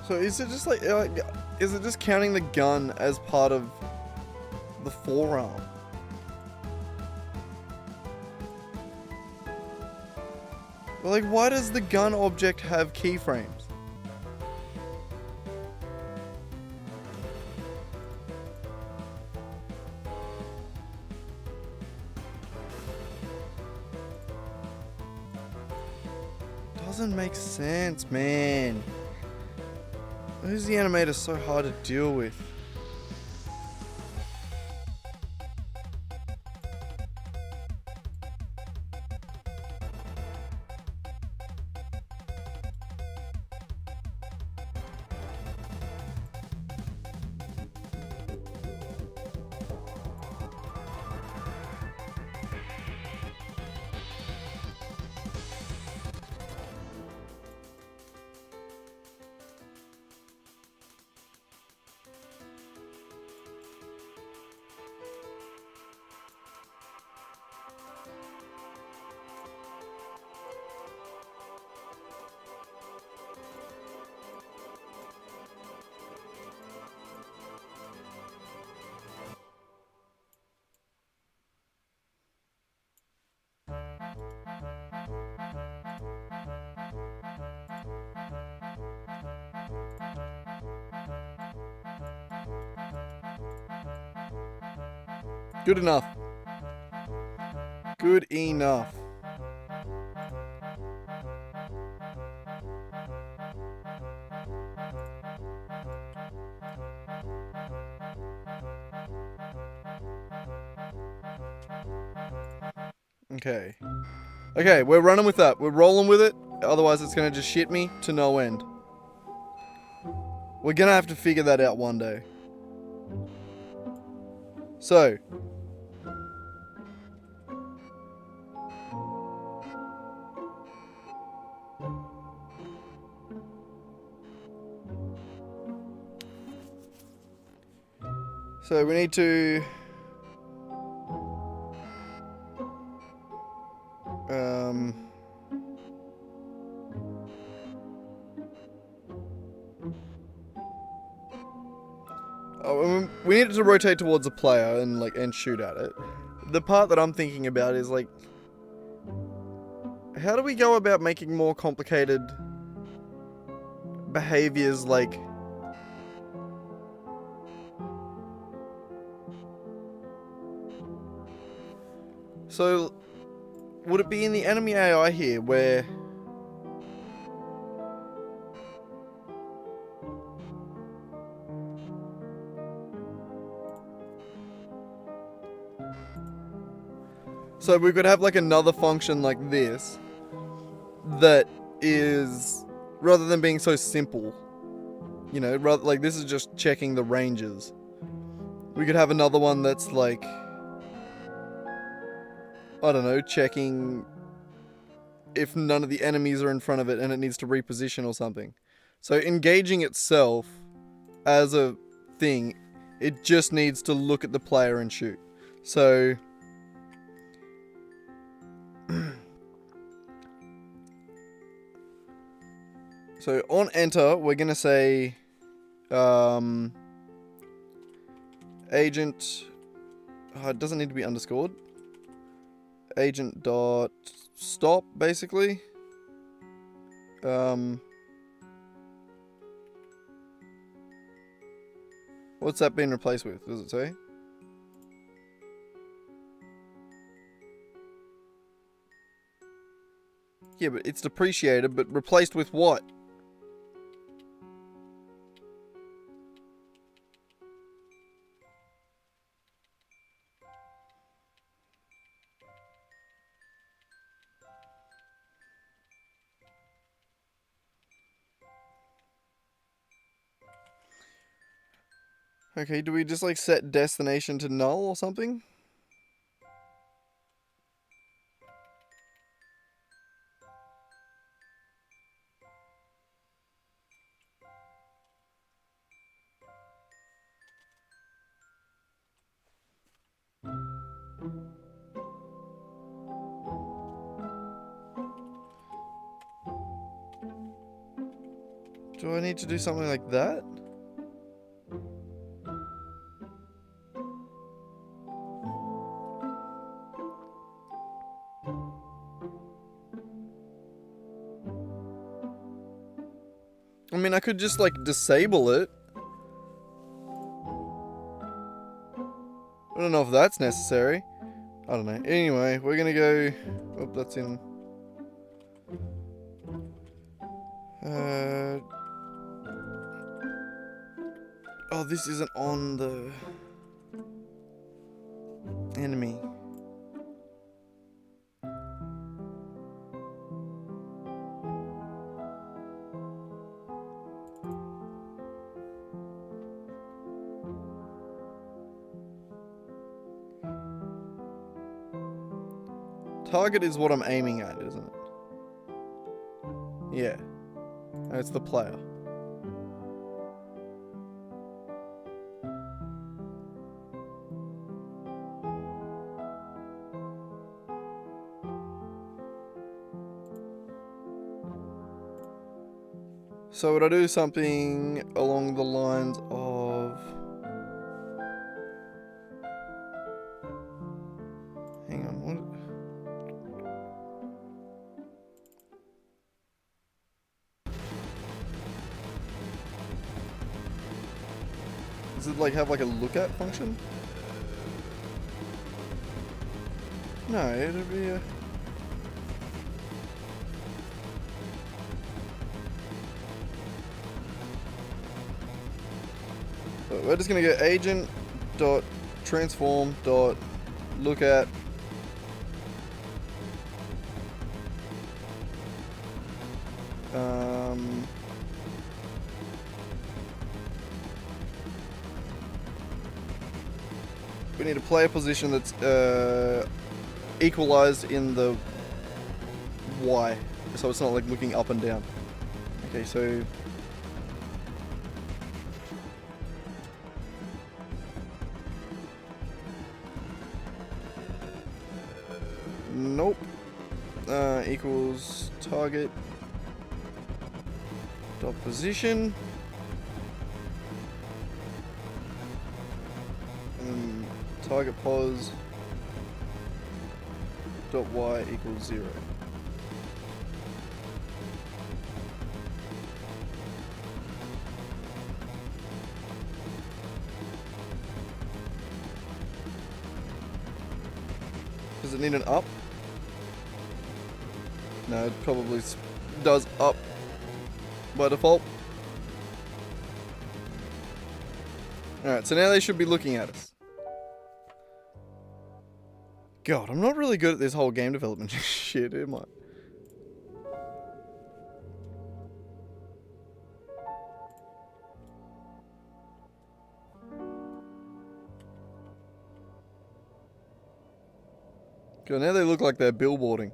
So is it just like, is it just counting the gun as part of the forearm? Well, like, why does the gun object have keyframes? Doesn't make sense, man. Who's the animator so hard to deal with? Good enough. Good enough. Okay. Okay, we're running with that. We're rolling with it. Otherwise, it's going to just shit me to no end. We're going to have to figure that out one day. So. So we need to. We need it to rotate towards the player and shoot at it. The part that I'm thinking about is like, how do we go about making more complicated behaviors like? So, would it be in the enemy AI here where? So we could have like another function like this that is, rather than being so simple, you know, rather like this is just checking the ranges. We could have another one that's like, I don't know, checking if none of the enemies are in front of it and it needs to reposition or something. So engaging itself as a thing, it just needs to look at the player and shoot. So so on enter, we're going to say agent, it doesn't need to be underscored. Agent dot stop, basically. What's that been replaced with? Does it say? Yeah, but it's depreciated, but replaced with what? Okay, do we just like set destination to null or something? Do I need to do something like that? I mean, I could just like disable it. I don't know if that's necessary. I don't know. Anyway, we're gonna go. Oh, that's in. Oh, this isn't on the enemy. Target is what I'm aiming at, isn't it? Yeah. It's the player. So would I do something along the lines of... Hang on, what? Does it like have like a look at function? No, it'd be a... So we're just gonna go agent dot transform dot look at we need a player position that's equalized in the Y, so it's not like looking up and down. Okay, so nope. Equals target dot position and target pos dot y equals 0. Does it need an up? No, it probably does up by default. Alright, so now they should be looking at us. God, I'm not really good at this whole game development shit, am I? God, now they look like they're billboarding.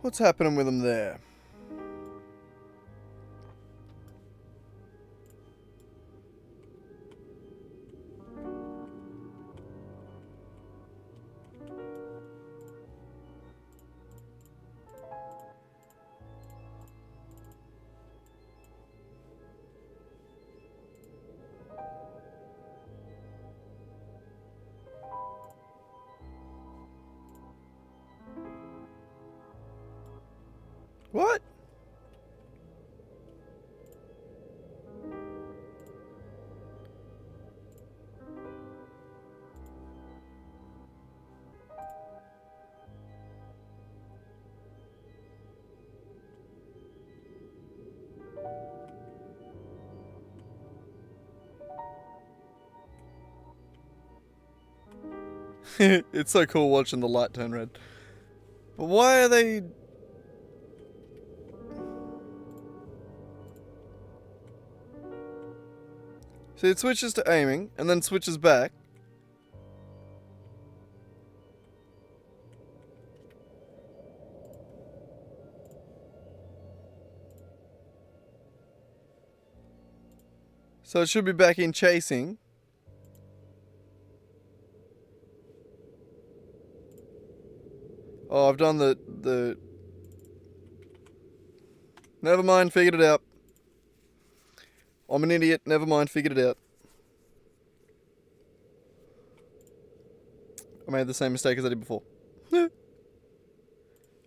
What's happening with them there? What? It's so cool watching the light turn red. But why are they... See, it switches to aiming, and then switches back. So it should be back in chasing. Oh, I've done the... Never mind, figured it out. I'm an idiot, never mind, figured it out. I made the same mistake as I did before.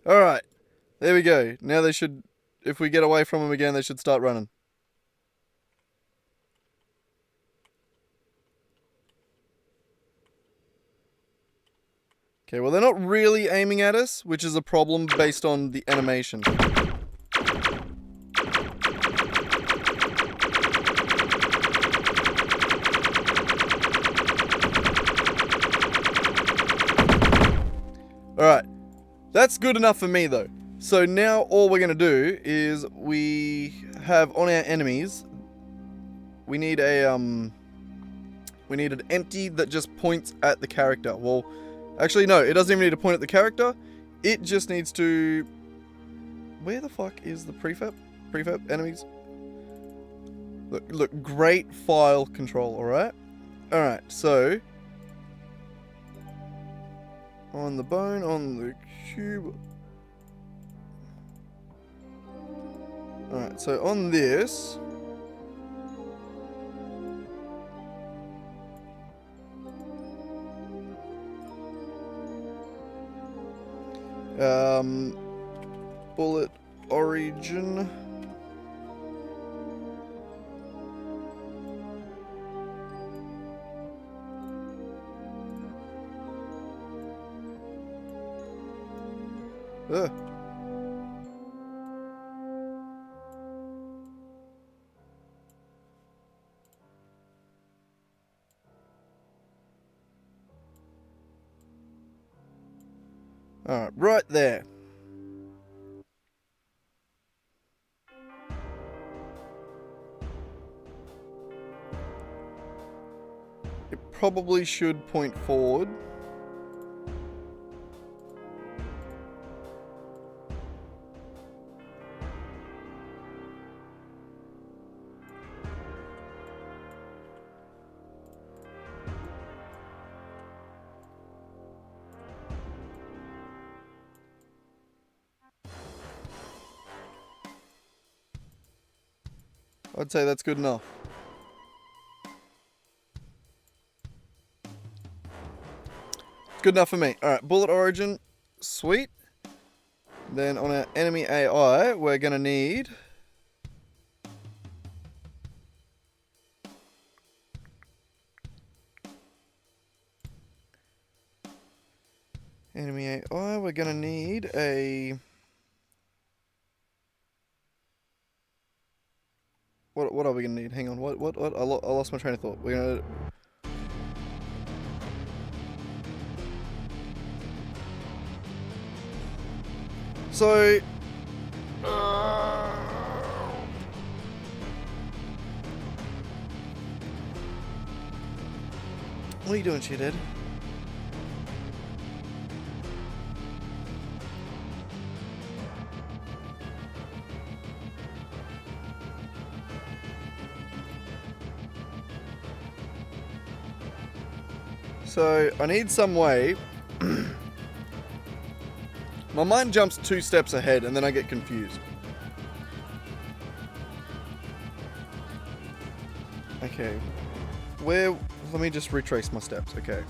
Alright, there we go. Now they should, if we get away from them again, they should start running. Okay, well they're not really aiming at us, which is a problem based on the animation. Alright, that's good enough for me though. So now all we're going to do is we have on our enemies, we need an empty that just points at the character. Well, actually no, it doesn't even need to point at the character. It just needs to... Where the fuck is the prefab? Prefab enemies? Look, great file control, alright? Alright, so... On the bone, on the cube... Alright, so on this... bullet origin. Ugh. Alright, right there. It probably should point forward. I'd say that's good enough. Good enough for me. Alright, bullet origin. Sweet. Then on our enemy AI, we're going to need... Enemy AI, we're going to need a... What are we going to need? Hang on, what? I lost my train of thought. We're going to... So... What are you doing, shithead? So, I need some way... My mind jumps 2 steps ahead and then I get confused. Okay. Where... Let me just retrace my steps. Okay.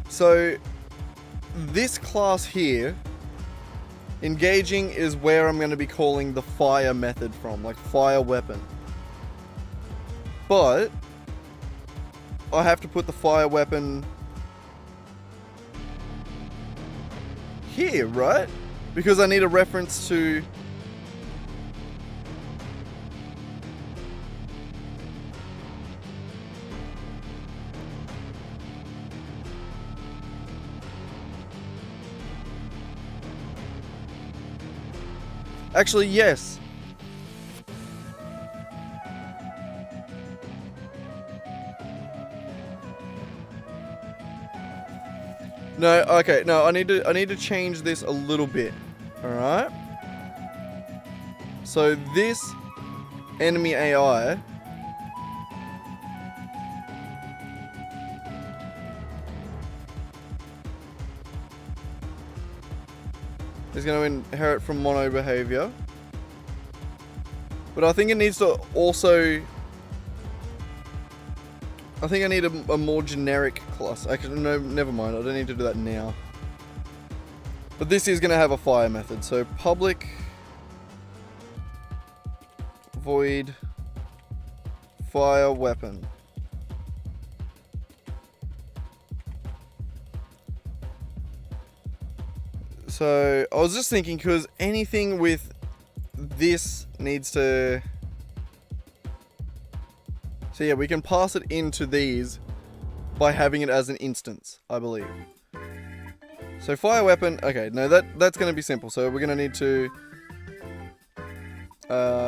So, this class here, engaging is where I'm going to be calling the fire method from, like fire weapon. But, I have to put the fire weapon here, right? Because I need a reference to... Actually, yes. No, okay, no, I need to change this a little bit. Alright? So this enemy AI is going to inherit from mono behavior. But I think it needs to also... I think I need a more generic class. Actually, no, never mind. I don't need to do that now. But this is going to have a fire method. So public void fire weapon. So I was just thinking, because anything with this needs to... So yeah, we can pass it into these by having it as an instance, I believe. So fire weapon, okay, no, that's going to be simple. So we're going to need to...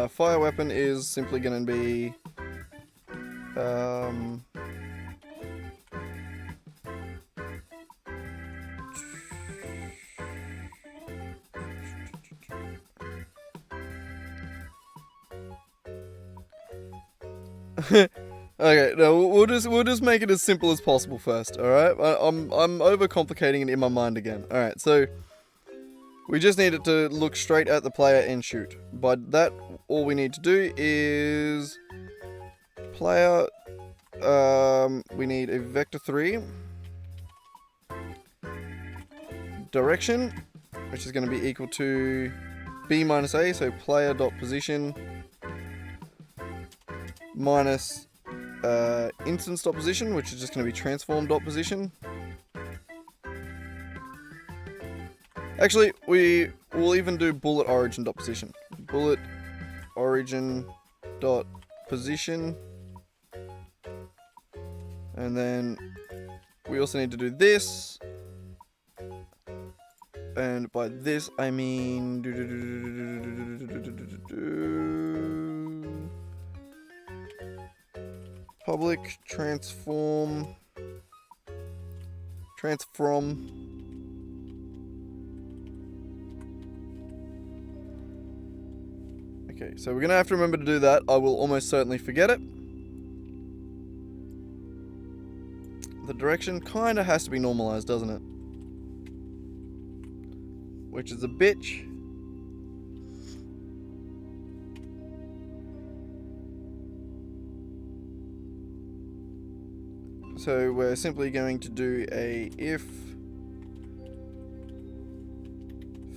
fire weapon is simply going to be... Okay, no, we'll just make it as simple as possible first. All right, I'm overcomplicating it in my mind again. All right, so we just need it to look straight at the player and shoot. By that, all we need to do is player. We need a vector 3 direction, which is going to be equal to b minus a. So player dot position minus instance dot position, which is just going to be transform dot position. Actually, we will even do bullet origin dot position. Bullet origin dot position. And then we also need to do this. And by this I mean public transform. Okay, so we're gonna have to remember to do that. I will almost certainly forget it. The direction kinda has to be normalized, doesn't it? Which is a bitch. So we're simply going to do a if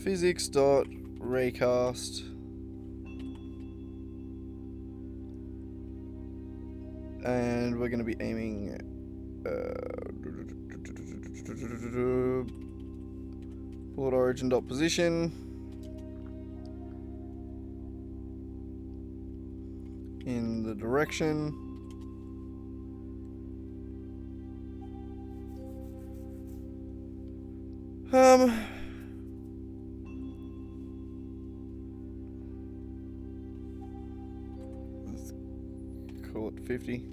physics dot raycast and we're going to be aiming bullet origin dot position in the direction. Let's call it 50.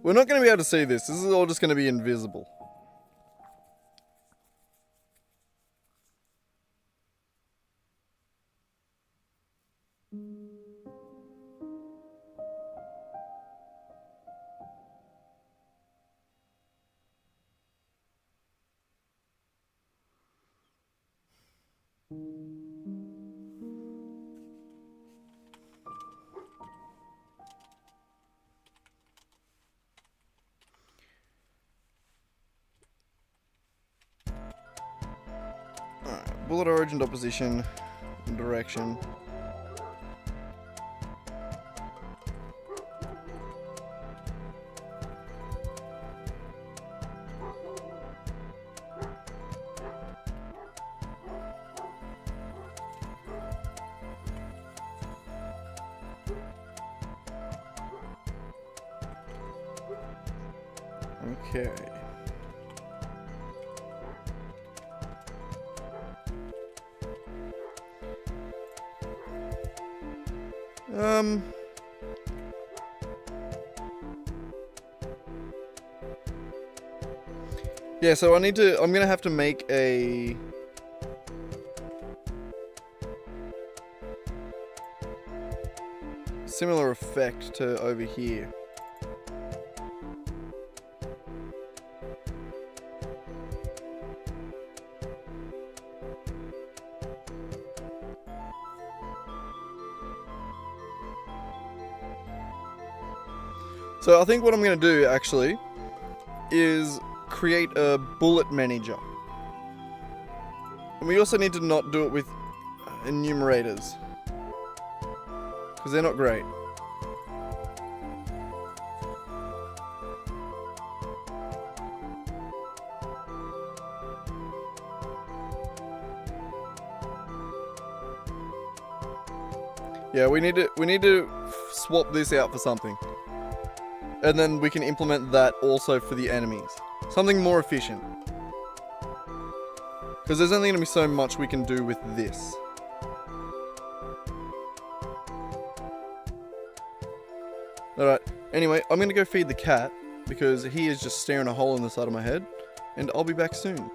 We're not going to be able to see this. This is all just going to be invisible. Alright, bullet origin dot position, direction. Okay. Yeah, so I'm gonna have to make a similar effect to over here. So I think what I'm going to do actually is create a bullet manager. And we also need to not do it with enumerators. Because they're not great. Yeah, we need to swap this out for something. And then we can implement that also for the enemies. Something more efficient. Because there's only going to be so much we can do with this. Alright, anyway, I'm going to go feed the cat. Because he is just staring a hole in the side of my head. And I'll be back soon.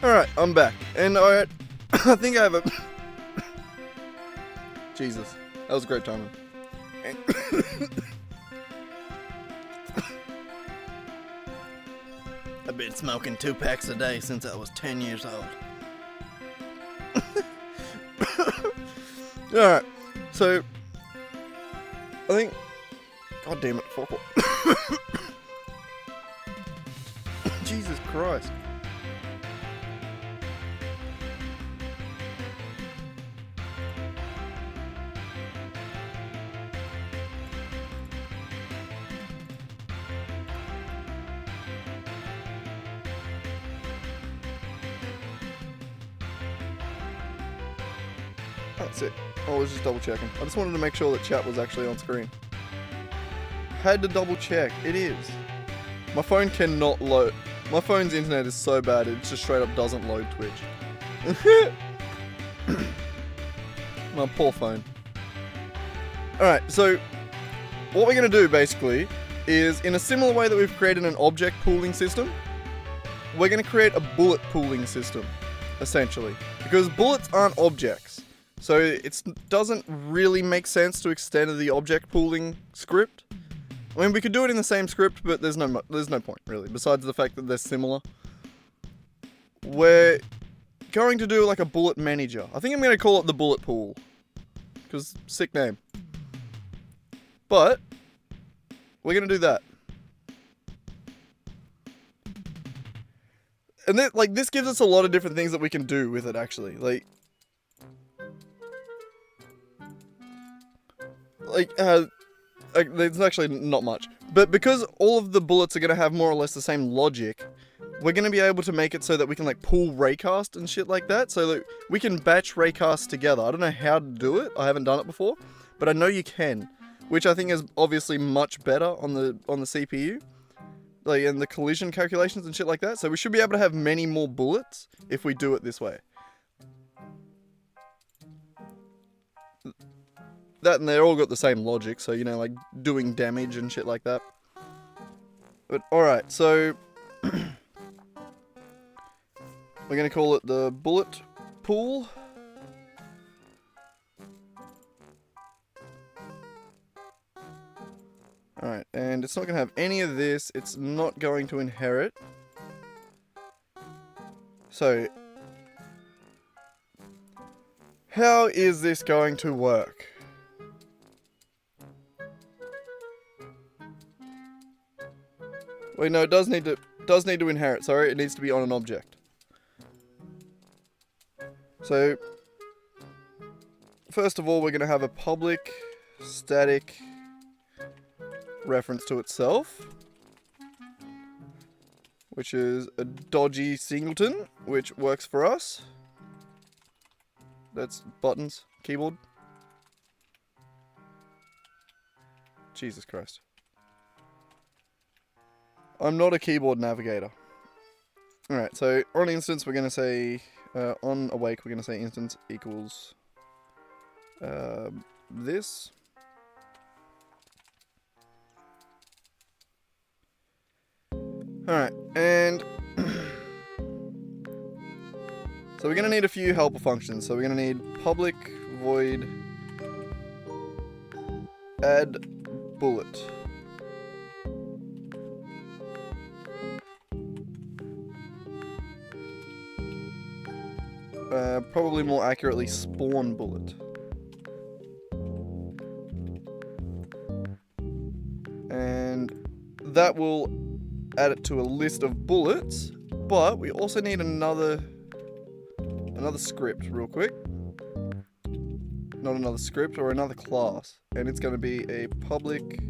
Alright, I'm back. And I think I have a... Jesus. That was a great timing. I've been smoking 2 packs a day since I was 10 years old. Alright, so... I think... God damn it, fuck. Jesus Christ. That's it. I was just double checking. I just wanted to make sure that chat was actually on screen. Had to double check. It is. My phone cannot load. My phone's internet is so bad it just straight up doesn't load Twitch. My poor phone. Alright, so what we're going to do basically is, in a similar way that we've created an object pooling system, we're going to create a bullet pooling system, essentially. Because bullets aren't objects. So it doesn't really make sense to extend the object pooling script. I mean, we could do it in the same script, but there's no point, really, besides the fact that they're similar. We're going to do like a bullet manager. I think I'm going to call it the bullet pool. Because, sick name. But, we're going to do that. And then, like, this gives us a lot of different things that we can do with it, actually. Like, there's actually not much. But because all of the bullets are going to have more or less the same logic, we're going to be able to make it so that we can, like, pool raycast and shit like that. So that we can batch raycast together. I don't know how to do it. I haven't done it before. But I know you can. Which I think is obviously much better on the CPU. Like, and the collision calculations and shit like that. So we should be able to have many more bullets if we do it this way. That and they're all got the same logic, so, you know, like, doing damage and shit like that. But, alright, so... we're gonna call it the bullet pool. Alright, and it's not gonna have any of this, it's not going to inherit. So... how is this going to work? Wait, no, it does need to inherit, sorry, it needs to be on an object. So, first of all, we're going to have a public static reference to itself, which is a dodgy singleton, which works for us. That's buttons, keyboard. Jesus Christ. I'm not a keyboard navigator. Alright, so on instance we're going to say, on awake we're going to say instance equals this. Alright, and so we're going to need a few helper functions. So we're going to need public void add bullet. Probably more accurately, spawn bullet. And that will add it to a list of bullets, but we also need another script real quick. Not another script, or another class. And it's going to be a public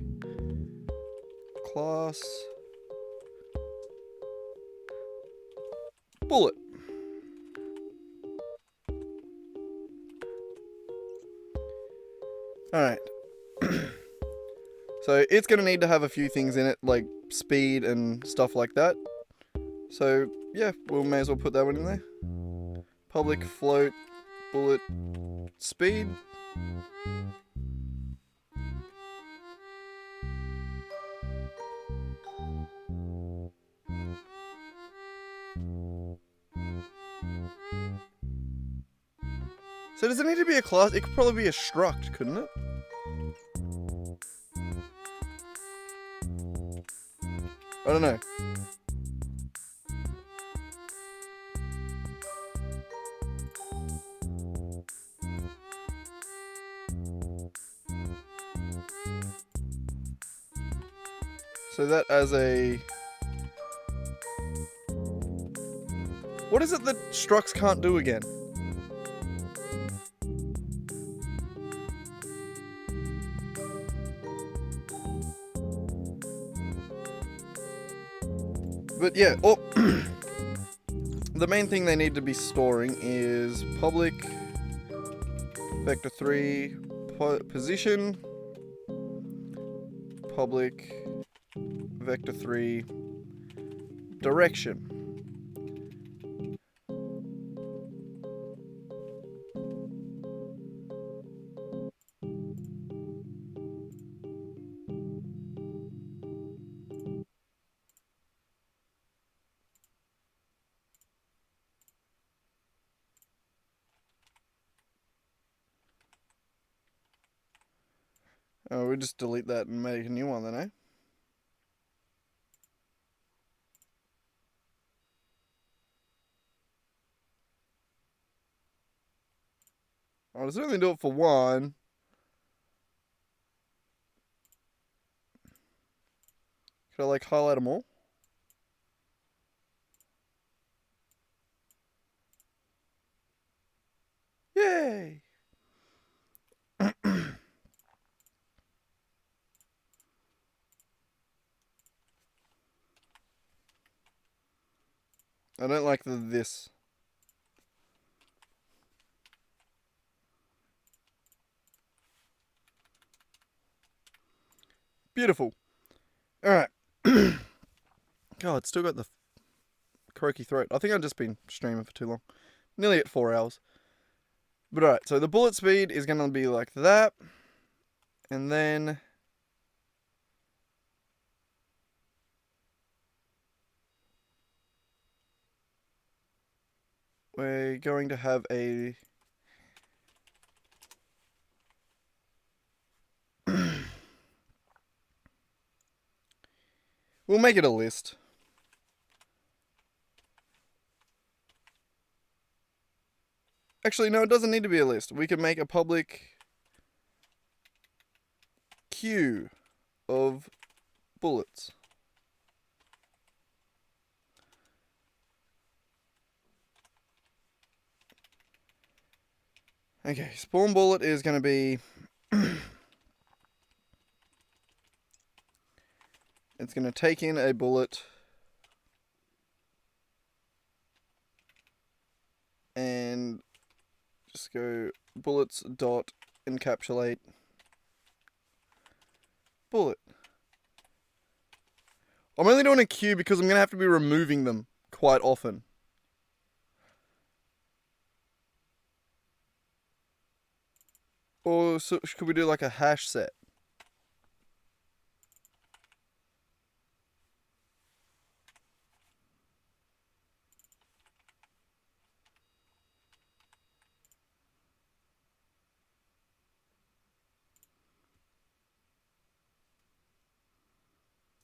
class bullet. Alright. So it's going to need to have a few things in it, like speed and stuff like that. So yeah, we may as well put that one in there. Public float bullet speed. So does it need to be a class? It could probably be a struct, couldn't it? I don't know. So that as a... What is it that structs can't do again? But yeah, oh, the main thing they need to be storing is public vector 3 position, public vector 3 direction. Oh, we'll just delete that and make a new one then, eh? I'll certainly do it for one. Could I like highlight them all? Yay! I don't like this. Beautiful. Alright. God, still got the croaky throat. I think I've just been streaming for too long. Nearly at 4 hours. But alright, so the bullet speed is going to be like that. And then... we're going to have a... we'll make it a list. Actually, no, it doesn't need to be a list. We can make a public queue of bullets. Okay, spawn bullet is going to be... it's going to take in a bullet and just go bullets dot encapsulate bullet. I'm only doing a queue because I'm going to have to be removing them quite often. Or so, could we do like a hash set?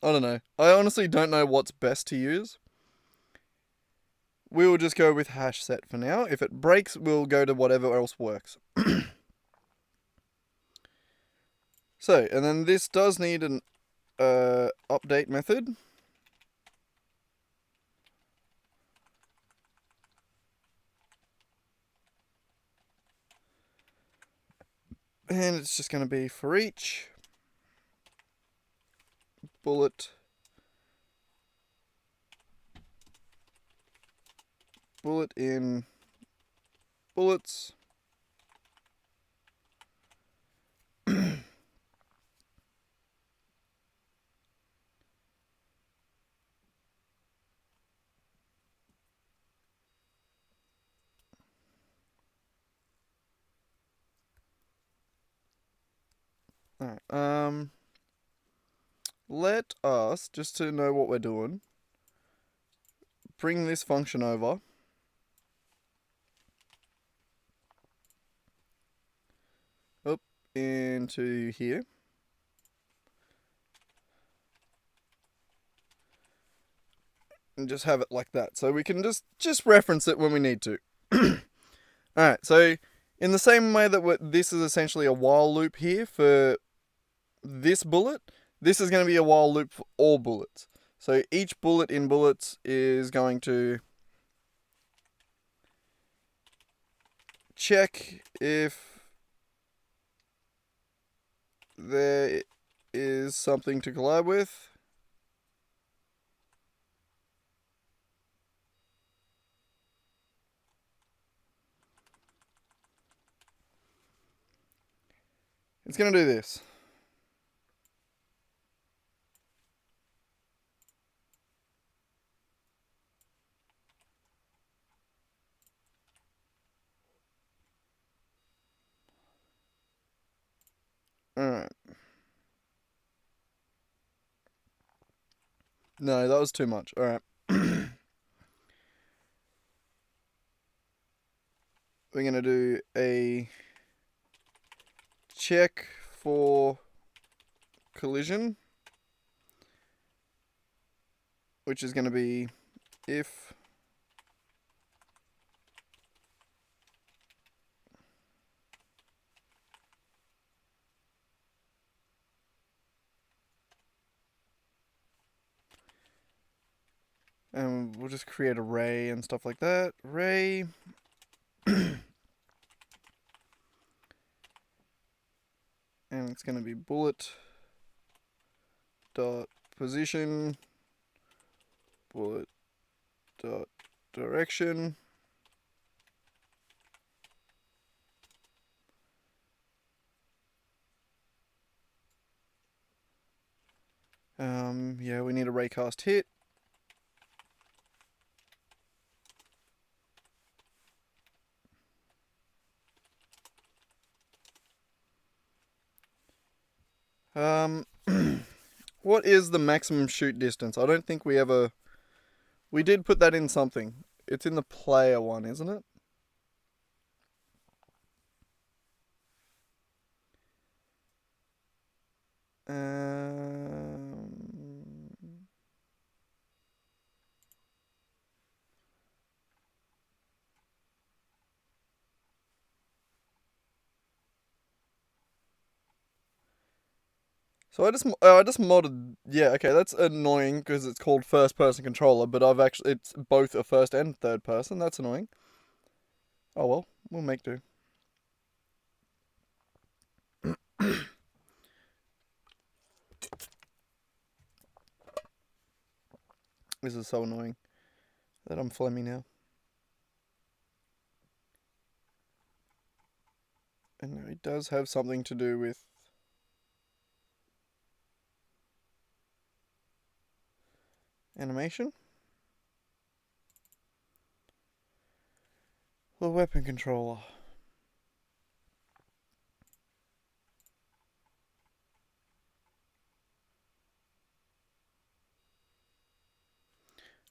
I don't know. I honestly don't know what's best to use. We will just go with hash set for now. If it breaks, we'll go to whatever else works. So, and then this does need an update method. And it's just going to be for each bullet in bullets. Alright, let us, just to know what we're doing, bring this function over. into here. And just have it like that, so we can just reference it when we need to. Alright, so in the same way that this is essentially a while loop here for this bullet, this is going to be a while loop for all bullets. So each bullet in bullets is going to check if there is something to collide with. It's going to do this. Alright. No, that was too much. Alright. We're going to do a check for collision, which is going to be if and we'll just create a ray and stuff like that. Ray and it's going to be bullet dot position, bullet dot direction, yeah, we need a raycast hit. What is the maximum shoot distance? I don't think we ever... We did put that in something. It's in the player one, isn't it? So I just modded. Yeah, okay, that's annoying because it's called first person controller, but it's both a first and third person. That's annoying. Oh well, we'll make do. This is so annoying that I'm phlegmy now. And it does have something to do with animation. The weapon controller.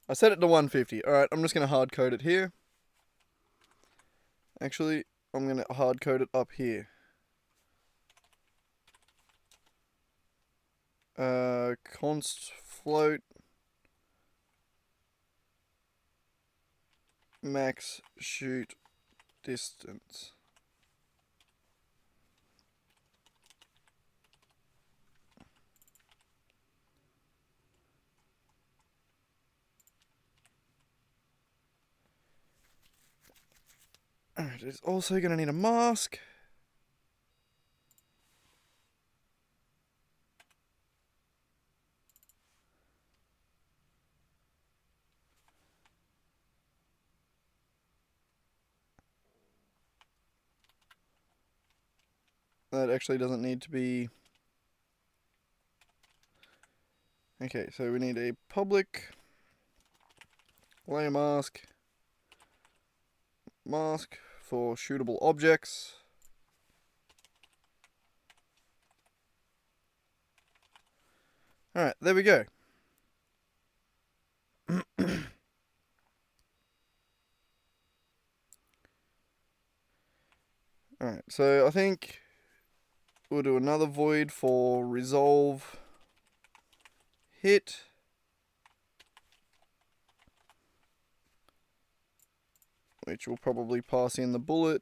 I set it to 150. Alright, I'm just going to hard code it here. Actually, I'm going to hard code it up here. Const float max shoot distance. Alright, it's also going to need a mask. That actually doesn't need to be... Okay, so we need a public layer mask for shootable objects. Alright, there we go. Alright, so I think We'll do another void for resolve hit. Which will probably pass in the bullet.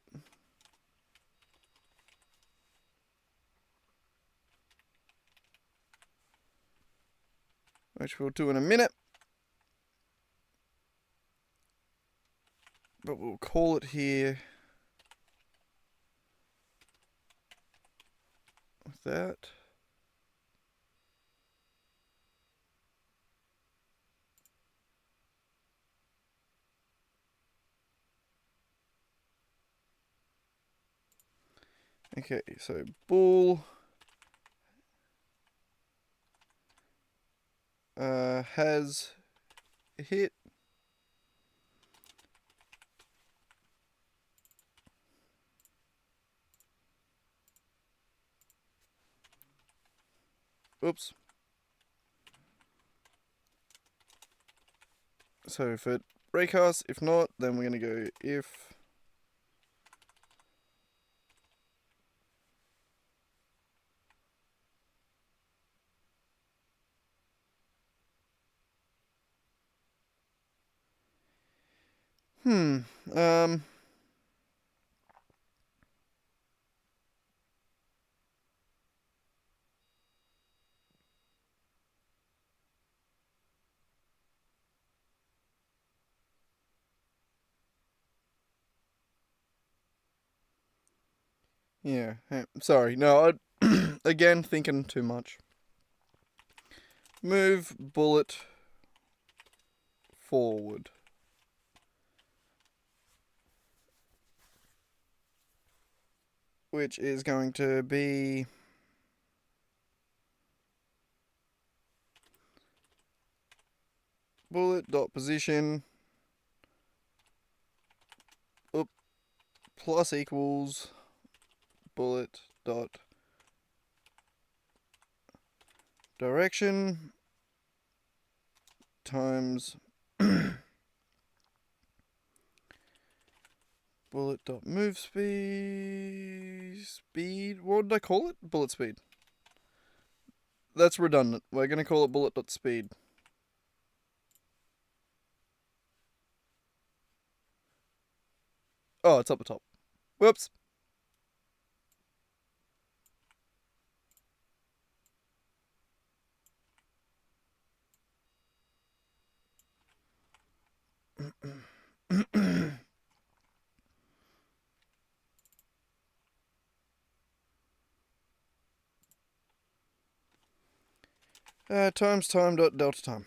Which we'll do in a minute. But we'll call it here. With that. Okay, so bull has hit. Oops. So for raycast, if not, then we're going to go if um yeah, sorry. No, I again thinking too much. Move bullet forward. Which is going to be bullet dot position up plus equals bullet dot direction times bullet dot move speed. What did I call it? Bullet speed. That's redundant. We're going to call it bullet dot speed. Oh, it's up the top. Whoops. Times time dot delta time.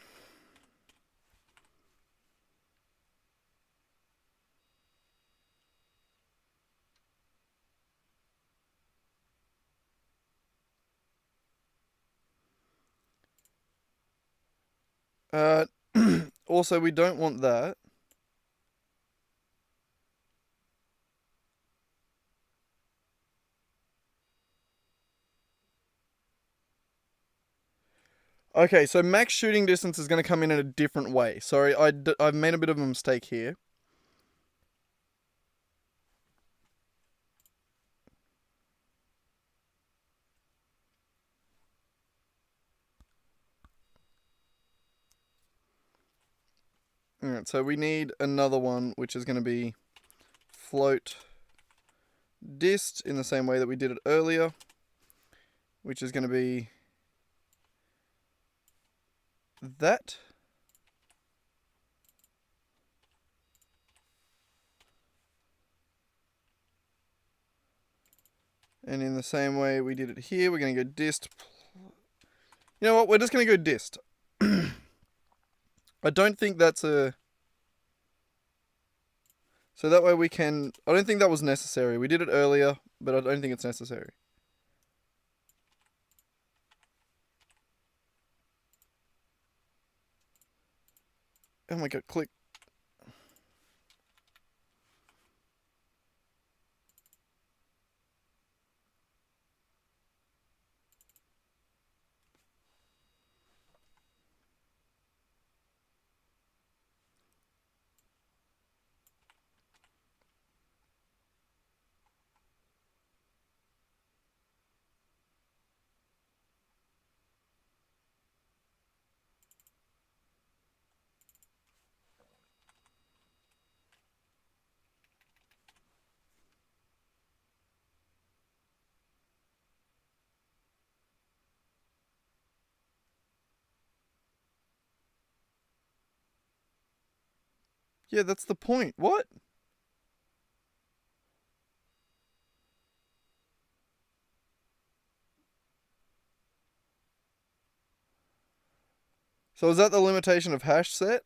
Also, we don't want that. Okay, so max shooting distance is going to come in a different way. Sorry, I've made a bit of a mistake here. Alright, so we need another one, which is going to be float dist in the same way that we did it earlier, which is going to be that. And in the same way we did it here, we're going to go dist. You know what? We're just going to go dist. I don't think that's a... So that way we can... I don't think that was necessary. We did it earlier, but I don't think it's necessary. Oh my god, click. Yeah, that's the point. What? So is that the limitation of hash set?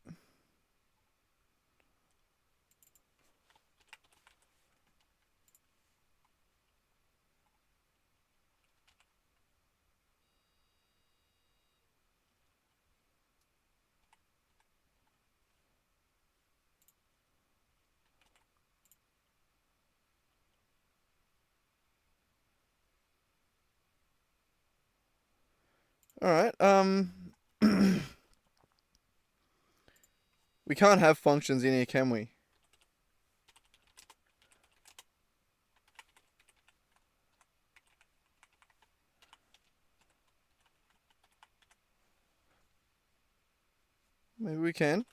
All right. We can't have functions in here, can we? Maybe we can.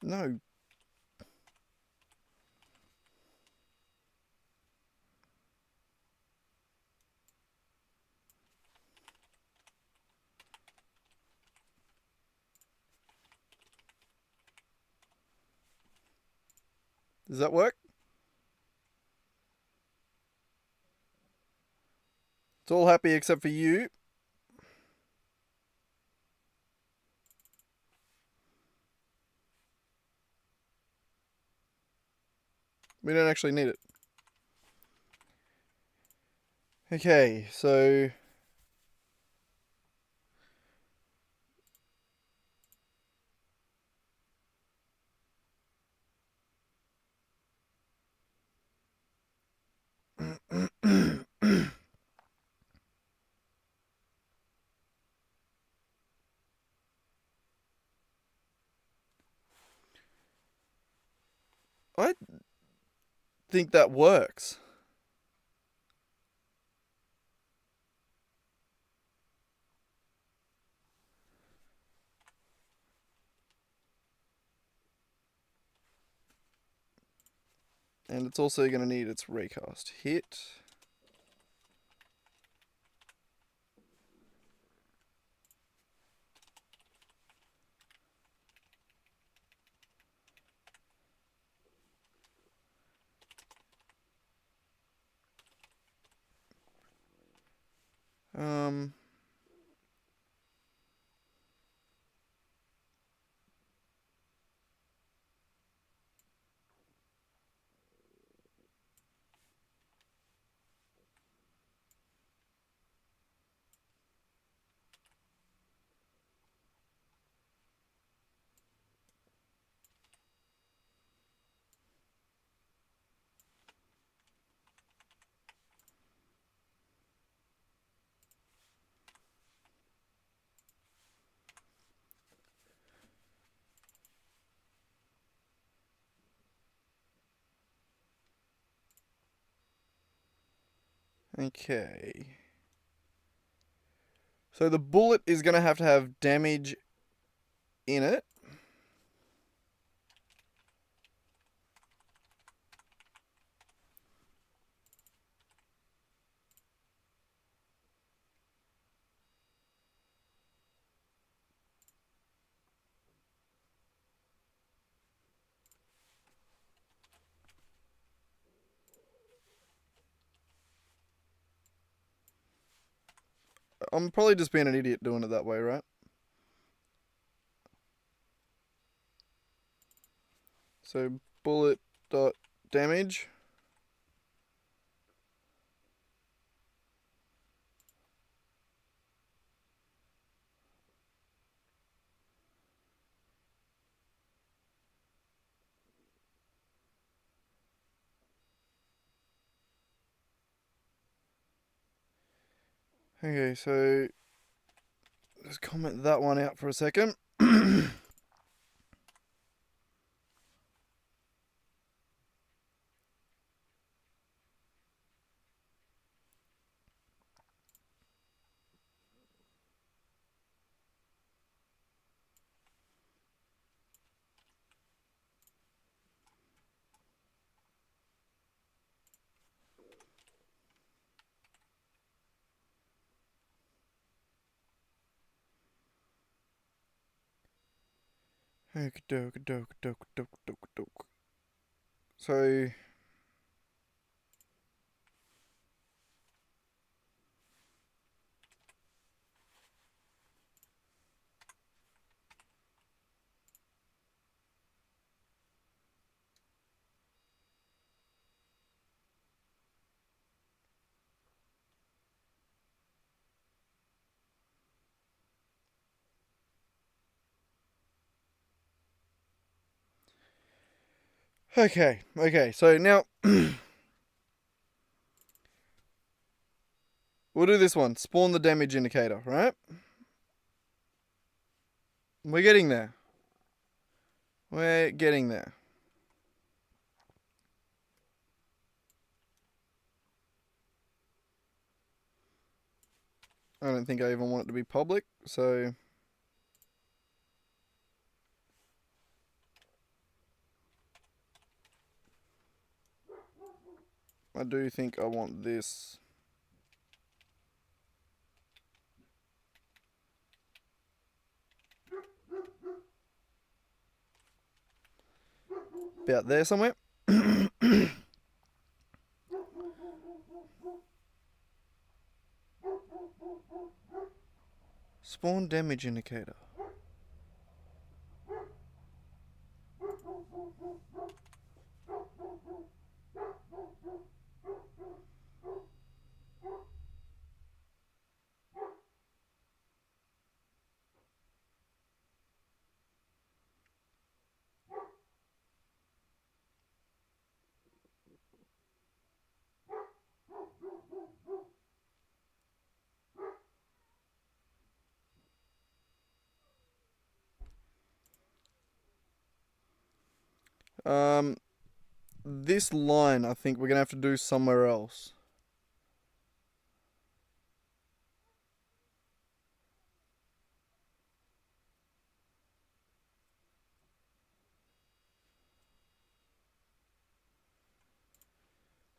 No. Does that work? It's all happy except for you. We don't actually need it. Okay, so I think that works. And it's also going to need its recast hit. Um, okay. So the bullet is going to have damage in it. I'm probably just being an idiot doing it that way, right? So bullet dot damage. Okay, so let's comment that one out for a second. So okay. So now we'll do this one. Spawn the damage indicator, right? We're getting there. We're getting there. I don't think I even want it to be public, so I do think I want this. About there somewhere. Spawn damage indicator. Um, this line I think we're gonna have to do somewhere else.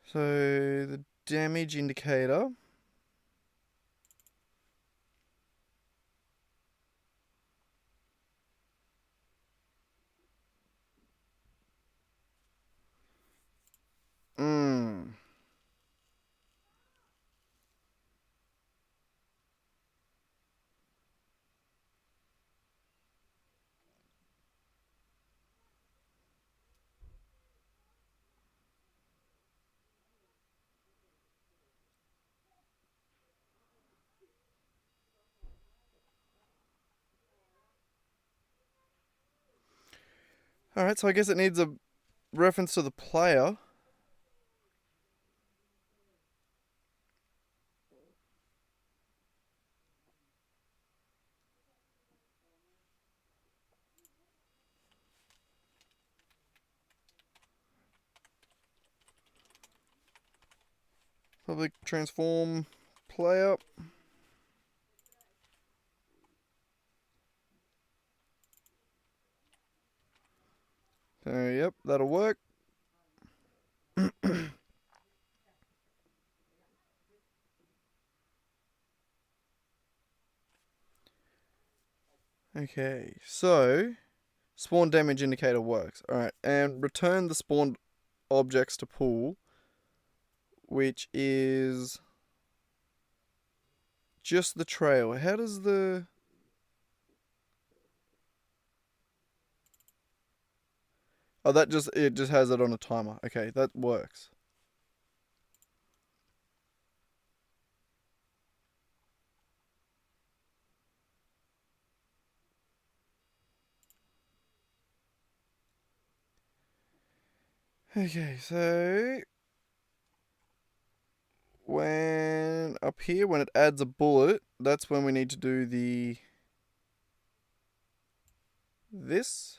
So the damage indicator. Mm. Alright, so I guess it needs a reference to the player. Public transform player. Yep, that'll work. Okay, so spawn damage indicator works. Alright, and return the spawned objects to pool, which is just the trail. How does the... Oh, it just has it on a timer. Okay, that works. Okay, so when up here, when it adds a bullet, that's when we need to do this.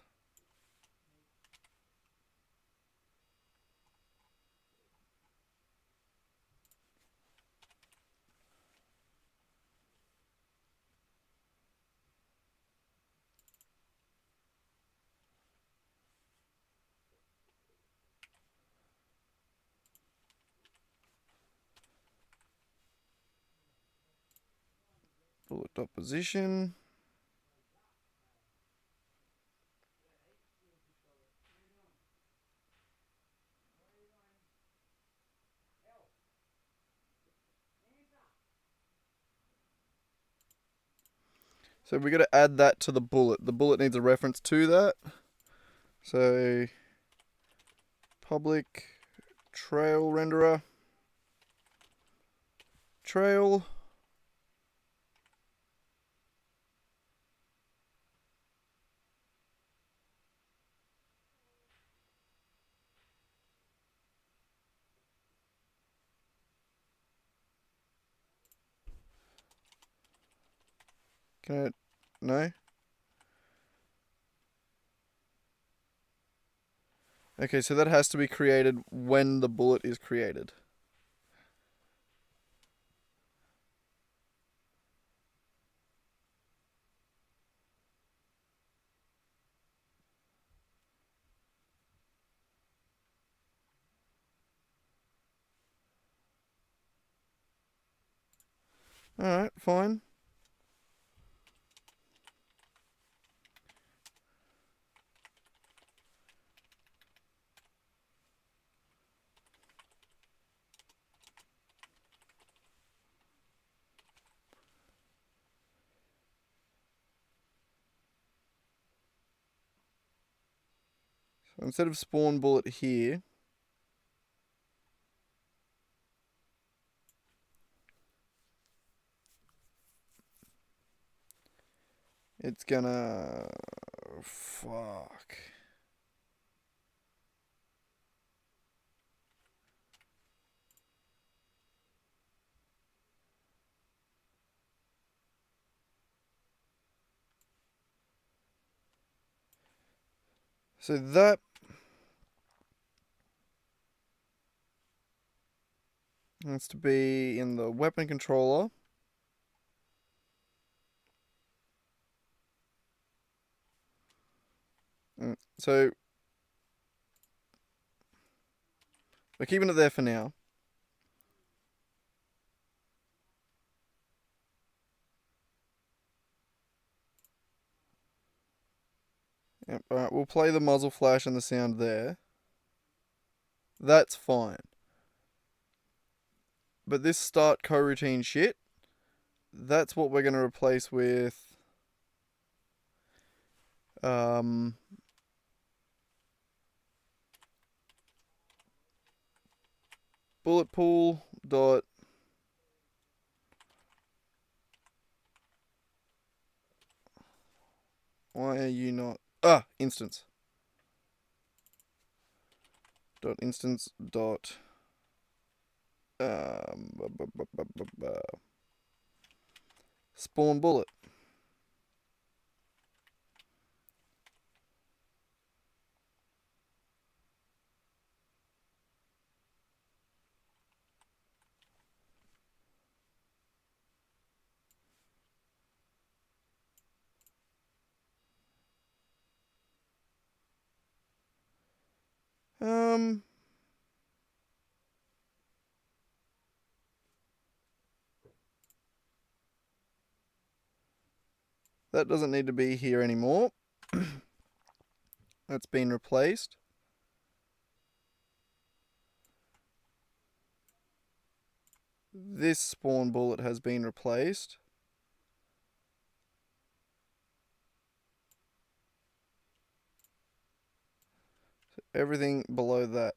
Bullet dot position. So we got to add that to the bullet. The bullet needs a reference to that. So public trail renderer trail. Can I? No? Okay, so that has to be created when the bullet is created. Alright, fine. So instead of spawn bullet here, it's gonna... Fuck. So that has to be in the weapon controller. So we're keeping it there for now. Yep, alright, we'll play the muzzle flash and the sound there. That's fine. But this start coroutine shit, that's what we're going to replace with bullet pool dot why are you not instance dot instance dot spawn bullet. That doesn't need to be here anymore. That's been replaced. This spawn bullet has been replaced. So everything below that.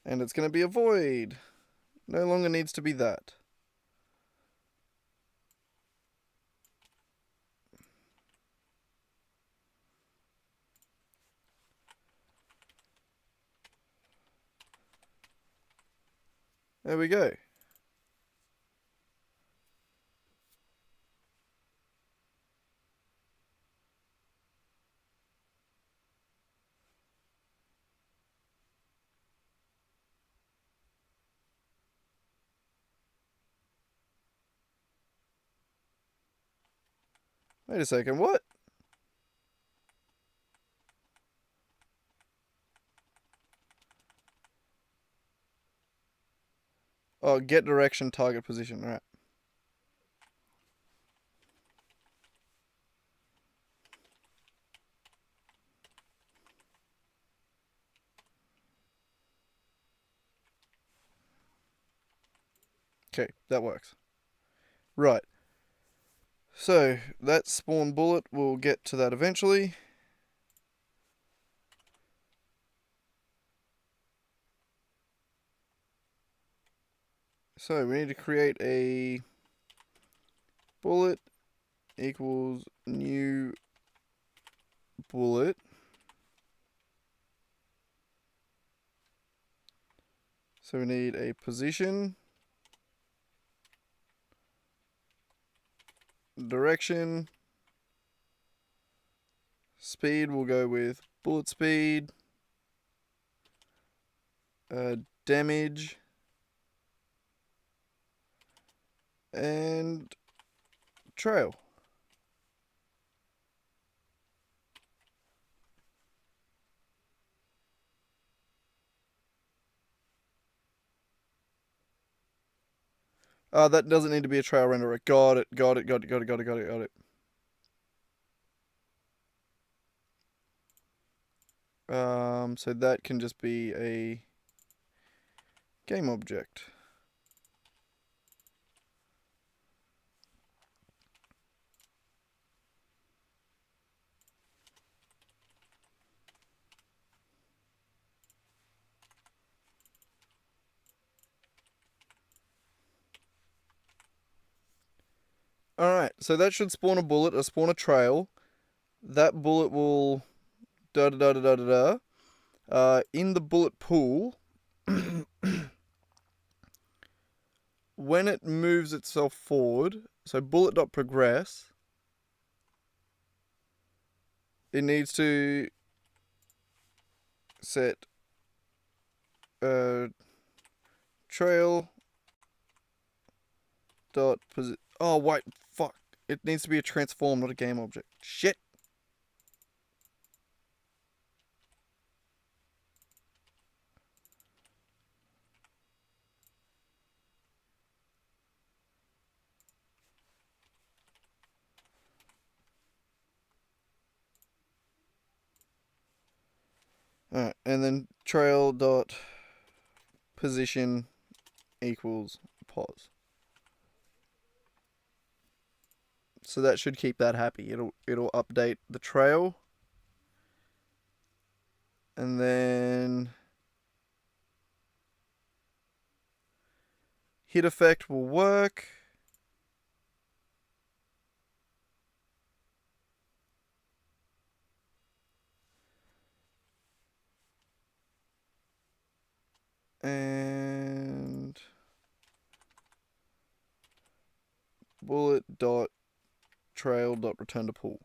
And it's going to be a void. No longer needs to be that. There we go. Wait a second, what? Oh, get direction, target position, right. Okay, that works. Right. So that spawn bullet, we'll get to that eventually. So we need to create a bullet equals new bullet. So we need a position, direction, speed, we'll go with bullet speed, damage, and trail. That doesn't need to be a trail renderer. Got it. So that can just be a game object. Alright, so that should spawn a bullet, or spawn a trail. That bullet will da da da da da da da. In the bullet pool, when it moves itself forward, so bullet.progress, it needs to set trail dot oh wait, fuck. It needs to be a transform, not a game object. Shit. Alright, and then trail dot position equals pause. So that should keep that happy. It'll update the trail. And then hit effect will work. And bullet dot trail dot return to pool.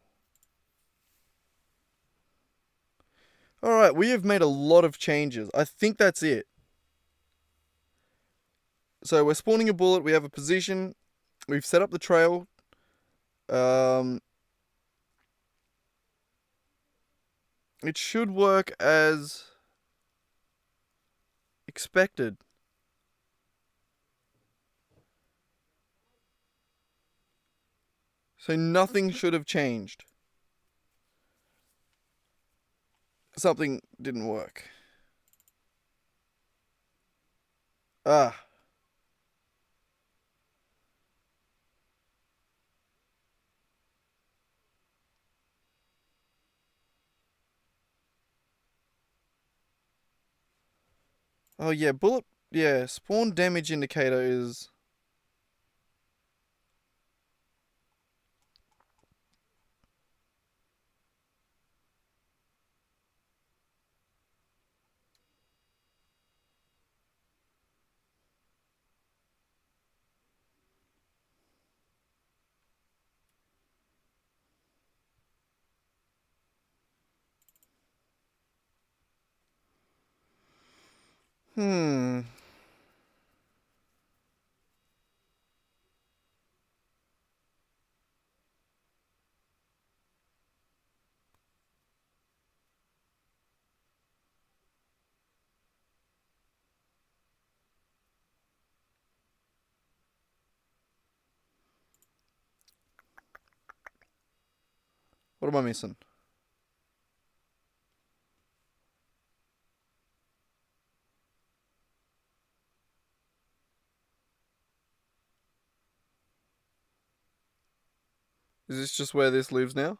Alright, we have made a lot of changes. I think that's it. So we're spawning a bullet, we have a position, we've set up the trail. It should work as expected. So nothing should have changed. Something didn't work. Ah. Oh yeah, bullet. Yeah, spawn damage indicator is. Hmm. What am I missing? Is this just where this lives now?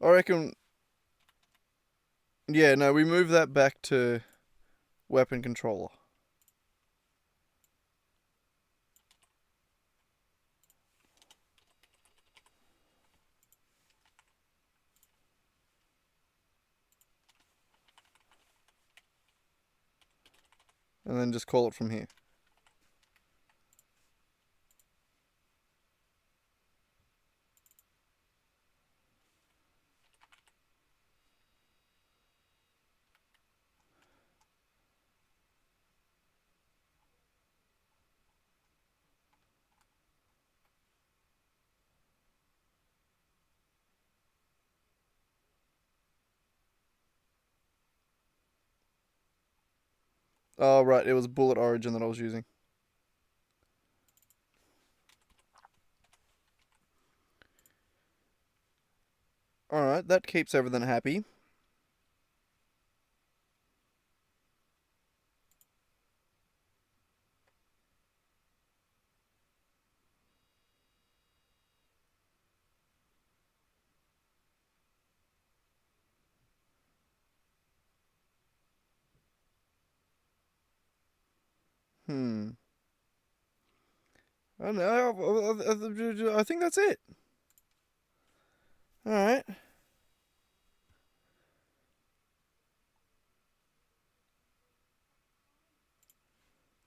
I reckon... Yeah, no, we move that back to weapon controller. And then just call it from here. Oh, right, it was Bullet Origin that I was using. Alright, that keeps everything happy. Hmm. I don't know. I think that's it. Alright.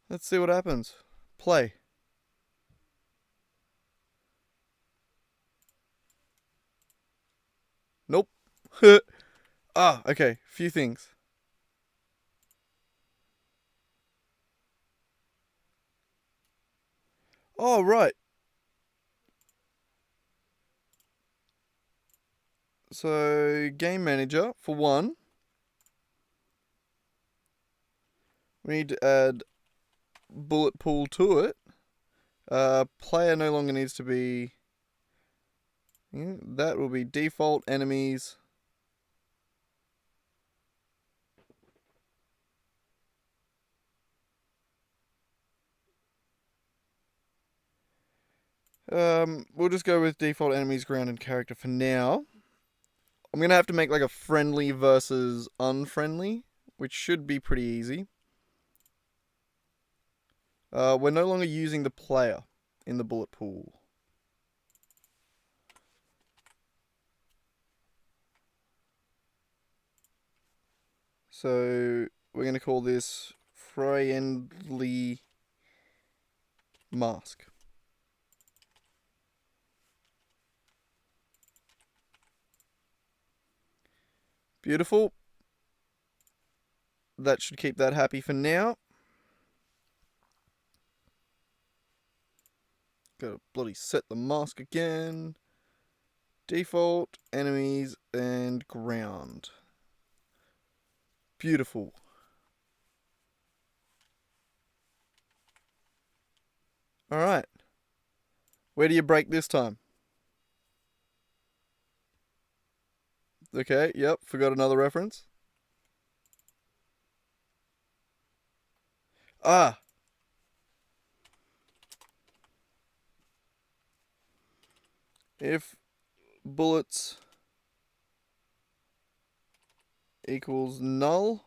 Let's see what happens. Play. Nope. Okay. Few things. Oh, right. So, game manager, for one. We need to add bullet pool to it. Player no longer needs to be... Yeah, that will be default enemies. We'll just go with default enemies, ground, and character for now. I'm going to have to make like a friendly versus unfriendly, which should be pretty easy. We're no longer using the player in the bullet pool. So we're going to call this friendly mask. Beautiful. That should keep that happy for now. Gotta bloody set the mask again. Default, enemies, and ground. Beautiful. Alright. Where do you break this time? Okay, yep, forgot another reference. Ah! If bullets equals null,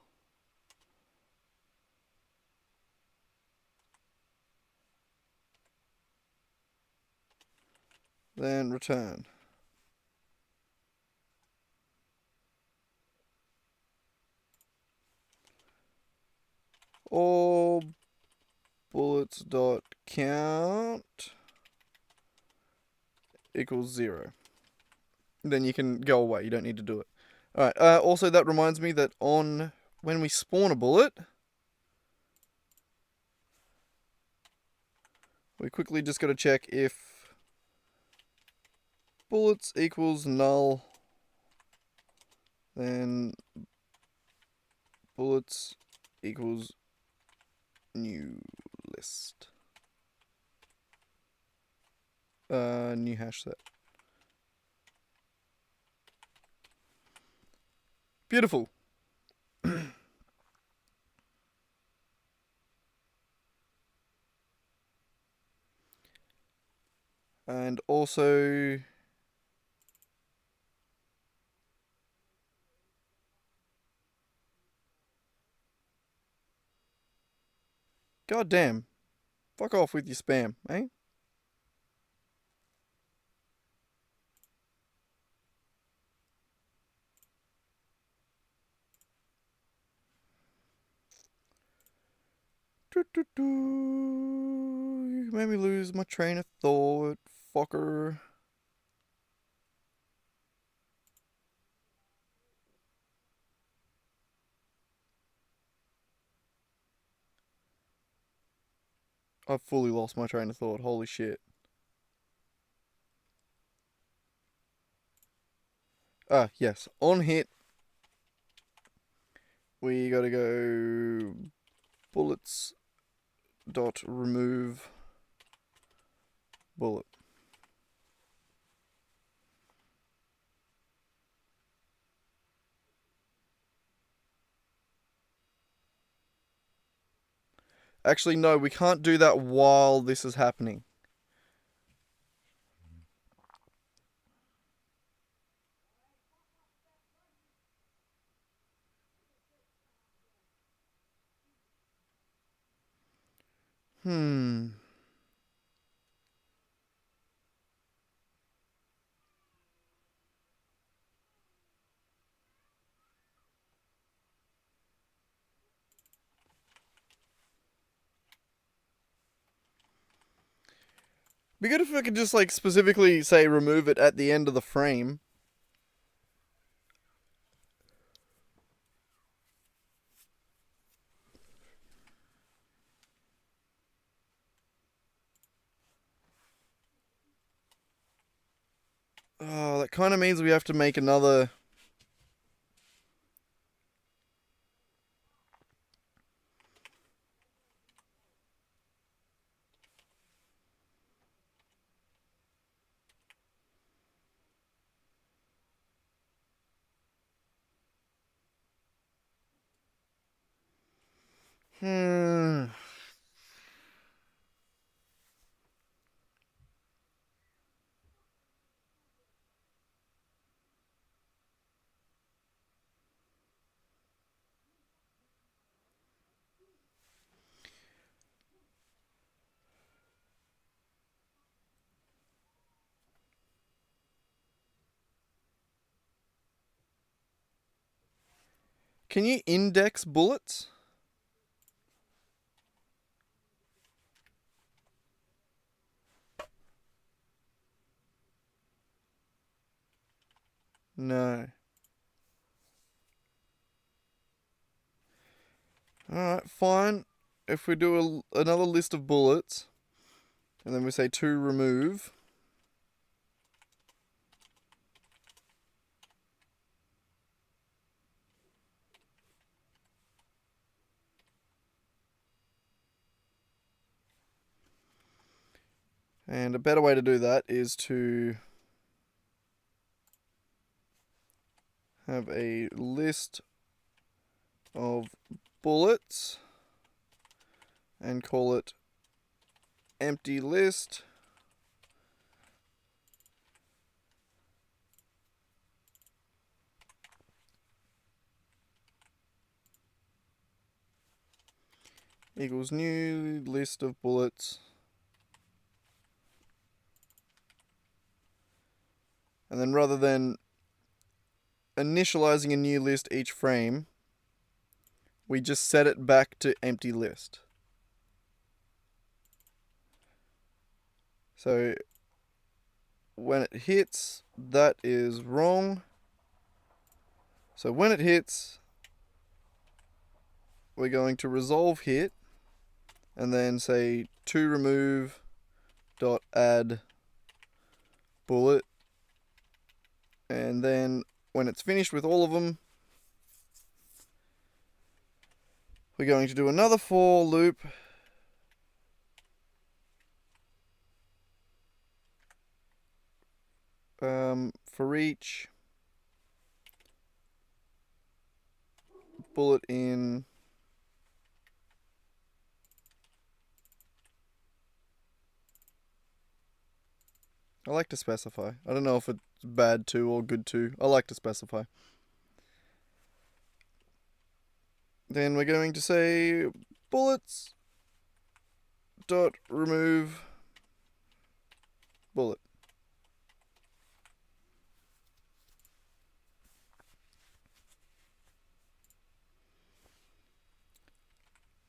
then return. All bullets dot count equals 0. Then you can go away. You don't need to do it. Alright, also that reminds me that when we spawn a bullet, we quickly just got to check if bullets equals null, then bullets equals new list. New hash set. Beautiful. And also God damn. Fuck off with your spam, eh? You made me lose my train of thought, fucker. I've fully lost my train of thought. Holy shit. Ah, yes. On hit, we gotta go bullets dot remove bullet. Actually, no, we can't do that while this is happening. Hmm. Be good if I could just like specifically say remove it at the end of the frame. Oh, that kind of means we have to make another. Hmm. Can you index bullets? No. Alright, fine. If we do another list of bullets, and then we say to remove. And a better way to do that is to have a list of bullets and call it empty list. Equals new list of bullets. And then rather than initializing a new list each frame, we just set it back to empty list. So when it hits, that is wrong. So when it hits, we're going to resolve hit and then say to remove dot add bullet, and then when it's finished with all of them, we're going to do another for loop for each bullet in. I like to specify. I don't know if it's bad to or good to. I like to specify. Then we're going to say bullets dot remove bullet.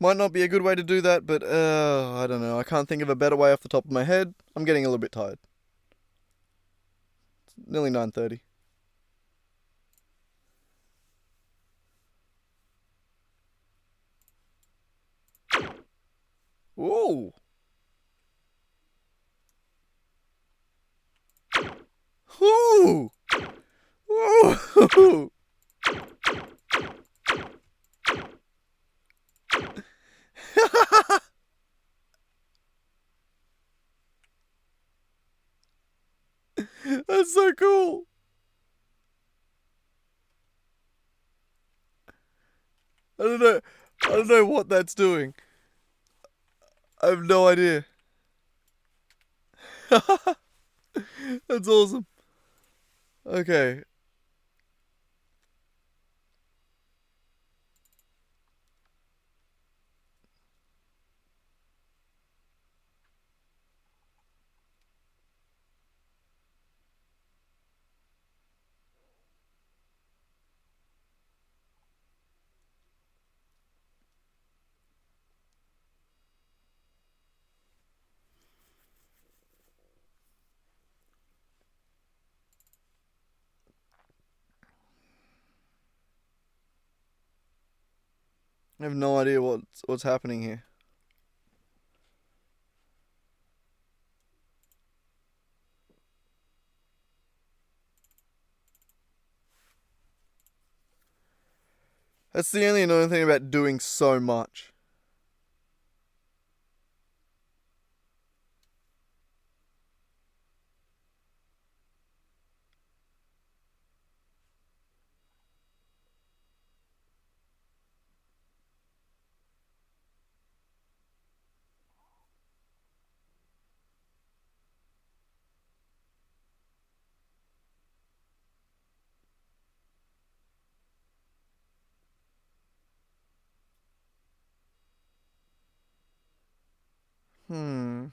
Might not be a good way to do that, but I don't know. I can't think of a better way off the top of my head. I'm getting a little bit tired. It's nearly 9:30. Ooh. Ooh. Ooh. That's so cool. I don't know. I don't know what that's doing. I have no idea. That's awesome. Okay. I have no idea what's happening here. That's the only annoying thing about doing so much. Hmm.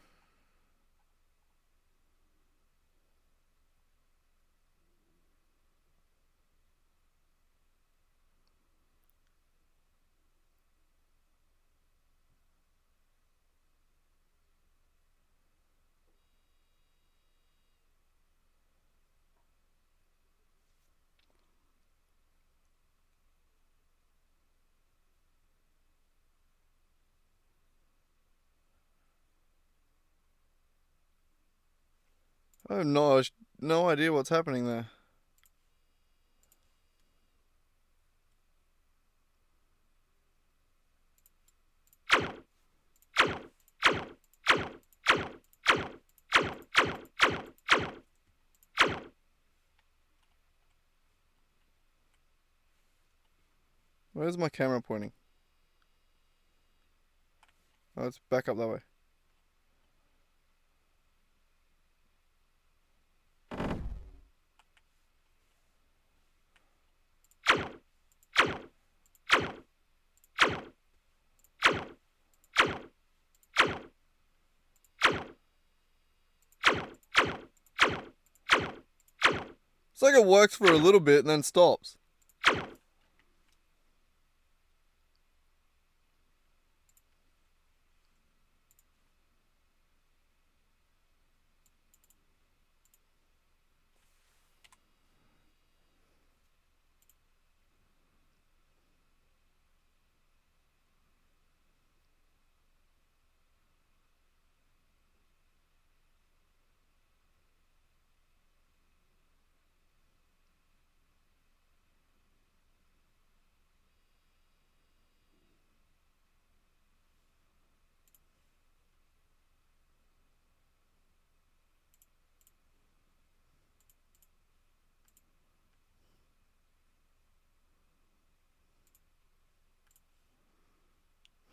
I have no idea what's happening there. Where's my camera pointing? Oh, it's back up that way. It's like it works for a little bit and then stops.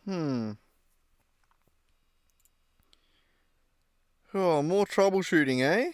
Hmm. Oh, more troubleshooting, eh?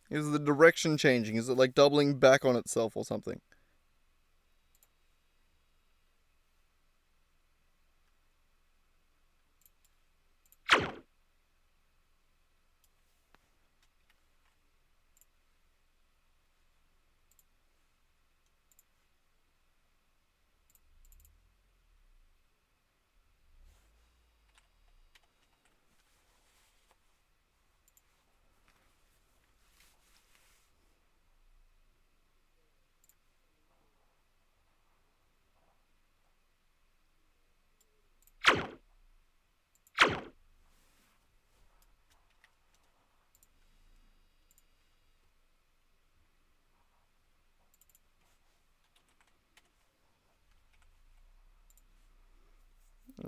Is the direction changing? Is it like doubling back on itself or something?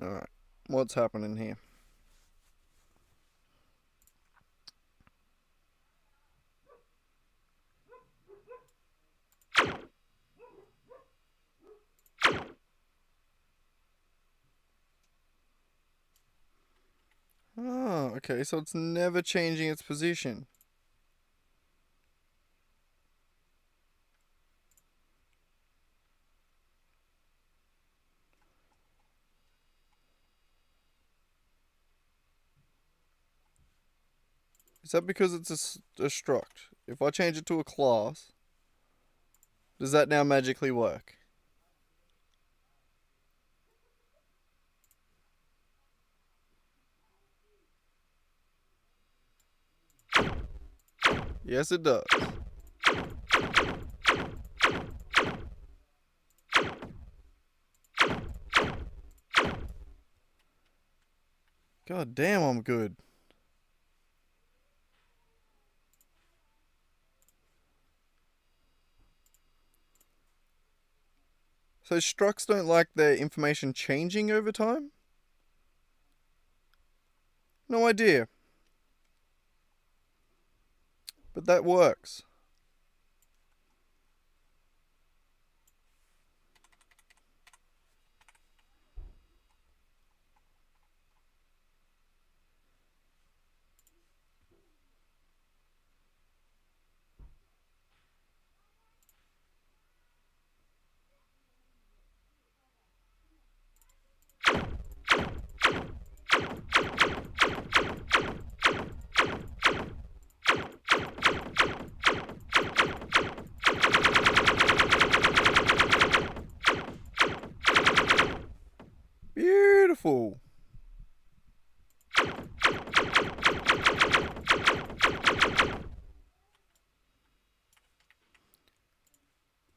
Alright. What's happening here? Oh, okay, so it's never changing its position. Is that because it's a struct? If I change it to a class, does that now magically work? Yes, it does. God damn, I'm good. So structs don't like their information changing over time? No idea. But that works. Beautiful.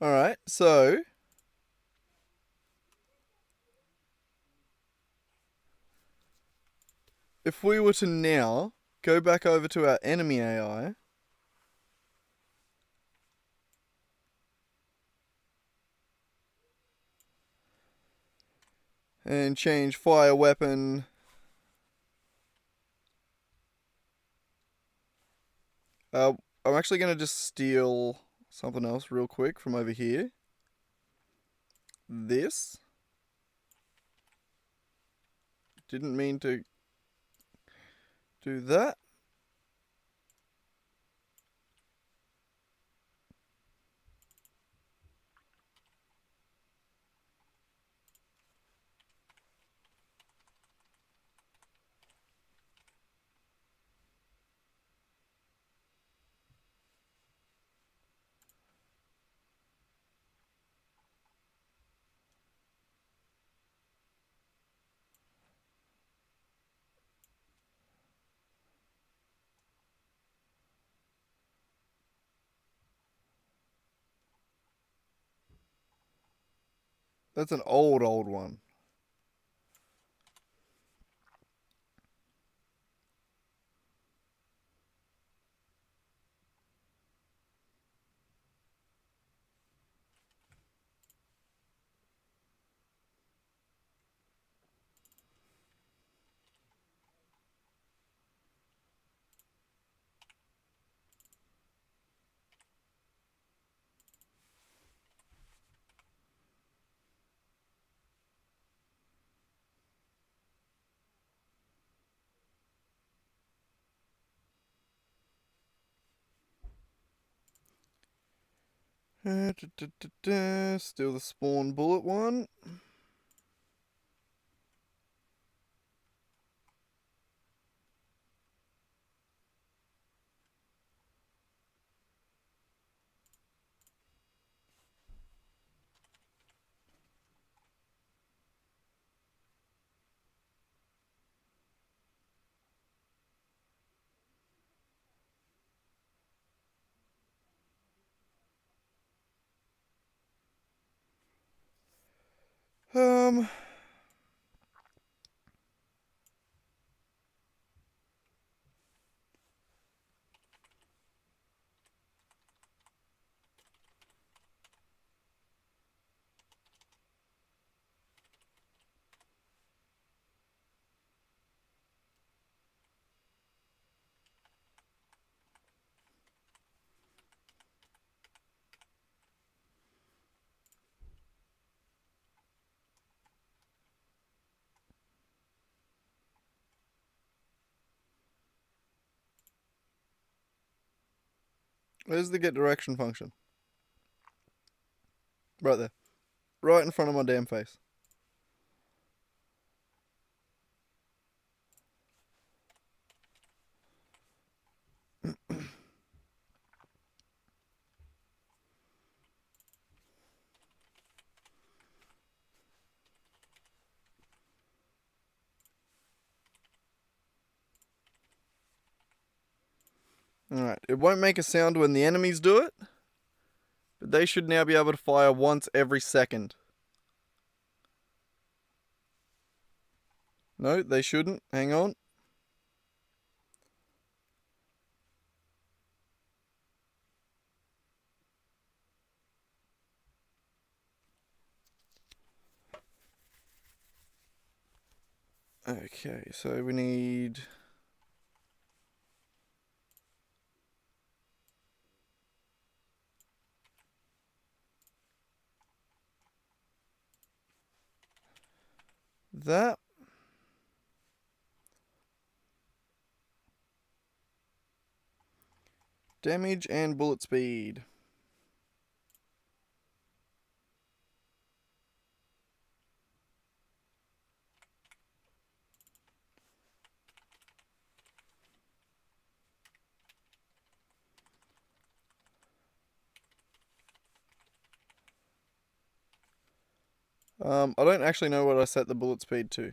Alright, so if we were to now go back over to our enemy AI and change fire weapon. I'm actually going to just steal something else real quick from over here. This. Didn't mean to do that. That's an old one. Still the spawn bullet one. Um, where's the get direction function? Right there. Right in front of my damn face. Alright, it won't make a sound when the enemies do it, but they should now be able to fire once every second. No, they shouldn't. Hang on. Okay, so we need... that. Damage and bullet speed. I don't actually know what I set the bullet speed to.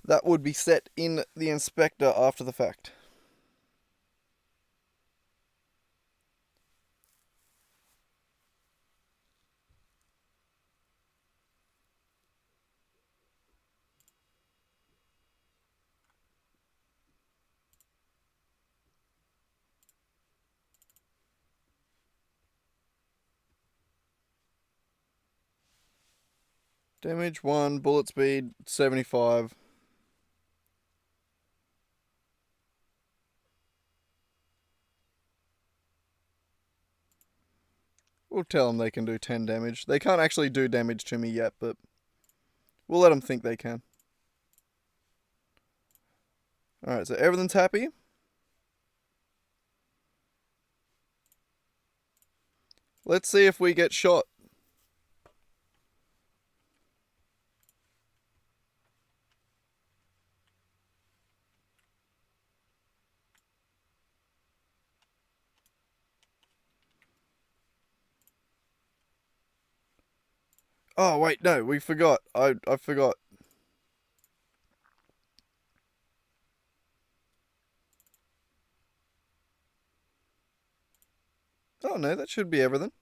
That would be set in the inspector after the fact. Damage 1, bullet speed 75. We'll tell them they can do 10 damage. They can't actually do damage to me yet, but we'll let them think they can. Alright, so everything's happy. Let's see if we get shot. Oh, wait, no, we forgot. I forgot. Oh, no, that should be everything.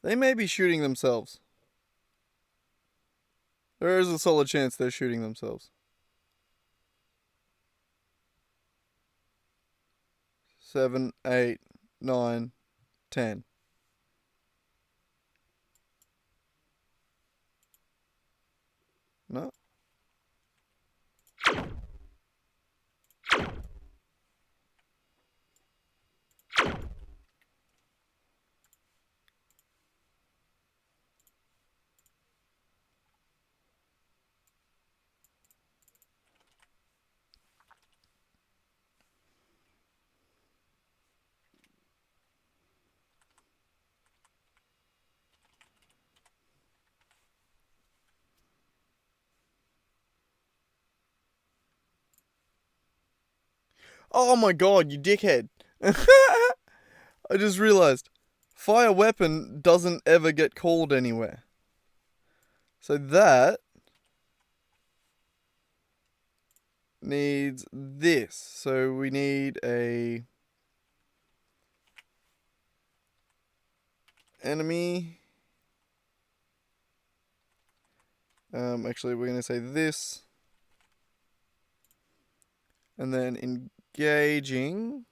They may be shooting themselves. There is a solid chance they're shooting themselves. 7, 8, 9, 10. No. Oh my god, you dickhead. I just realized. Fire weapon doesn't ever get called anywhere. So that needs this. So we need a enemy. Actually, we're going to say this. And then engaging.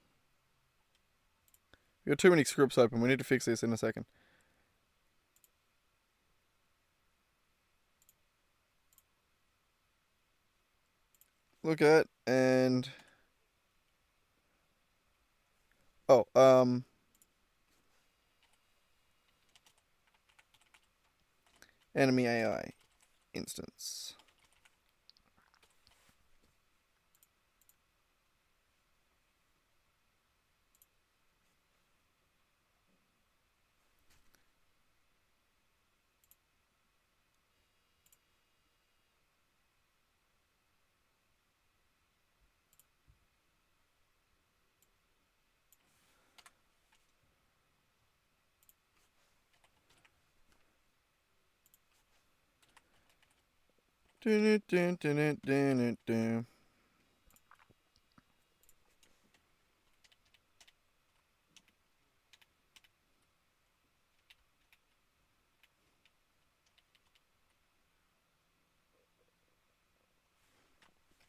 We got too many scripts open. We need to fix this in a second. Look at and enemy AI instance.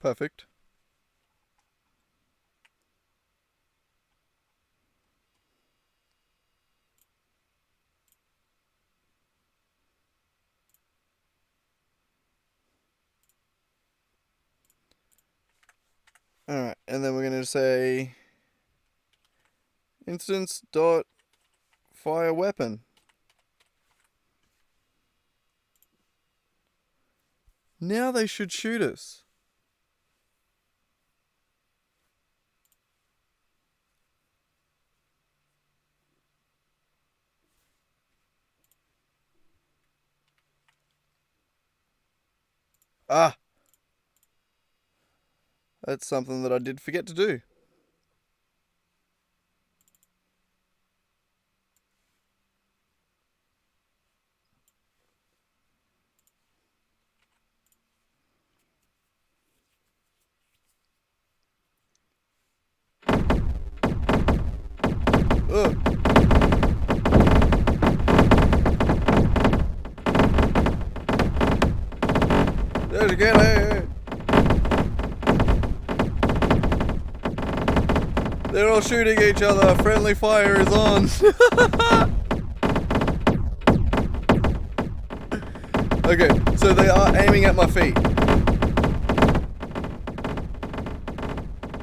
Perfect. Alright, and then we're going to say instance dot fire weapon. Now they should shoot us. Ah! That's something that I did forget to do. Ugh. There's a get it. They're all shooting each other. Friendly fire is on. Okay, so they are aiming at my feet.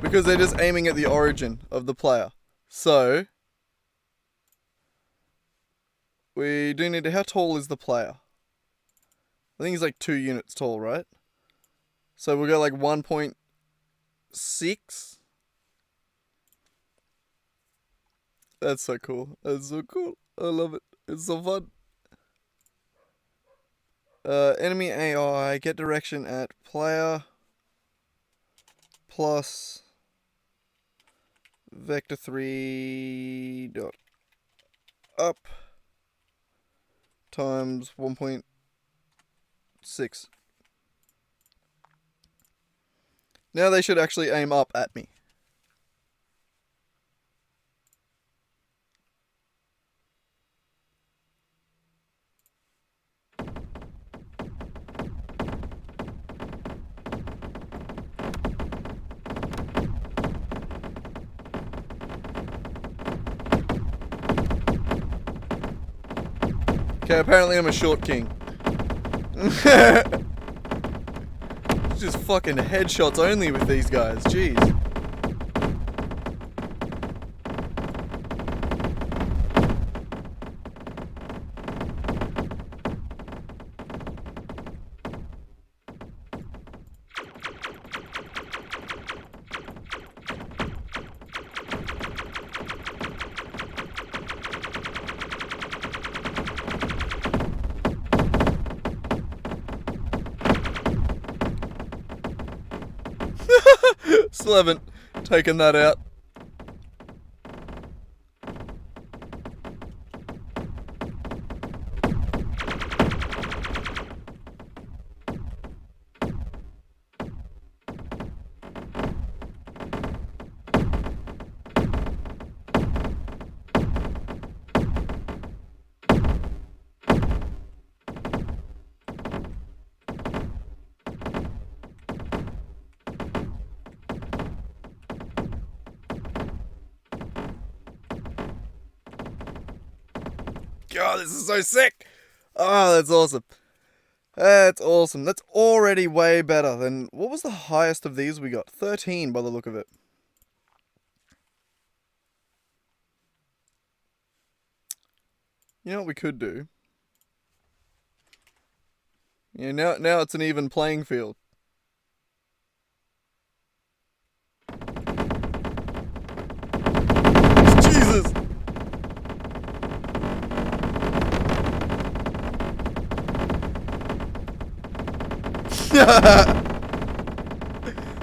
Because they're just aiming at the origin of the player. So, we do need to... How tall is the player? I think he's like 2 units tall, right? So we'll go like 1.6. That's so cool. That's so cool. I love it. It's so fun. Enemy AI, get direction at player plus vector 3 dot up times 1.6. Now they should actually aim up at me. Okay, apparently I'm a short king. Just fucking headshots only with these guys. Jeez. Still haven't taken that out. God, this is so sick. Oh, that's awesome. That's awesome. That's already way better than... What was the highest of these we got? 13 by the look of it. You know what we could do? Yeah, now it's an even playing field. Jesus!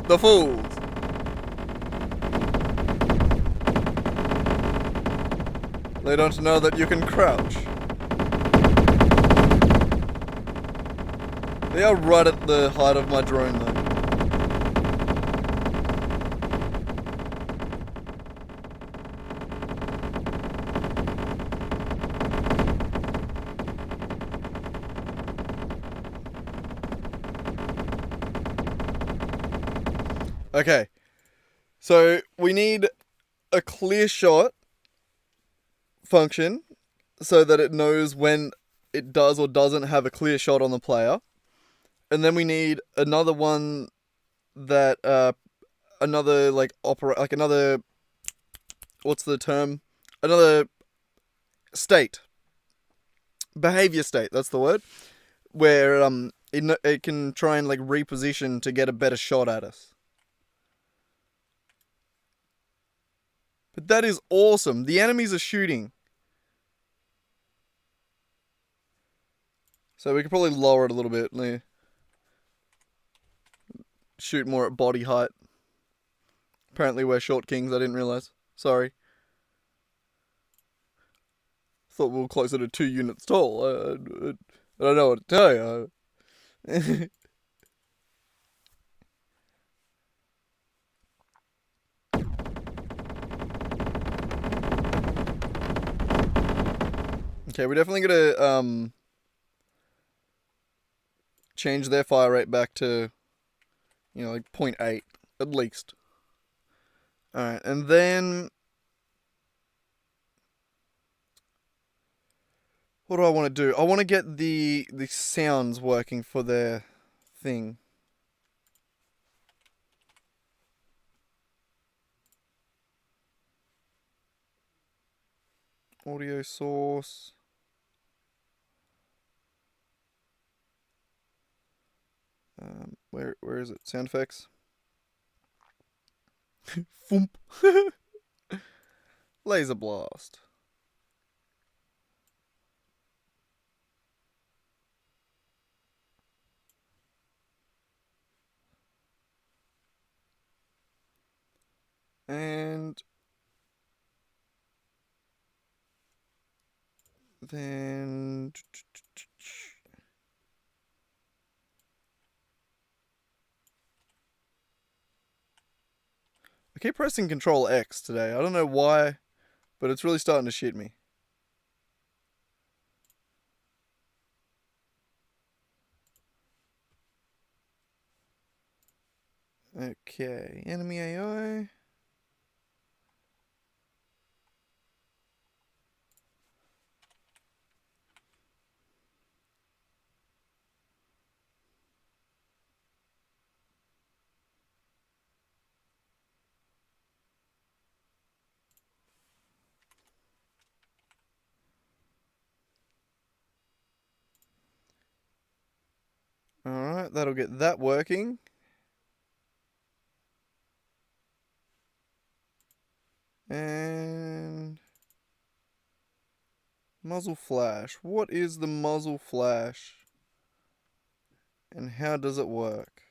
The fools. They don't know that you can crouch. They are right at the height of my drone though. Okay, so we need a clear shot function so that it knows when it does or doesn't have a clear shot on the player. And then we need another one that, another, like, another, what's the term? Another state. Behavior state, that's the word. Where, it can try and, like, reposition to get a better shot at us. But that is awesome. The enemies are shooting. So we could probably lower it a little bit. Shoot more at body height. Apparently we're short kings, I didn't realise. Sorry. Thought we were closer to 2 units tall. I don't know what to tell you. Okay, we're definitely gonna change their fire rate back to, like 0.8 at least. Alright, and then what do I want to do? I want to get the sounds working for their thing. Audio source. Where is it? Sound effects. Foomp. Laser blast. And then I keep pressing Control X today. I don't know why, but it's really starting to shit me. Okay, enemy AI. Alright, that'll get that working. And muzzle flash. What is the muzzle flash? And how does it work?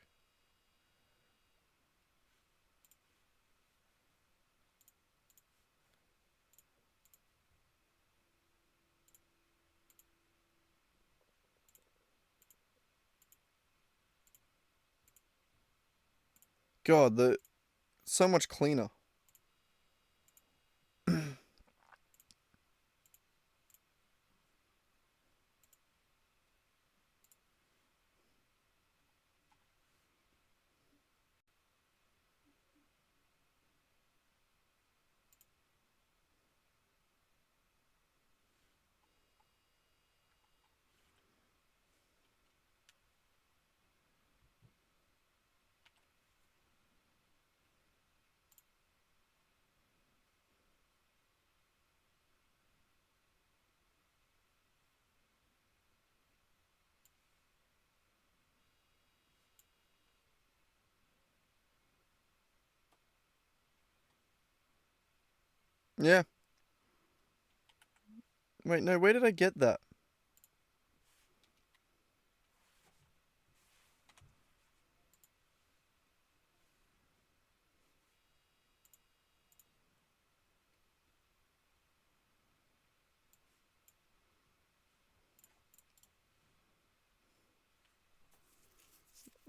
God, the so much cleaner. Yeah. Wait, no, where did I get that?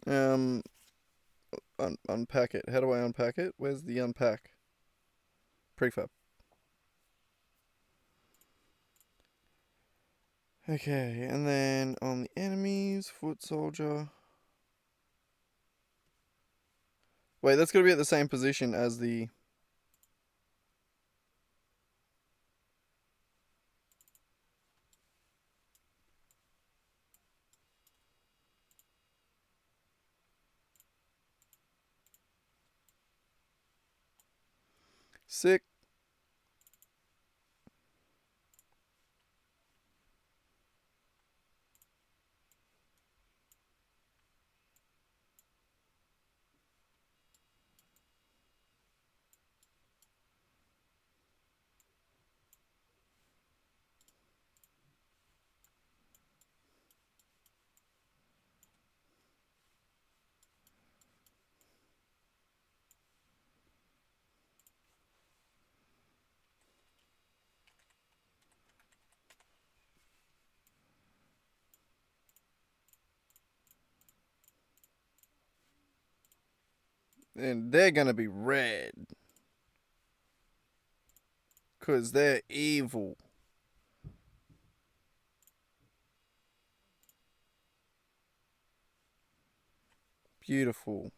Um, unpack it. How do I unpack it? Where's the unpack? Prefab. Okay, and then on the enemies, foot soldier. Wait, that's gotta be at the same position as the... Sick. And they're gonna be red. Because they're evil. Beautiful.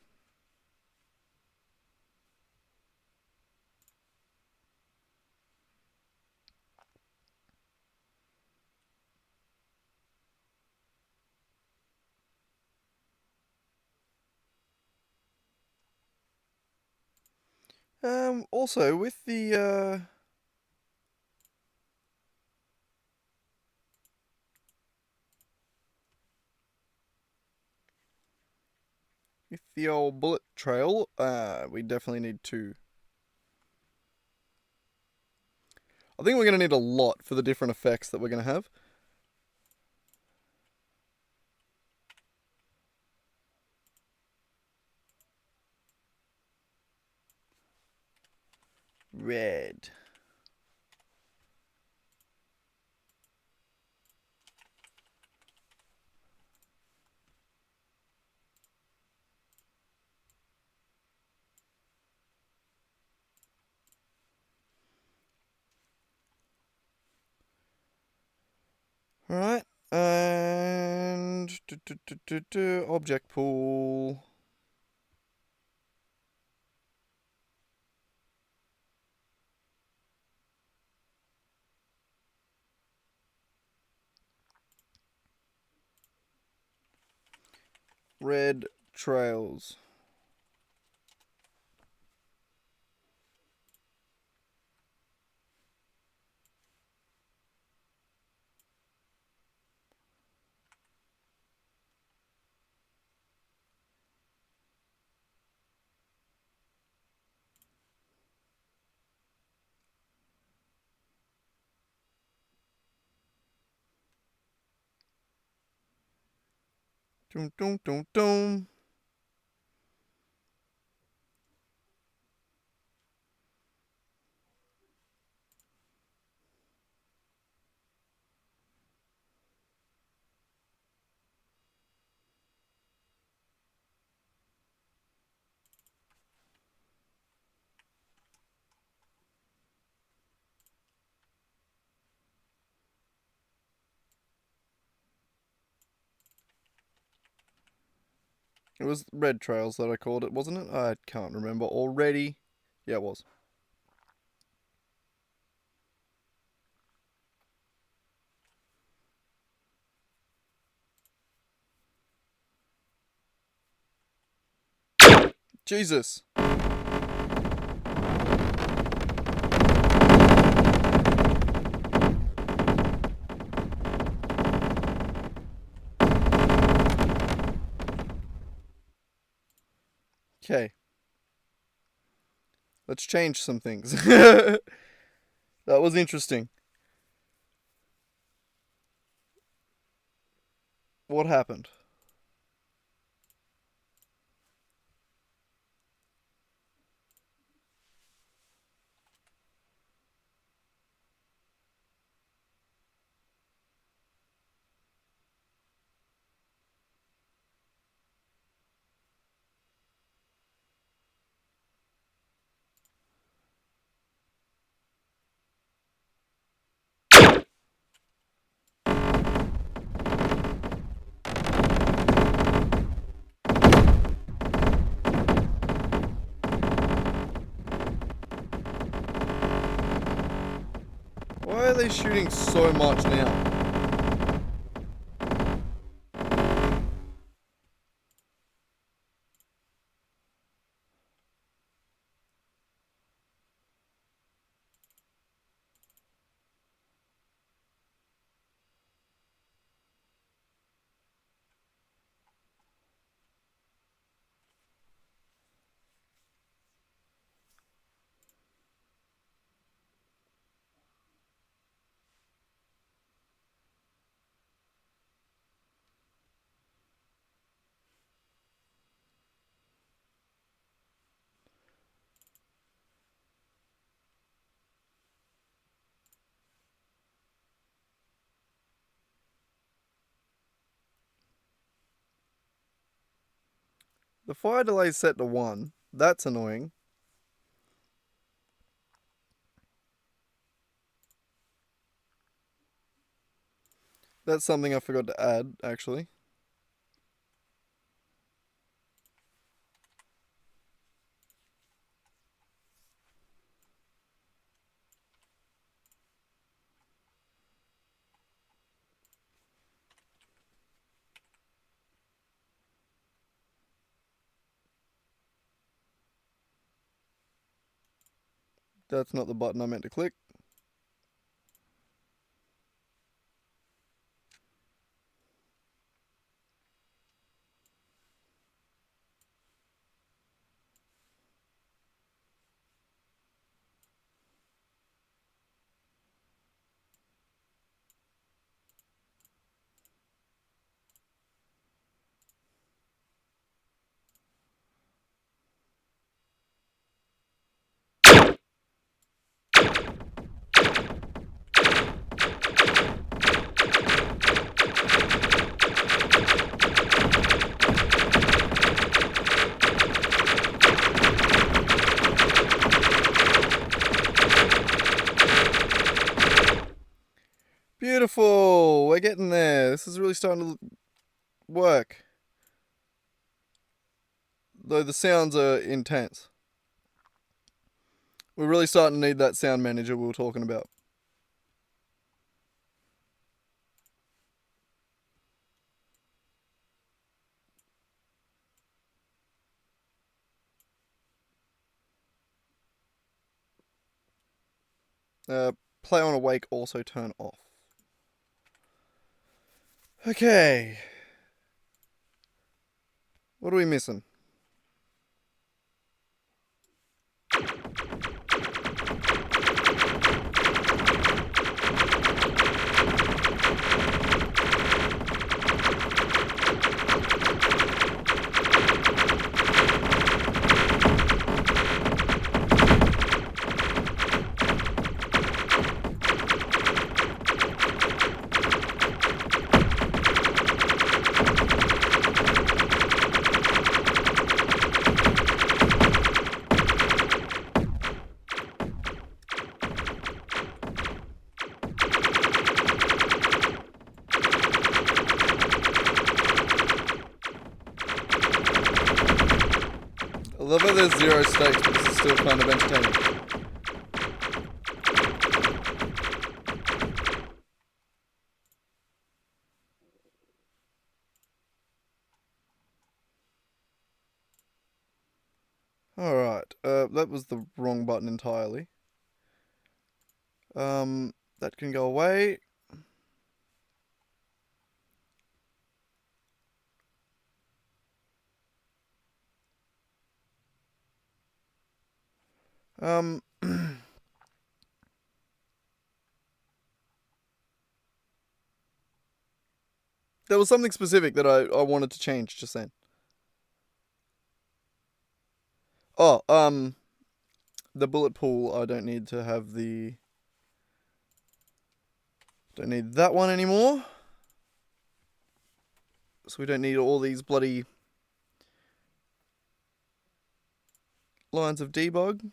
Also with the old bullet trail, we definitely need two. I think we're gonna need a lot for the different effects that we're gonna have. Red. Alright. And object pool. Red trails. Dum, dum, dum, dum. It was red trails that I called it, wasn't it? I can't remember already. Yeah, it was. Jesus. Okay. Let's change some things. That was interesting. What happened? Why are they shooting so much now? The fire delay is set to 1. That's annoying. That's something I forgot to add, actually. That's not the button I meant to click. Beautiful! We're getting there. This is really starting to work. Though the sounds are intense. We're really starting to need that sound manager we were talking about. Play on awake also turn off. Okay. What are we missing? love how there's 0 stakes, but this is still kind of entertaining. Alright, that was the wrong button entirely. That can go away. There was something specific that I wanted to change just then. Oh, the bullet pool, I don't need to have the... Don't need that one anymore. So we don't need all these bloody lines of debug.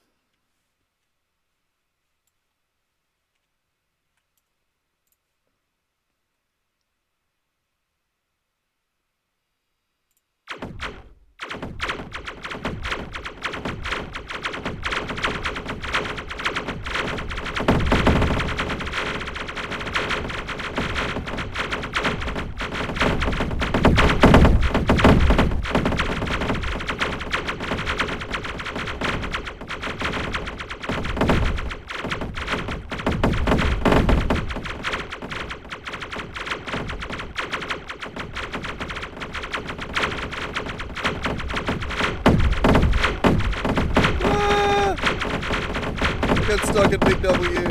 Get stuck at Big W.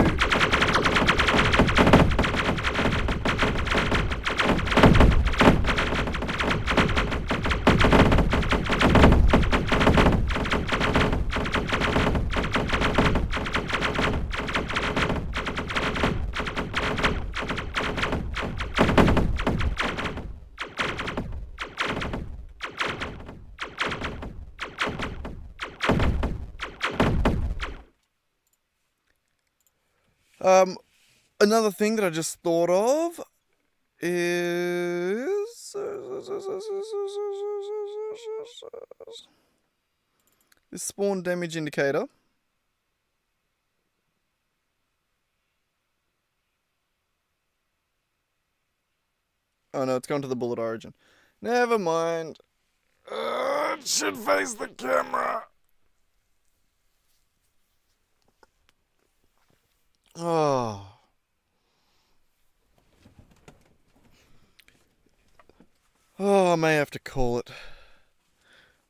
Another thing that I just thought of is this spawn damage indicator. Oh no, it's gone to the bullet origin. Never mind. It should face the camera. Oh. Oh, I may have to call it.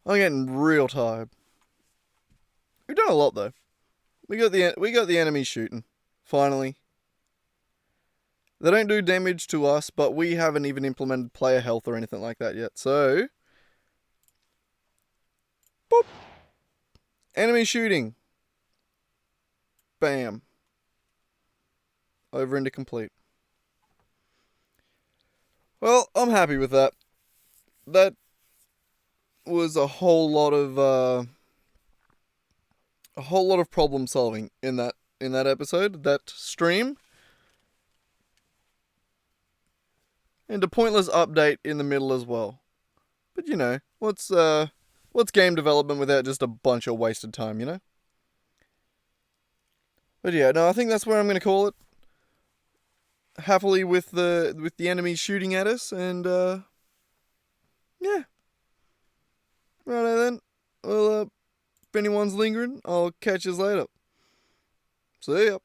I'm getting real tired. We've done a lot though. We got the enemies shooting. Finally. They don't do damage to us, but we haven't even implemented player health or anything like that yet. So, boop. Enemy shooting. Bam. Over into complete. Well, I'm happy with that. That was a whole lot of problem solving in that episode, that stream. And a pointless update in the middle as well. But you know, what's game development without just a bunch of wasted time, you know? But yeah, no, I think that's where I'm gonna call it. Happily with the enemies shooting at us, and yeah. Right then. Well, if anyone's lingering, I'll catch you later. See ya.